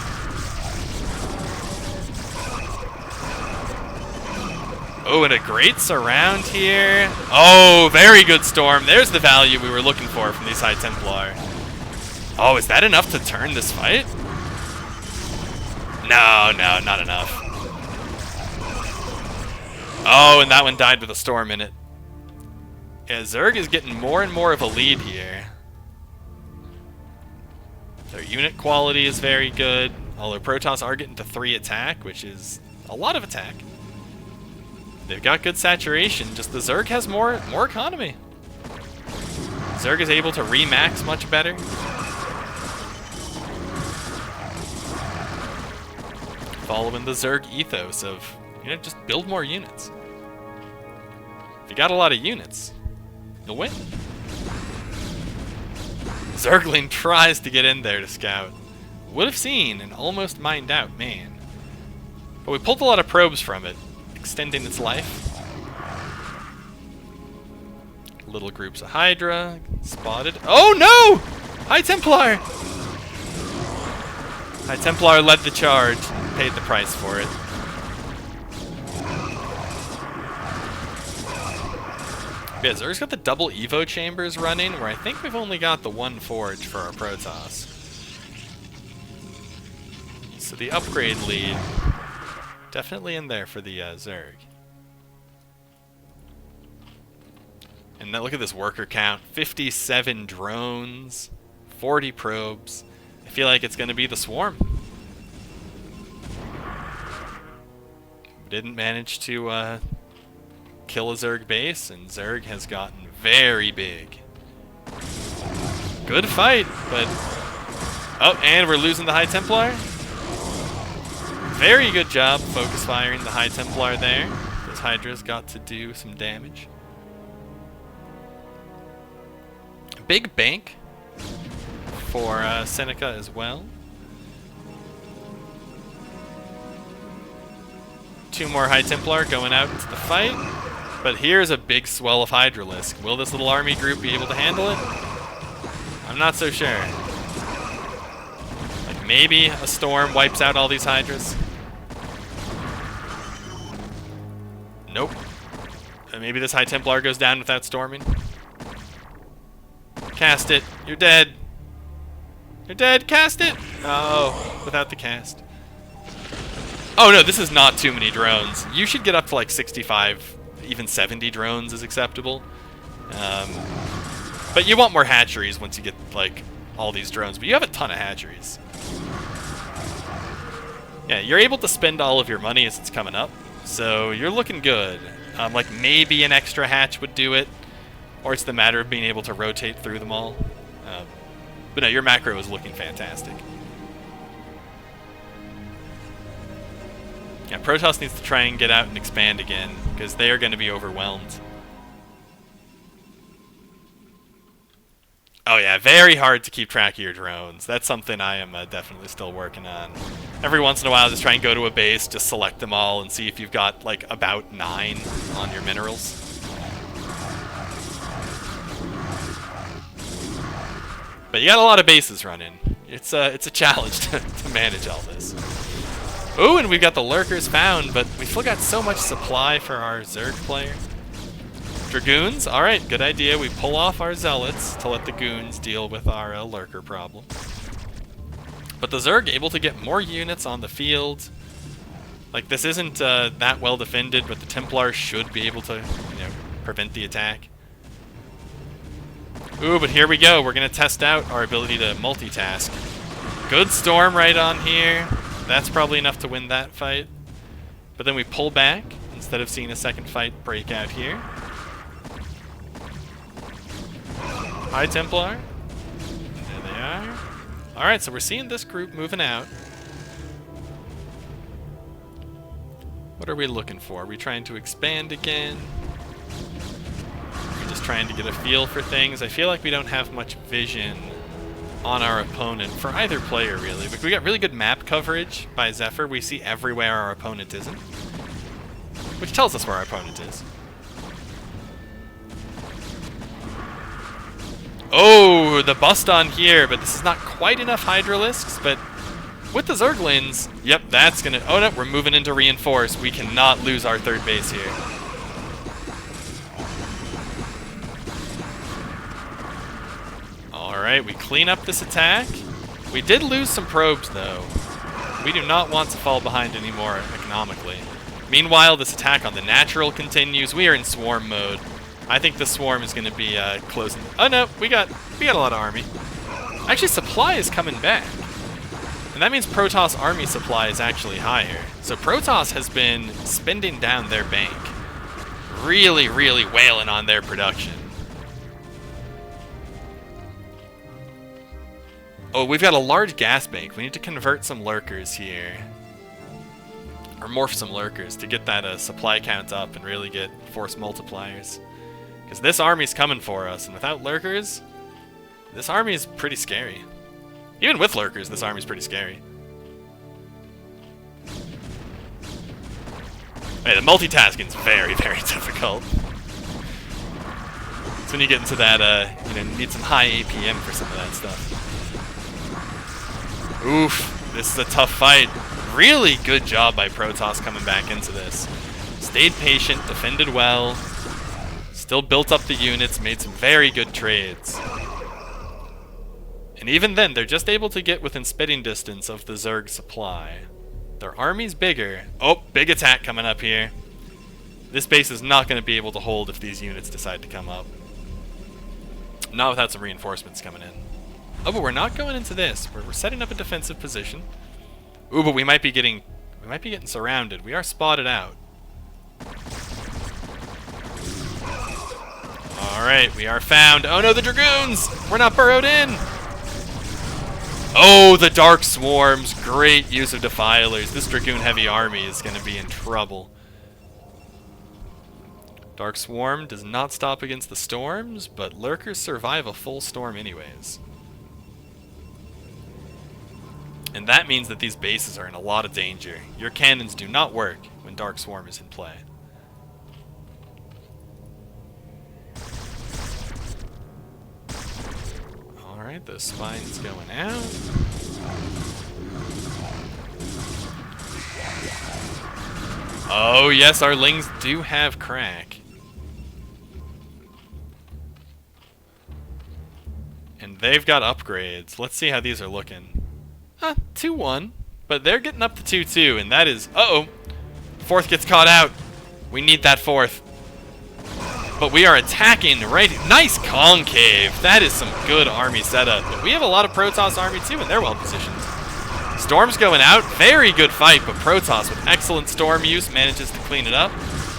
Oh, and a great surround here. Oh, very good storm. There's the value we were looking for from these High Templar. Oh, is that enough to turn this fight? No, not enough. Oh, and that one died with a storm in it. Yeah, Zerg is getting more and more of a lead here. Their unit quality is very good. All their Protoss are getting to 3 attack, which is a lot of attack. They've got good saturation, just the Zerg has more economy. Zerg is able to remax much better. Following the Zerg ethos of, just build more units. If you got a lot of units, you'll win. Zergling tries to get in there to scout. Would have seen and almost mined out, man. But we pulled a lot of probes from it, extending its life. Little groups of Hydra spotted. Oh no! High Templar! High Templar led the charge, paid the price for it. Yeah, Zerg's got the double Evo chambers running, where I think we've only got the 1 forge for our Protoss. So the upgrade lead, definitely in there for the Zerg. And now look at this worker count. 57 drones, 40 probes. I feel like it's going to be the swarm. Didn't manage to kill a Zerg base, and Zerg has gotten very big. Good fight, but... Oh, and we're losing the High Templar. Very good job focus firing the High Templar there. Those Hydras got to do some damage. Big bank for Seneca as well. 2 more High Templar going out into the fight. But here's a big swell of Hydralisk. Will this little army group be able to handle it? I'm not so sure. Like maybe a storm wipes out all these Hydras. Nope. Maybe this High Templar goes down without storming. Cast it. You're dead. You're dead. Cast it. Oh, without the cast. Oh no, this is not too many drones. You should get up to like 65, even 70 drones is acceptable. But you want more hatcheries once you get like all these drones. But you have a ton of hatcheries. Yeah, you're able to spend all of your money as it's coming up, so you're looking good. Like maybe an extra hatch would do it, or it's the matter of being able to rotate through them all. But no, your macro is looking fantastic. Yeah, Protoss needs to try and get out and expand again, because they are going to be overwhelmed. Oh yeah, very hard to keep track of your drones. That's something I am definitely still working on. Every once in a while, just try and go to a base, just select them all, and see if you've got, like, about 9 on your minerals. But you got a lot of bases running. It's a challenge to manage all this. Ooh, and we've got the lurkers found, but we still got so much supply for our Zerg player. Dragoons, alright, good idea. We pull off our zealots to let the goons deal with our lurker problem. But the Zerg able to get more units on the field. Like, this isn't that well defended, but the Templars should be able to, prevent the attack. Ooh, but here we go. We're going to test out our ability to multitask. Good storm right on here. That's probably enough to win that fight. But then we pull back instead of seeing a second fight break out here. Hi, Templar. There they are. Alright, so we're seeing this group moving out. What are we looking for? Are we trying to expand again? We're just trying to get a feel for things. I feel like we don't have much vision on our opponent for either player, really. But we got really good map coverage by Zephyre. We see everywhere our opponent isn't, which tells us where our opponent is. Oh, the bust on here, but this is not quite enough Hydralisks, but with the Zerglings, yep, that's gonna... Oh no, we're moving into reinforce. We cannot lose our third base here. Alright, we clean up this attack. We did lose some probes, though. We do not want to fall behind anymore economically. Meanwhile, this attack on the natural continues. We are in swarm mode. I think the swarm is going to be closing. Oh no, we got a lot of army. Actually, supply is coming back. And that means Protoss army supply is actually higher. So Protoss has been spending down their bank. Really, really wailing on their production. Oh, we've got a large gas bank. We need to convert some lurkers here. Or morph some lurkers to get that supply count up and really get force multipliers. Because this army's coming for us, and without lurkers, this army is pretty scary. Even with lurkers, this army's pretty scary. Hey, the multitasking's very, very difficult. It's when you get into that, you need some high APM for some of that stuff. Oof, this is a tough fight. Really good job by Protoss coming back into this. Stayed patient, defended well. Still built up the units, made some very good trades. And even then, they're just able to get within spitting distance of the Zerg supply. Their army's bigger. Oh, big attack coming up here. This base is not going to be able to hold if these units decide to come up. Not without some reinforcements coming in. Oh, but we're not going into this. We're setting up a defensive position. Ooh, but we might be getting surrounded. We are spotted out. Alright, we are found. Oh no, the Dragoons! We're not burrowed in! Oh, the Dark Swarms. Great use of Defilers. This Dragoon-heavy army is going to be in trouble. Dark Swarm does not stop against the storms, but lurkers survive a full storm anyways. And that means that these bases are in a lot of danger. Your cannons do not work when Dark Swarm is in play. Alright, those spines going out. Oh yes, our lings do have crack. And they've got upgrades. Let's see how these are looking. 2-1, but they're getting up to 2-2, and that is... Uh-oh! Fourth gets caught out. We need that fourth. But we are attacking right... Nice concave! That is some good army setup. But we have a lot of Protoss army, too, and they're well positioned. Storm's going out. Very good fight, but Protoss with excellent Storm use manages to clean it up.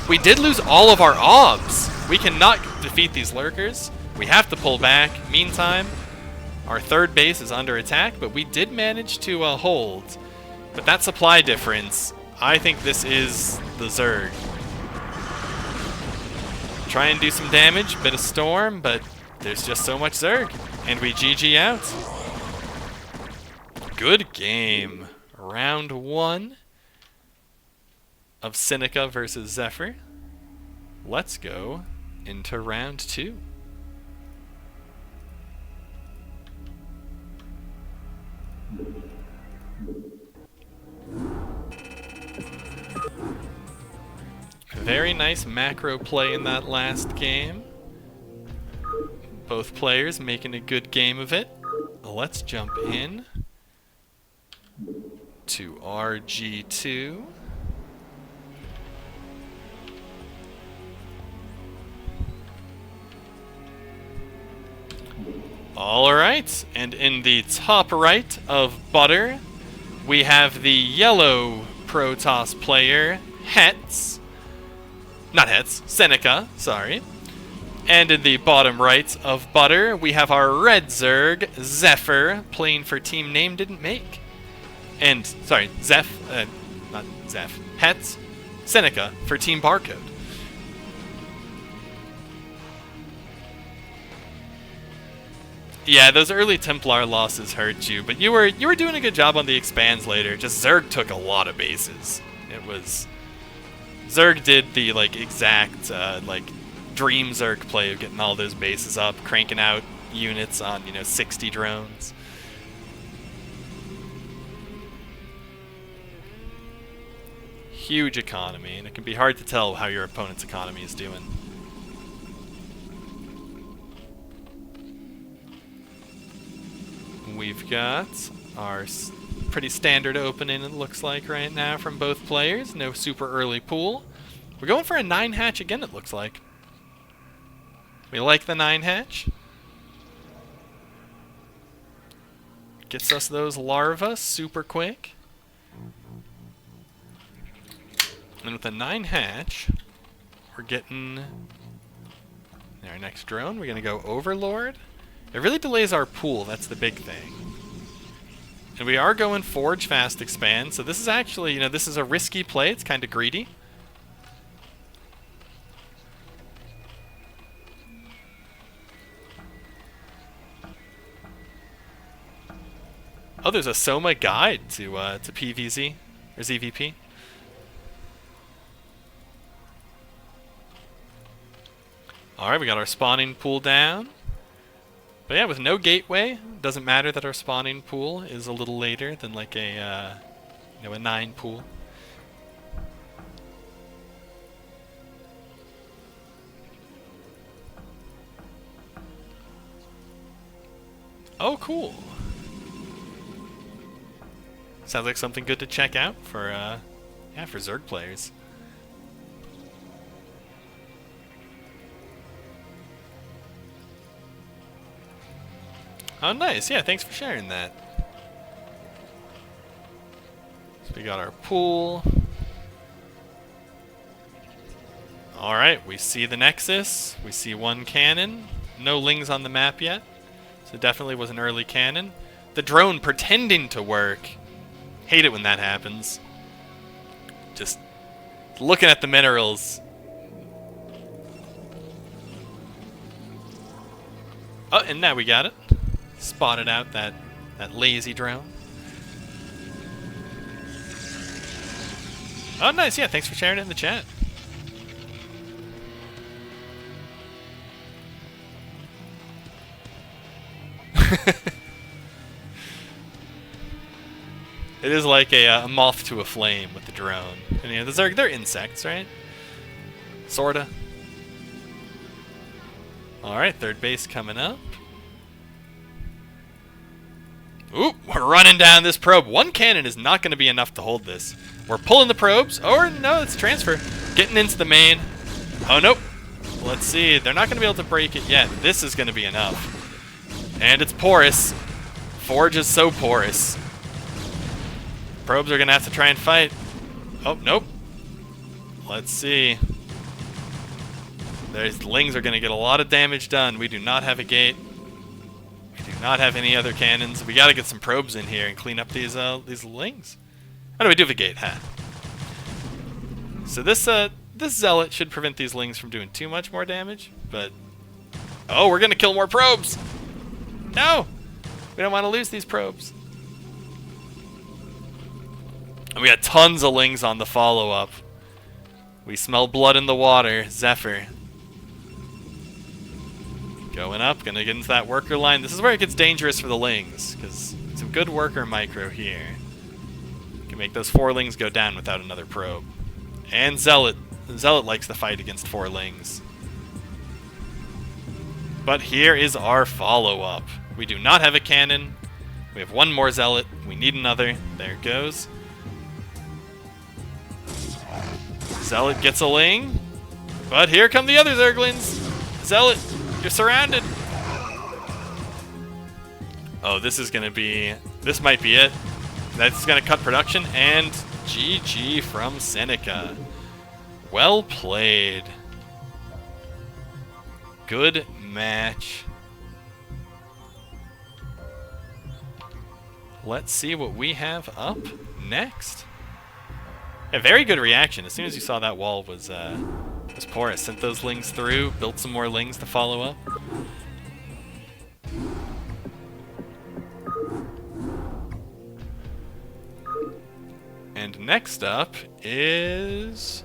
We did lose all of our obs. We cannot defeat these lurkers. We have to pull back. Meantime, our third base is under attack, but we did manage to hold. But that supply difference, I think this is the Zerg. Try and do some damage, bit of Storm, but there's just so much Zerg. And we GG out. Good game. Round 1 of Seneca versus Zephyre. Let's go into round 2. Very nice macro play in that last game. Both players making a good game of it. Let's jump in to RG2. Alright, and in the top right of Butter, we have the yellow Protoss player, Seneca, sorry. And in the bottom right of Butter, we have our red Zerg, Zephyre, playing for team name didn't make. And, sorry, Seneca for team barcode. Yeah, those early Templar losses hurt you, but you were doing a good job on the expands later. Just Zerg took a lot of bases. It was Zerg did the exact dream Zerg play of getting all those bases up, cranking out units on 60 drones. Huge economy, and it can be hard to tell how your opponent's economy is doing. We've got our pretty standard opening, it looks like, right now from both players. No super early pool. We're going for a 9 hatch again, it looks like. We like the 9 hatch. Gets us those larvae super quick. And with a 9 hatch, we're getting our next drone. We're going to go Overlord. It really delays our pool, that's the big thing. And we are going Forge Fast Expand, so this is actually, this is a risky play. It's kind of greedy. Oh, there's a Soma guide to PVZ, or ZVP. Alright, we got our spawning pool down. But yeah, with no gateway, doesn't matter that our spawning pool is a little later than like a 9 pool. Oh, cool. Sounds like something good to check out for Zerg players. Oh, nice. Yeah, thanks for sharing that. So we got our pool. Alright, we see the Nexus. We see one cannon. No lings on the map yet. So definitely was an early cannon. The drone pretending to work. Hate it when that happens. Just looking at the minerals. Oh, and now we got it. Spotted out that lazy drone. Oh, nice. Yeah, thanks for sharing it in the chat. It is like a moth to a flame with the drone. And they're insects, right? Sorta. Alright, third base coming up. Ooh, we're running down this probe. One cannon is not going to be enough to hold this. We're pulling the probes. Or, no, it's transfer. Getting into the main. Oh, nope. Let's see. They're not going to be able to break it yet. This is going to be enough. And it's porous. Forge is so porous. probes are going to have to try and fight. Oh, nope. Let's see. These lings are going to get a lot of damage done. We do not have a gate. We do not have any other cannons. We got to get some probes in here and clean up these lings. Oh, no, we do have a gate, huh? So this zealot should prevent these lings from doing too much more damage, but... Oh, we're going to kill more probes! No! We don't want to lose these probes. And we got tons of lings on the follow-up. We smell blood in the water. Zephyre. Going up, gonna get into that worker line. This is where it gets dangerous for the lings, because some good worker micro here can make those 4 lings go down without another probe. And Zealot. Zealot likes to fight against 4 lings. But here is our follow-up. We do not have a cannon. We have 1 more Zealot. We need another. There it goes. Zealot gets a ling. But here come the other Zerglings. Zealot, you're surrounded. Oh, this is going to be... This might be it. That's going to cut production. And GG from Seneca. Well played. Good match. Let's see what we have up next. A very good reaction. As soon as you saw that wall was porous, sent those lings through, built some more lings to follow up. And next up is...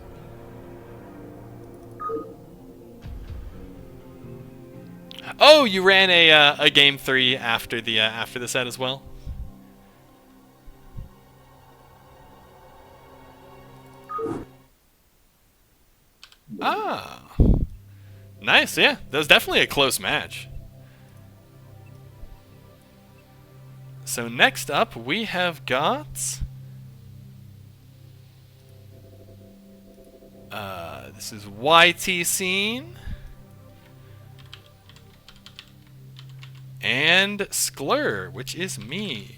Oh, you ran a game 3 after the set as well? Ah, nice. Yeah, that was definitely a close match. So next up we have got this is YTSeen and Skler, which is me.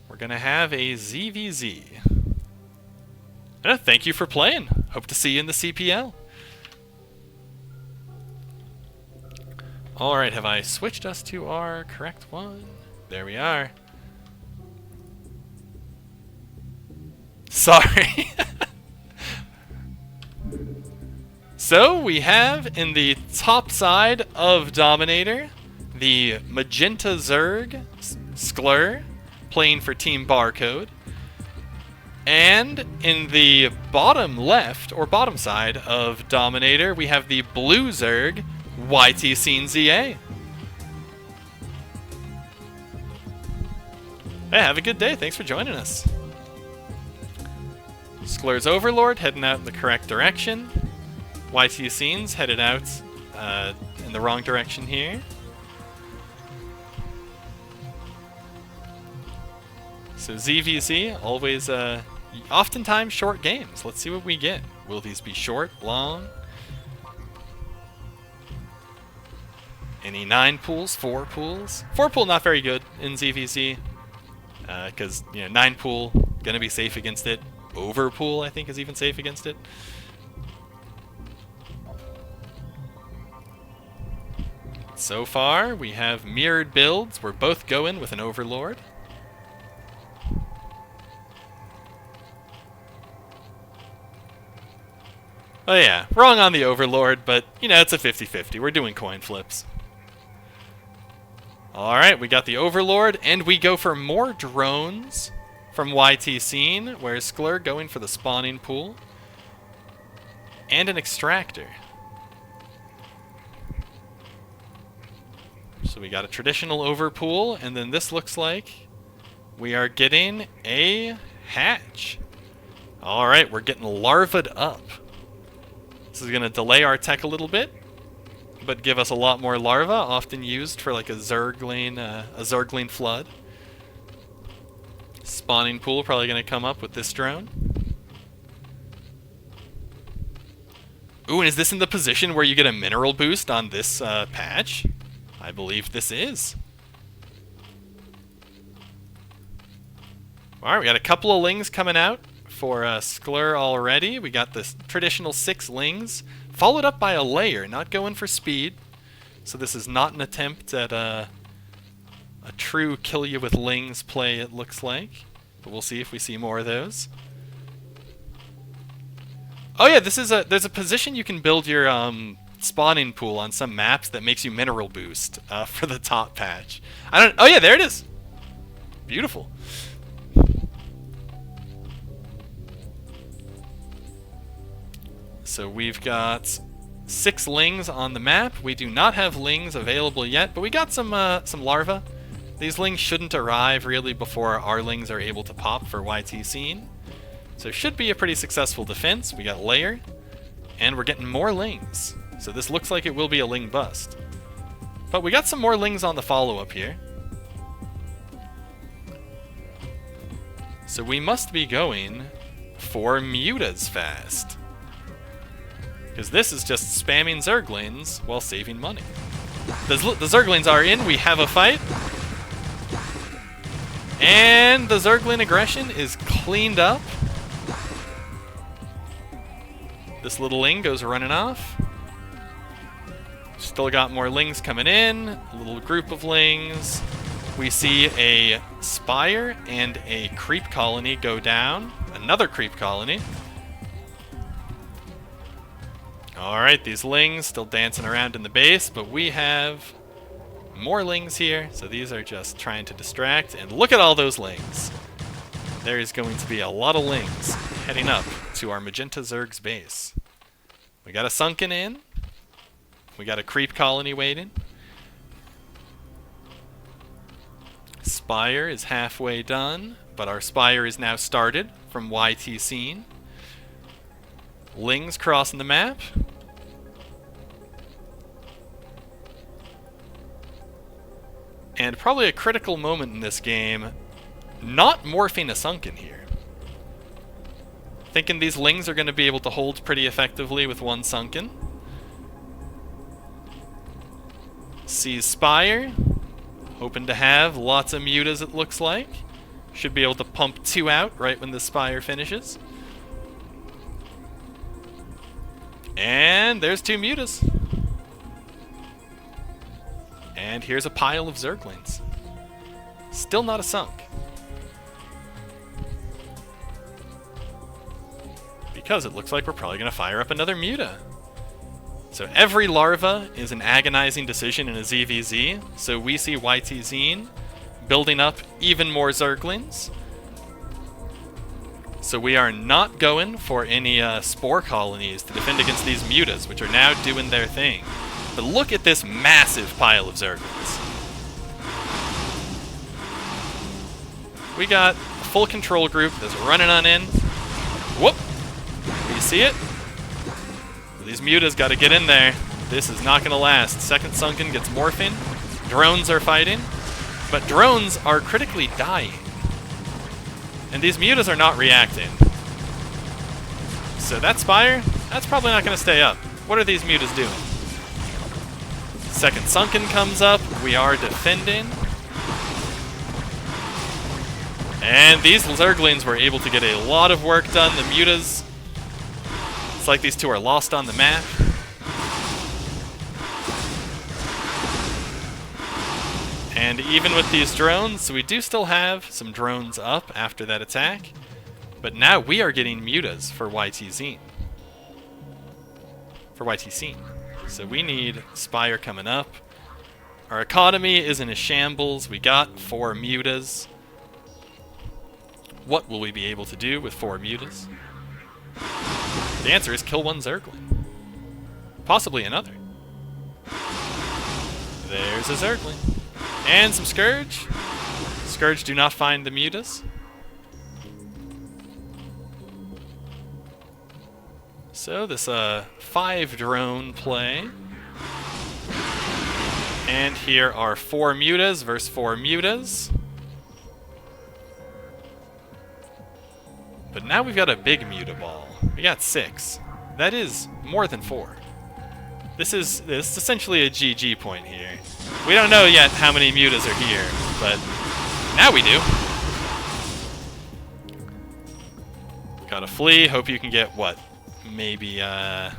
We're gonna have a ZVZ. Thank you for playing. Hope to see you in the CPL. Alright, have I switched us to our correct one? There we are. Sorry. So, we have in the top side of Dominator, the Magenta Zerg, Skler, playing for Team Barcode. And in the bottom left, or bottom side of Dominator, we have the blue Zerg, YTseenZA. Hey, have a good day. Thanks for joining us. Skler's Overlord heading out in the correct direction. YTseen's headed out in the wrong direction here. So ZVZ, always, oftentimes short games. Let's see what we get. Will these be short, long? Any 9 pools, 4 pools? 4 pool not very good in ZVZ. Because, 9 pool, gonna be safe against it. Over pool, I think, is even safe against it. So far, we have mirrored builds. We're both going with an Overlord. Oh yeah, wrong on the Overlord, but, it's a 50-50. We're doing coin flips. Alright, we got the Overlord, and we go for more drones from YTSeen, whereas Skler going for the spawning pool. And an extractor. So we got a traditional overpool, and then this looks like we are getting a hatch. Alright, we're getting larvaed up. This is going to delay our tech a little bit, but give us a lot more larva, often used for like a Zergling flood. Spawning pool probably going to come up with this drone. Ooh, and is this in the position where you get a mineral boost on this patch? I believe this is. Alright, we got a couple of lings coming out for Skler already. We got the traditional 6 lings, followed up by a layer, not going for speed. So this is not an attempt at a true kill you with lings play, it looks like. But we'll see if we see more of those. Oh yeah, there's a position you can build your spawning pool on some maps that makes you mineral boost for the top patch. Oh yeah, there it is. Beautiful. So we've got 6 lings on the map. We do not have lings available yet, but we got some larvae. These lings shouldn't arrive really before our lings are able to pop for YTSeen. So it should be a pretty successful defense. We got layer, and we're getting more lings. So this looks like it will be a ling bust. But we got some more lings on the follow-up here. So we must be going for mutas fast. Because this is just spamming Zerglings while saving money. The Zerglings are in, we have a fight. And the Zergling aggression is cleaned up. This little ling goes running off. Still got more lings coming in. A little group of lings. We see a spire and a creep colony go down. Another creep colony. Alright, these lings still dancing around in the base, but we have more lings here, so these are just trying to distract. And look at all those lings. There is going to be a lot of lings heading up to our Magenta Zerg's base. We got a sunken in. We got a creep colony waiting. Spire is halfway done, but our spire is now started from YTSeen. Lings crossing the map. And probably a critical moment in this game, not morphing a sunken here. Thinking these lings are going to be able to hold pretty effectively with one sunken. Sees Spire. Hoping to have lots of mutas, it looks like. Should be able to pump 2 out right when the Spire finishes. And there's 2 mutas. And here's a pile of Zerglings. Still not a sunk. Because it looks like we're probably going to fire up another muta. So every larva is an agonizing decision in a ZVZ. So we see YTSeen building up even more Zerglings. So we are not going for any spore colonies to defend against these mutas, which are now doing their thing. But look at this massive pile of Zerglings. We got a full control group that's running on in. Whoop! You see it? These mutas got to get in there. This is not going to last. Second sunken gets morphing. Drones are fighting. But drones are critically dying. And these mutas are not reacting. So that Spire, that's probably not going to stay up. What are these mutas doing? Second sunken comes up. We are defending. And these Zerglings were able to get a lot of work done. The mutas, it's like these two are lost on the map. And even with these drones, we do still have some drones up after that attack. But now we are getting mutas for YTSeen. So we need Spire coming up. Our economy is in a shambles. We got 4 mutas. What will we be able to do with 4 mutas? The answer is kill 1 Zergling. Possibly another. There's a Zergling. And some Scourge. Scourge do not find the mutas. So this 5 drone play. And here are 4 mutas versus 4 mutas. But now we've got a big muta ball. We got 6. That is more than 4. This is essentially a GG point here. We don't know yet how many mutas are here, but now we do. Gotta flee. Hope you can get what? Maybe, going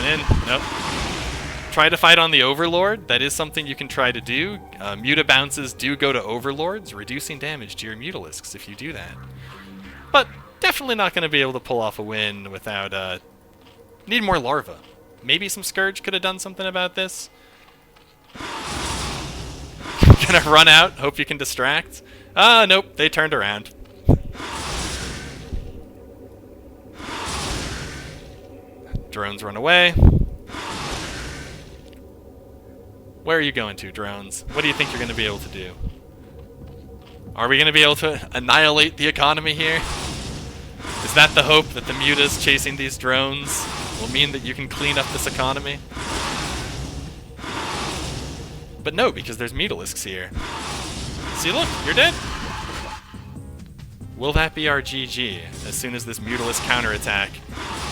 in. Nope. Try to fight on the Overlord. That is something you can try to do. Muta bounces do go to Overlords, reducing damage to your Mutalisks if you do that. But definitely not going to be able to pull off a win without, need more Larva. Maybe some Scourge could have done something about this. Gonna run out. Hope you can distract. Nope. They turned around. Drones run away. Where are you going to, drones? What do you think you're going to be able to do? Are we going to be able to annihilate the economy here? Is that the hope, that the mutas chasing these drones will mean that you can clean up this economy? But no, because there's Mutalisks here. See, look, you're dead. Will that be our GG as soon as this Mutalisk counterattack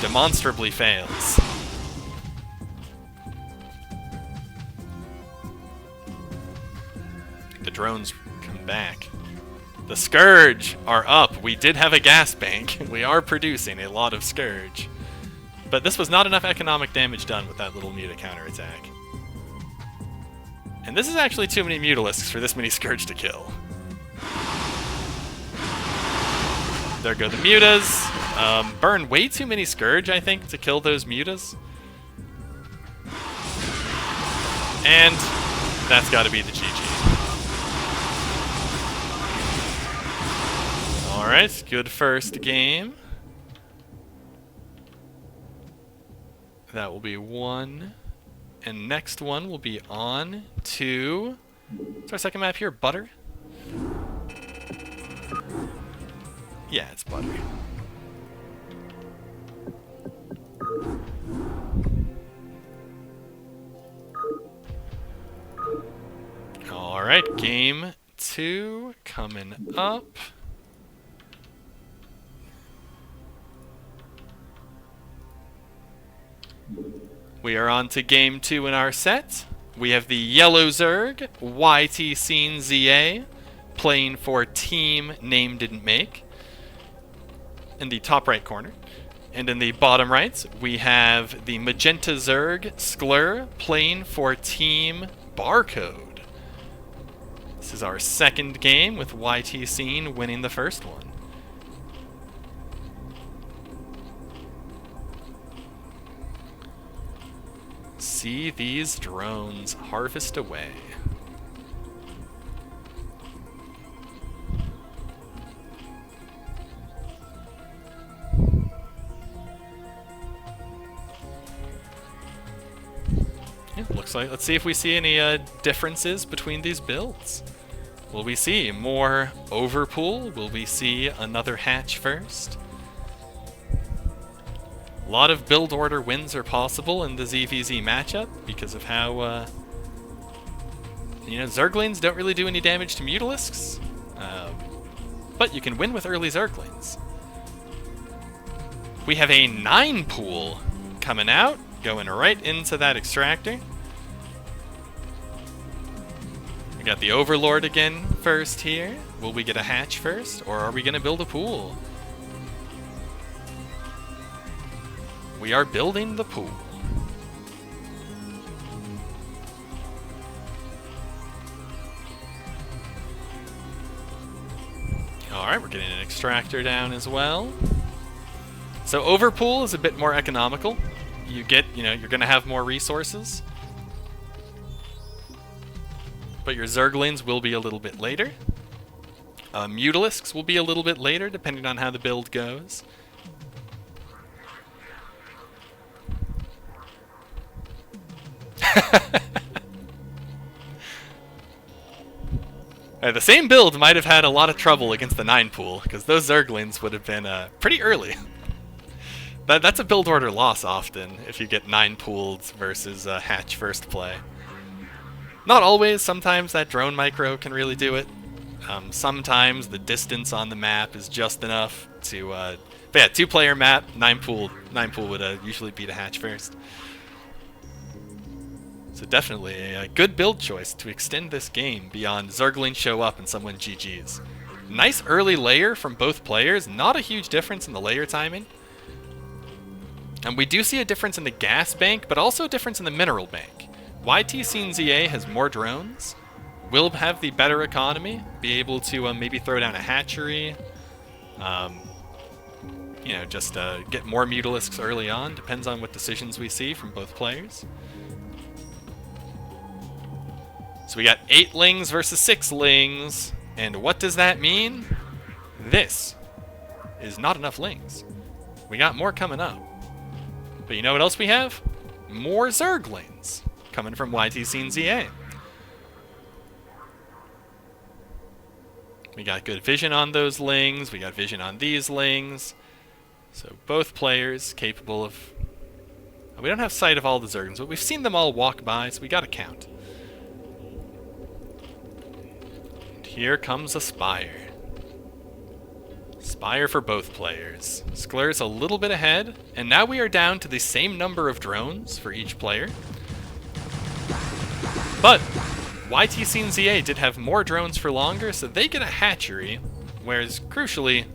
demonstrably fails? The drones come back. The Scourge are up. We did have a gas bank. We are producing a lot of Scourge. But this was not enough economic damage done with that little Muta counterattack. And this is actually too many Mutalisks for this many Scourge to kill. There go the Mutas. Burn way too many Scourge, I think, to kill those Mutas. And that's got to be the GG. Alright, good first game. That will be 1. And next one will be on to... What's our second map here? Butter? Yeah, it's Butter. Alright, game 2 coming up. We are on to game 2 in our set. We have the yellow Zerg, YTseenZA, playing for team name didn't make, in the top right corner. And in the bottom right, we have the magenta Zerg, Skler, playing for team Barcode. This is our second game, with YTSeen winning the first one. See these drones harvest away. Yeah, looks like, let's see if we see any differences between these builds. Will we see more overpool? Will we see another hatch first? A lot of build order wins are possible in the ZVZ matchup because of how, Zerglings don't really do any damage to Mutalisks, but you can win with early Zerglings. We have a 9 pool coming out, going right into that extractor. We got the Overlord again first here. Will we get a hatch first, or are we going to build a pool? We are building the pool. Alright, we're getting an extractor down as well. So overpool is a bit more economical. You get, you're going to have more resources. But your Zerglings will be a little bit later. Mutalisks will be a little bit later, depending on how the build goes. The same build might have had a lot of trouble against the 9 pool, because those Zerglings would have been pretty early. That's a build order loss often, if you get 9 pooled versus hatch first play. Not always, sometimes that drone micro can really do it. Sometimes the distance on the map is just enough to... but yeah, 2-player map, 9 pool would usually beat a hatch first. So definitely a good build choice to extend this game beyond Zerglings show up and someone GG's. Nice early layer from both players. Not a huge difference in the layer timing. And we do see a difference in the gas bank, but also a difference in the mineral bank. YTseenZA has more drones, will have the better economy, be able to maybe throw down a hatchery, you know, just get more Mutalisks early on. Depends on what decisions we see from both players. So we got 8 lings versus 6 lings. And what does that mean? This is not enough lings. We got more coming up. But you know what else we have? More Zerglings coming from YTseenZA. We got good vision on those lings. We got vision on these lings. So both players capable of... We don't have sight of all the Zerglings, but we've seen them all walk by, so we got to count. And here comes a Spire. Spire for both players. Skler's a little bit ahead, and now we are down to the same number of drones for each player. But YTseenZA did have more drones for longer, so they get a hatchery, whereas, crucially,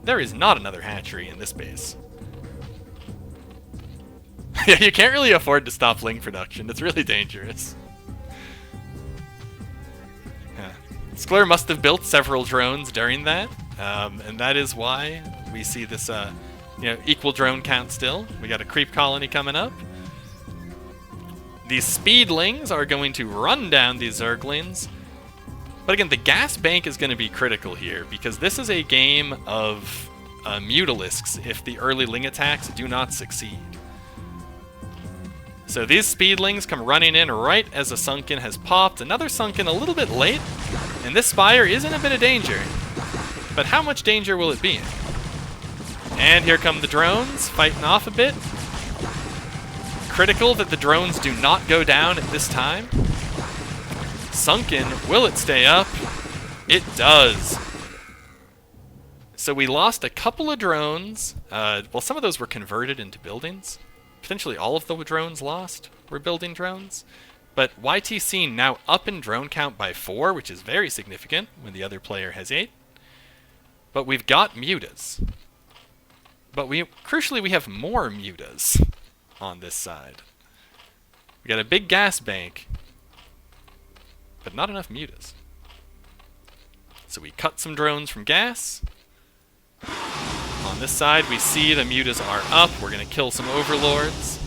there is not another hatchery in this base. Yeah, you can't really afford to stop ling production. It's really dangerous. Yeah. Skler must have built several drones during that, and that is why we see this equal drone count still. We got a creep colony coming up. These speedlings are going to run down these Zerglings. But again, the gas bank is going to be critical here, because this is a game of Mutalisks if the early ling attacks do not succeed. So these speedlings come running in right as a sunken has popped. Another sunken a little bit late, and this Spire is in a bit of danger. But how much danger will it be in? And here come the drones, fighting off a bit. Critical that the drones do not go down at this time. Sunken, will it stay up? It does. So we lost a couple of drones. Well, some of those were converted into buildings. Potentially all of the drones lost were building drones. But YTseen now up in drone count by 4, which is very significant when the other player has 8. But we've got mutas. But crucially, we have more mutas on this side. We got a big gas bank, but not enough mutas. So we cut some drones from gas. On this side, we see the mutas are up. We're going to kill some overlords.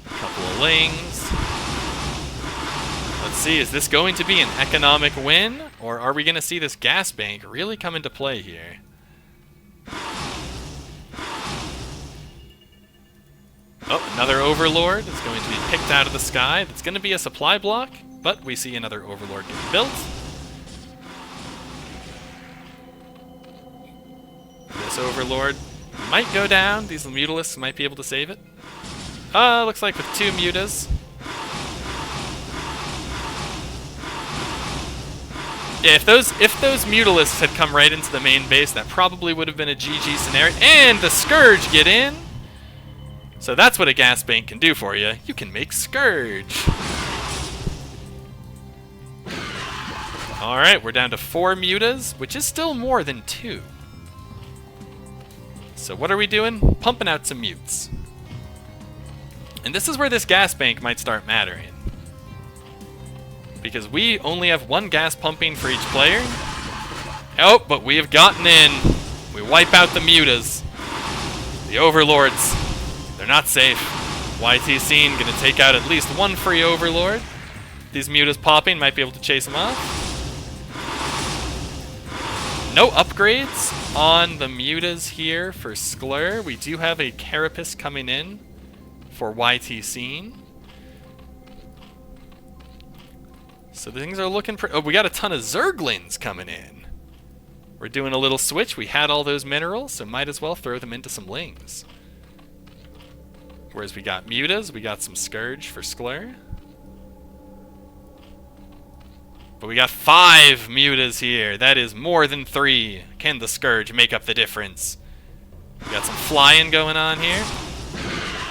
A couple of lings. Let's see, is this going to be an economic win? Or are we going to see this gas bank really come into play here? Oh, another overlord is going to be picked out of the sky. That's going to be a supply block, but we see another overlord get built. This overlord might go down. These Mutalisks might be able to save it. Looks like with 2 mutas. Yeah, if those Mutalisks had come right into the main base, that probably would have been a GG scenario. And the Scourge get in! So that's what a gas bank can do for you. You can make Scourge. Alright, we're down to 4 mutas, which is still more than 2. So what are we doing? Pumping out some mutes. And this is where this gas bank might start mattering. Because we only have 1 gas pumping for each player. Oh, but we have gotten in. We wipe out the mutas. The overlords. They're not safe. YTseen gonna take out at least 1 free overlord. These mutas popping might be able to chase them off. No upgrades on the mutas here for Skler. We do have a Carapace coming in for YTseen. So things are looking pretty... Oh, we got a ton of Zerglings coming in. We're doing a little switch. We had all those minerals, so might as well throw them into some lings. Whereas we got mutas, we got some Scourge for Skler. But we got 5 mutas here. That is more than 3. Can the Scourge make up the difference? We got some flying going on here.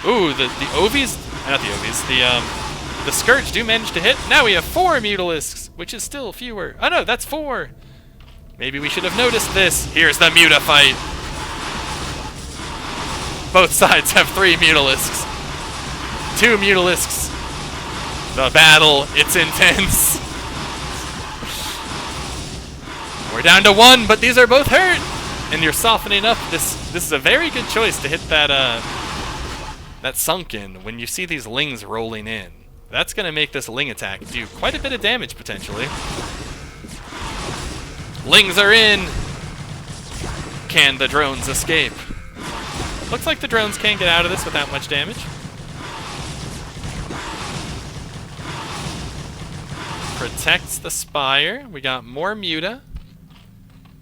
Ooh, the Ovies... Not the Ovies. The Scourge do manage to hit. Now we have 4 Mutalisks, which is still fewer. Oh no, that's 4. Maybe we should have noticed this. Here's the Muta fight. Both sides have 3 Mutalisks. 2 Mutalisks. The battle, it's intense. We're down to 1, but these are both hurt. And you're softening up. This is a very good choice to hit that that sunken when you see these lings rolling in. That's going to make this ling attack do quite a bit of damage potentially. Lings are in. Can the drones escape? Looks like the drones can't get out of this without much damage. Protects the Spire. We got more Muta.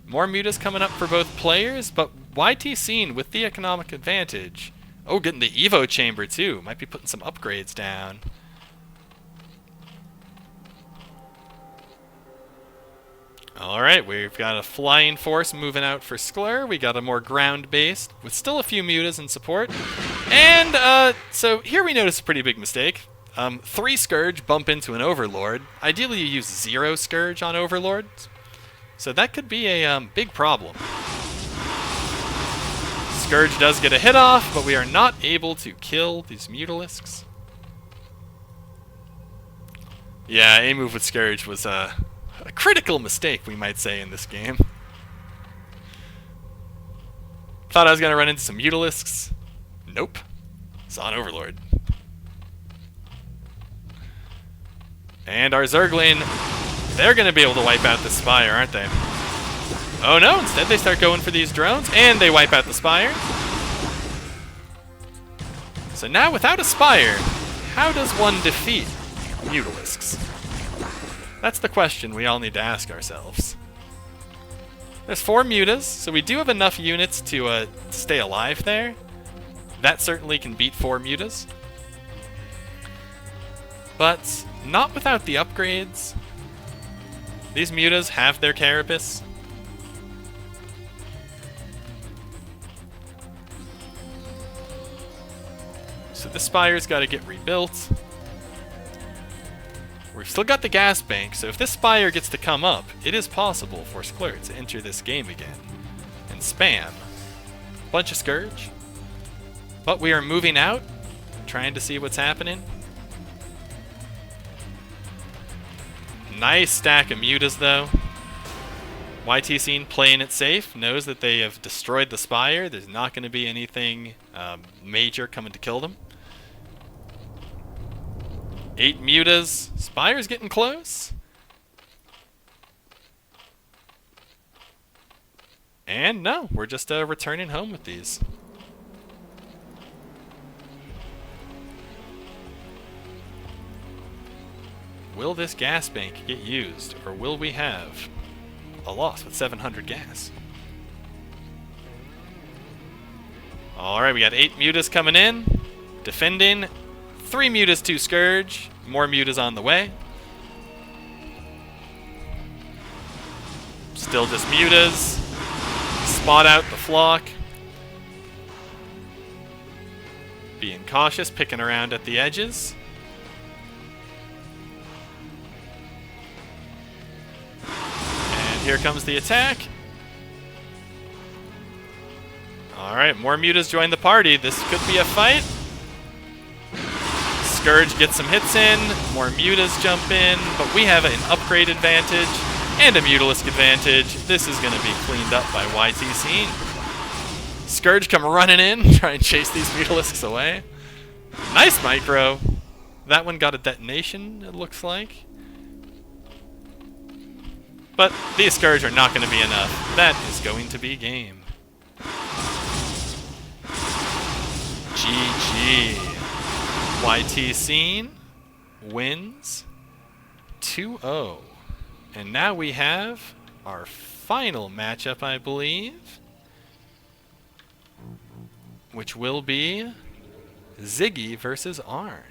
More Mutas coming up for both players, but YTSeen with the economic advantage. Oh, getting the Evo Chamber too. Might be putting some upgrades down. Alright, we've got a Flying Force moving out for Skler. We got a more ground-based, with still a few Mutas in support. And, so here we notice a pretty big mistake. 3 Scourge bump into an Overlord. Ideally you use 0 Scourge on Overlords. So that could be a big problem. Scourge does get a hit off, but we are not able to kill these Mutalisks. Yeah, a move with Scourge was a critical mistake, we might say, in this game. Thought I was going to run into some Mutalisks. Nope. Saw an Overlord. And our Zergling, they're going to be able to wipe out the Spire, aren't they? Oh no, instead they start going for these drones, and they wipe out the Spire. So now, without a Spire, how does one defeat Mutalisks? That's the question we all need to ask ourselves. There's 4 Mutas, so we do have enough units to stay alive there. That certainly can beat 4 Mutas. But not without the upgrades. These Mutas have their Carapace. So the Spire's got to get rebuilt. We've still got the gas bank, so if this Spire gets to come up, it is possible for Skler to enter this game again and spam. Bunch of Scourge. But we are moving out, trying to see what's happening. Nice stack of Mutas, though. YTSeen playing it safe, knows that they have destroyed the Spire. There's not going to be anything major coming to kill them. 8 Mutas. Spire's getting close. And no, we're just returning home with these. Will this gas bank get used, or will we have a loss with 700 gas? Alright, we got 8 Mutas coming in. Defending. 3 Mutas, 2 Scourge. More Mutas on the way. Still just Mutas. Spot out the flock. Being cautious, picking around at the edges. And here comes the attack. Alright, more Mutas join the party. This could be a fight. Scourge gets some hits in, more Mutas jump in, but we have an upgrade advantage and a Mutalisk advantage. This is going to be cleaned up by YTSeen. Scourge come running in, try and chase these Mutalisks away. Nice micro. That one got a detonation, it looks like. But these Scourge are not going to be enough. That is going to be game. GG. YTSeen wins 2-0. And now we have our final matchup, I believe, which will be Ziggy versus Airn.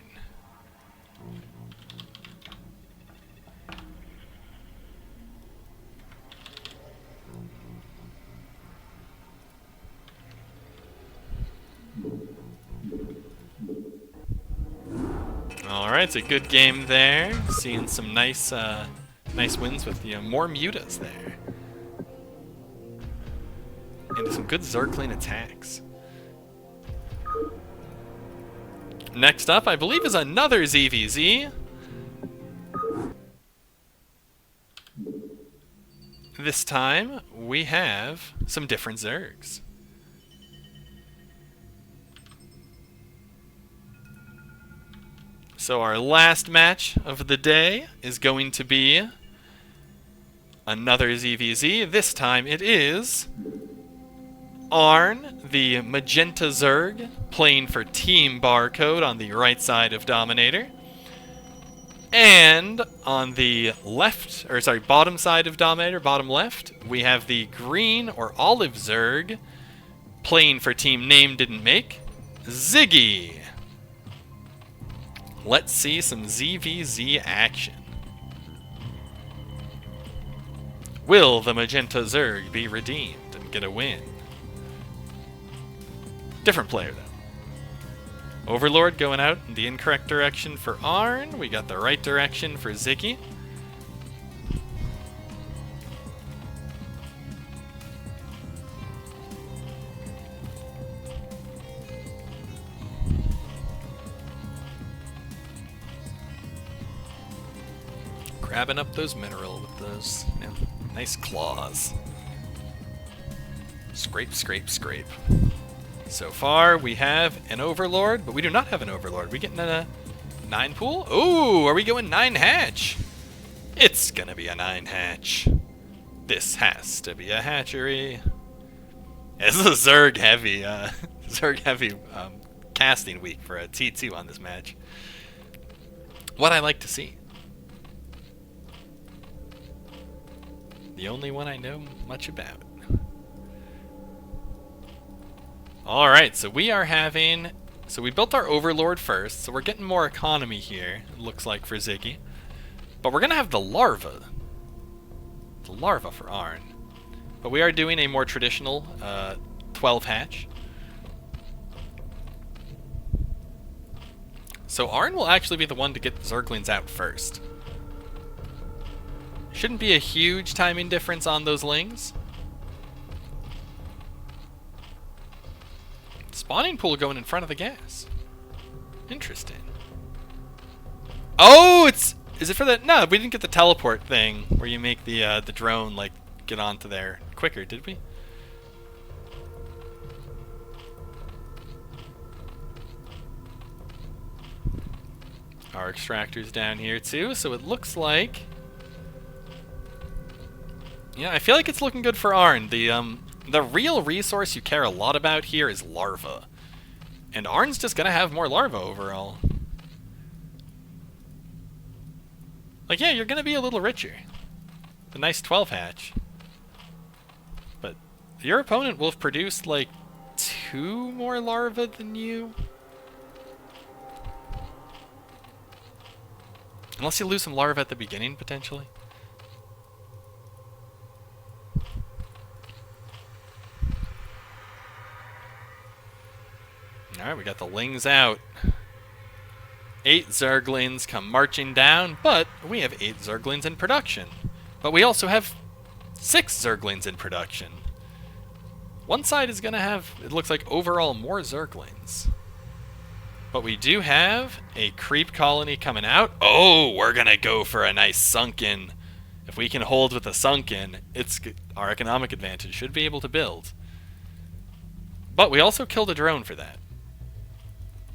Alright, Alright, so good game there. Seeing some nice nice wins with more mutas there. And some good Zergling attacks. Next up, I believe, is another ZVZ. This time, we have some different Zergs. So our last match of the day is going to be another ZVZ. This time it is Airn, the Magenta Zerg, playing for Team Barcode on the right side of Dominator. And on the left, or sorry, bottom side of Dominator, bottom left, we have the green or olive Zerg playing for Team Name Didn't Make, Ziggy. Let's see some ZVZ action. Will the Magenta Zerg be redeemed and get a win? Different player, though. Overlord going out in the incorrect direction for Airn. We got the right direction for Ziggy. Grabbing up those mineral with those nice claws. Scrape, scrape, scrape. So far, we have an Overlord, but we do not have an Overlord. We getting a 9 pool? Ooh, are we going 9 hatch? It's gonna be a 9 hatch. This has to be a hatchery. This is a Zerg heavy, casting week for a T2 on this match. What I like to see. The only one I know much about. Alright, so we are having... So we built our Overlord first, so we're getting more economy here, it looks like, for Ziggy. But we're going to have the larva. The larva for Airn. But we are doing a more traditional 12 hatch. So Airn will actually be the one to get Zerglings out first. Shouldn't be a huge timing difference on those lings. Spawning pool going in front of the gas. Interesting. Oh, is it for the... No, we didn't get the teleport thing where you make the drone like get onto there quicker, did we? Our extractor's down here too, so it looks like... Yeah, I feel like it's looking good for Airn. The real resource you care a lot about here is larva. And Arn's just gonna have more larva overall. Like, yeah, you're gonna be a little richer. The nice 12 hatch. But your opponent will have produced, like, 2 more larva than you. Unless you lose some larva at the beginning, potentially. Alright, we got the lings out. 8 Zerglings come marching down, but we have 8 Zerglings in production. But we also have 6 Zerglings in production. One side is going to have, it looks like, overall more Zerglings. But we do have a creep colony coming out. Oh, we're going to go for a nice sunken. If we can hold with a sunken, our economic advantage should be able to build. But we also killed a drone for that.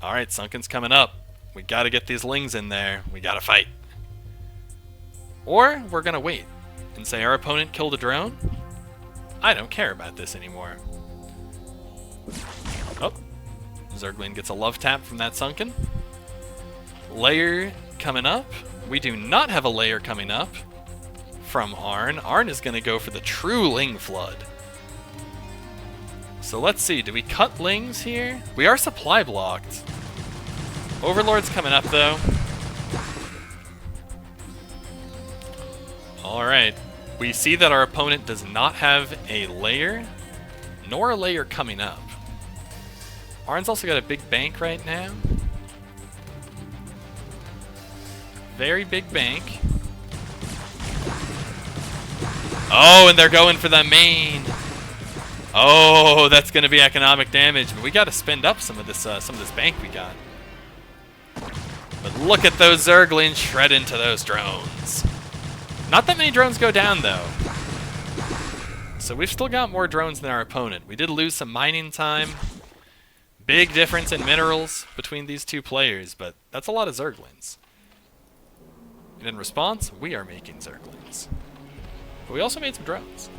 Alright, sunken's coming up. We gotta get these lings in there. We gotta fight. Or we're gonna wait and say our opponent killed a drone. I don't care about this anymore. Oh, Zergling gets a love tap from that sunken. Layer coming up. We do not have a layer coming up from Airn. Airn is gonna go for the true ling flood. So let's see, do we cut lings here? We are supply blocked. Overlord's coming up though. Alright, we see that our opponent does not have a layer, nor a layer coming up. Airn's also got a big bank right now. very big bank. Oh, and they're going for the main. Oh, that's going to be economic damage. But we got to spend up some of this bank we got. But look at those Zerglings shred into those drones. Not that many drones go down, though. So we've still got more drones than our opponent. We did lose some mining time. Big difference in minerals between these two players, but that's a lot of Zerglings. And in response, we are making Zerglings. But we also made some drones.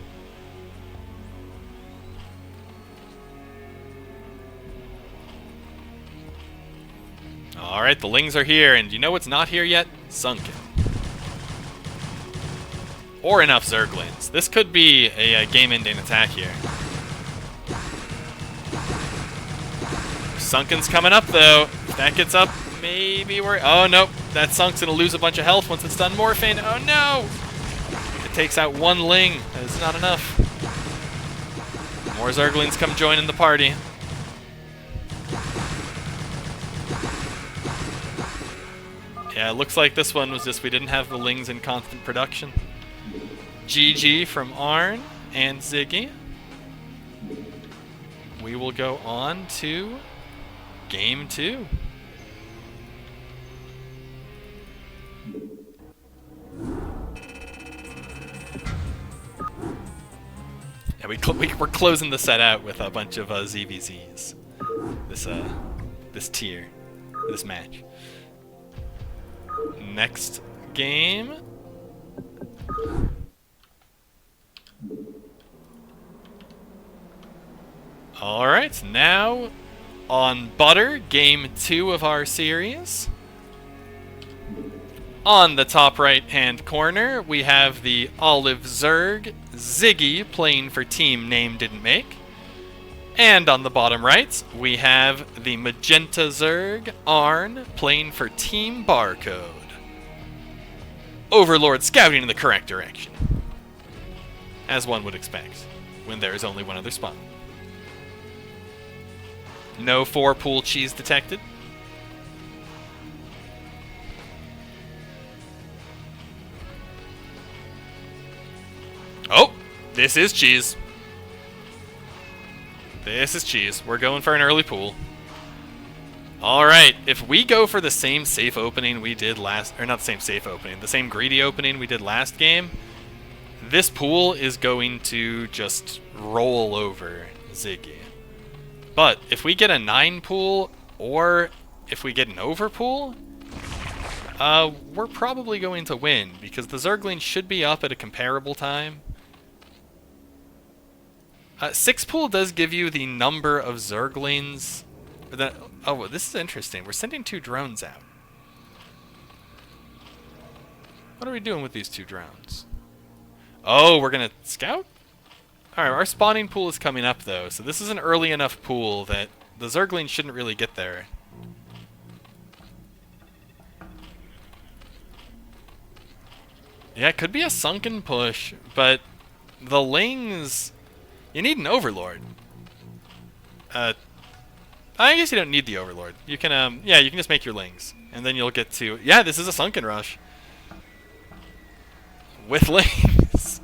Alright, the Lings are here, and you know what's not here yet? Sunken. Or enough Zerglings. This could be a game-ending attack here. Sunken's coming up, though. If that gets up, maybe we're... Oh, nope. That Sunk's going to lose a bunch of health once it's done morphing. Oh, no! It takes out one Ling. That is not enough. More Zerglings come join in the party. Yeah, it looks like this one was just we didn't have the Lings in constant production. GG from Airn and Ziggy. We will go on to Game 2. Yeah, we're closing the set out with a bunch of ZVZs. This tier, this match. Next game. Alright, now on Butter, Game 2 of our series. On the top right-hand corner, we have the Olive Zerg, Ziggy, playing for Team Name Didn't Make. And on the bottom right, we have the Magenta Zerg, Airn, playing for Team Barcode. Overlord scouting in the correct direction. As one would expect, when there is only one other spawn. No 4-pool cheese detected. Oh, this is cheese. This is cheese. We're going for an early pool. Alright, if we go for the same safe opening we did last... Or not the same safe opening, the same greedy opening we did last game, this pool is going to just roll over Ziggy. But if we get a 9 pool, or if we get an over pool, we're probably going to win, because the Zerglings should be up at a comparable time. 6 pool does give you the number of Zerglings. Oh, this is interesting. We're sending 2 drones out. What are we doing with these 2 drones? Oh, we're going to scout? Alright, our spawning pool is coming up, though, so this is an early enough pool that the Zerglings shouldn't really get there. Yeah, it could be a sunken push, but the Lings... You need an Overlord. I guess you don't need the Overlord. You can, yeah, you can just make your Lings, and then you'll get to... Yeah, this is a sunken rush. With Lings.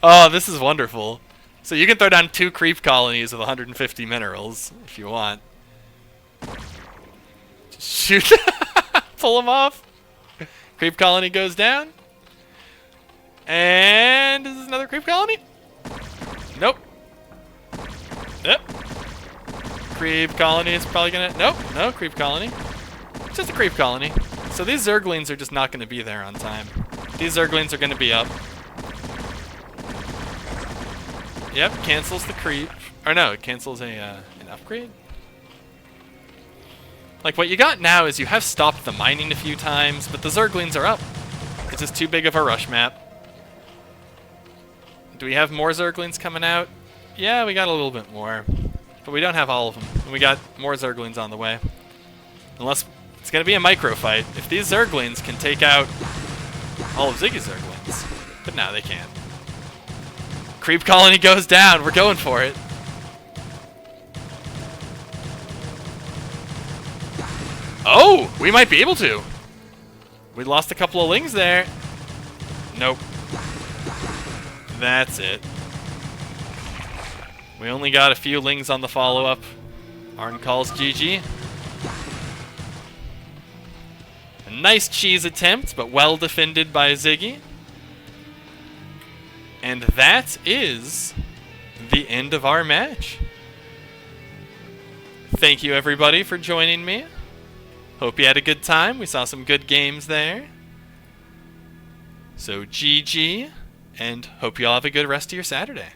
Oh, this is wonderful. So you can throw down 2 creep colonies with 150 minerals, if you want. Just shoot. Pull them off. Creep colony goes down. And is this another creep colony? Nope. Yep. Creep colony is probably gonna... Nope, no creep colony. It's just a creep colony. So these Zerglings are just not gonna be there on time. These Zerglings are gonna be up. Yep, cancels the creep. Or no, it cancels an upgrade. Like, what you got now is you have stopped the mining a few times, but the Zerglings are up. It's just too big of a rush map. Do we have more Zerglings coming out? Yeah, we got a little bit more. But we don't have all of them. And we got more Zerglings on the way. Unless it's going to be a micro fight. If these Zerglings can take out all of Ziggy's Zerglings. But no, they can't. Creep colony goes down. We're going for it. Oh, we might be able to. We lost a couple of lings there. Nope. That's it. We only got a few lings on the follow-up. Airn calls GG. A nice cheese attempt, but well defended by Ziggy. And that is the end of our match. Thank you, everybody, for joining me. Hope you had a good time. We saw some good games there. So GG, and hope you all have a good rest of your Saturday.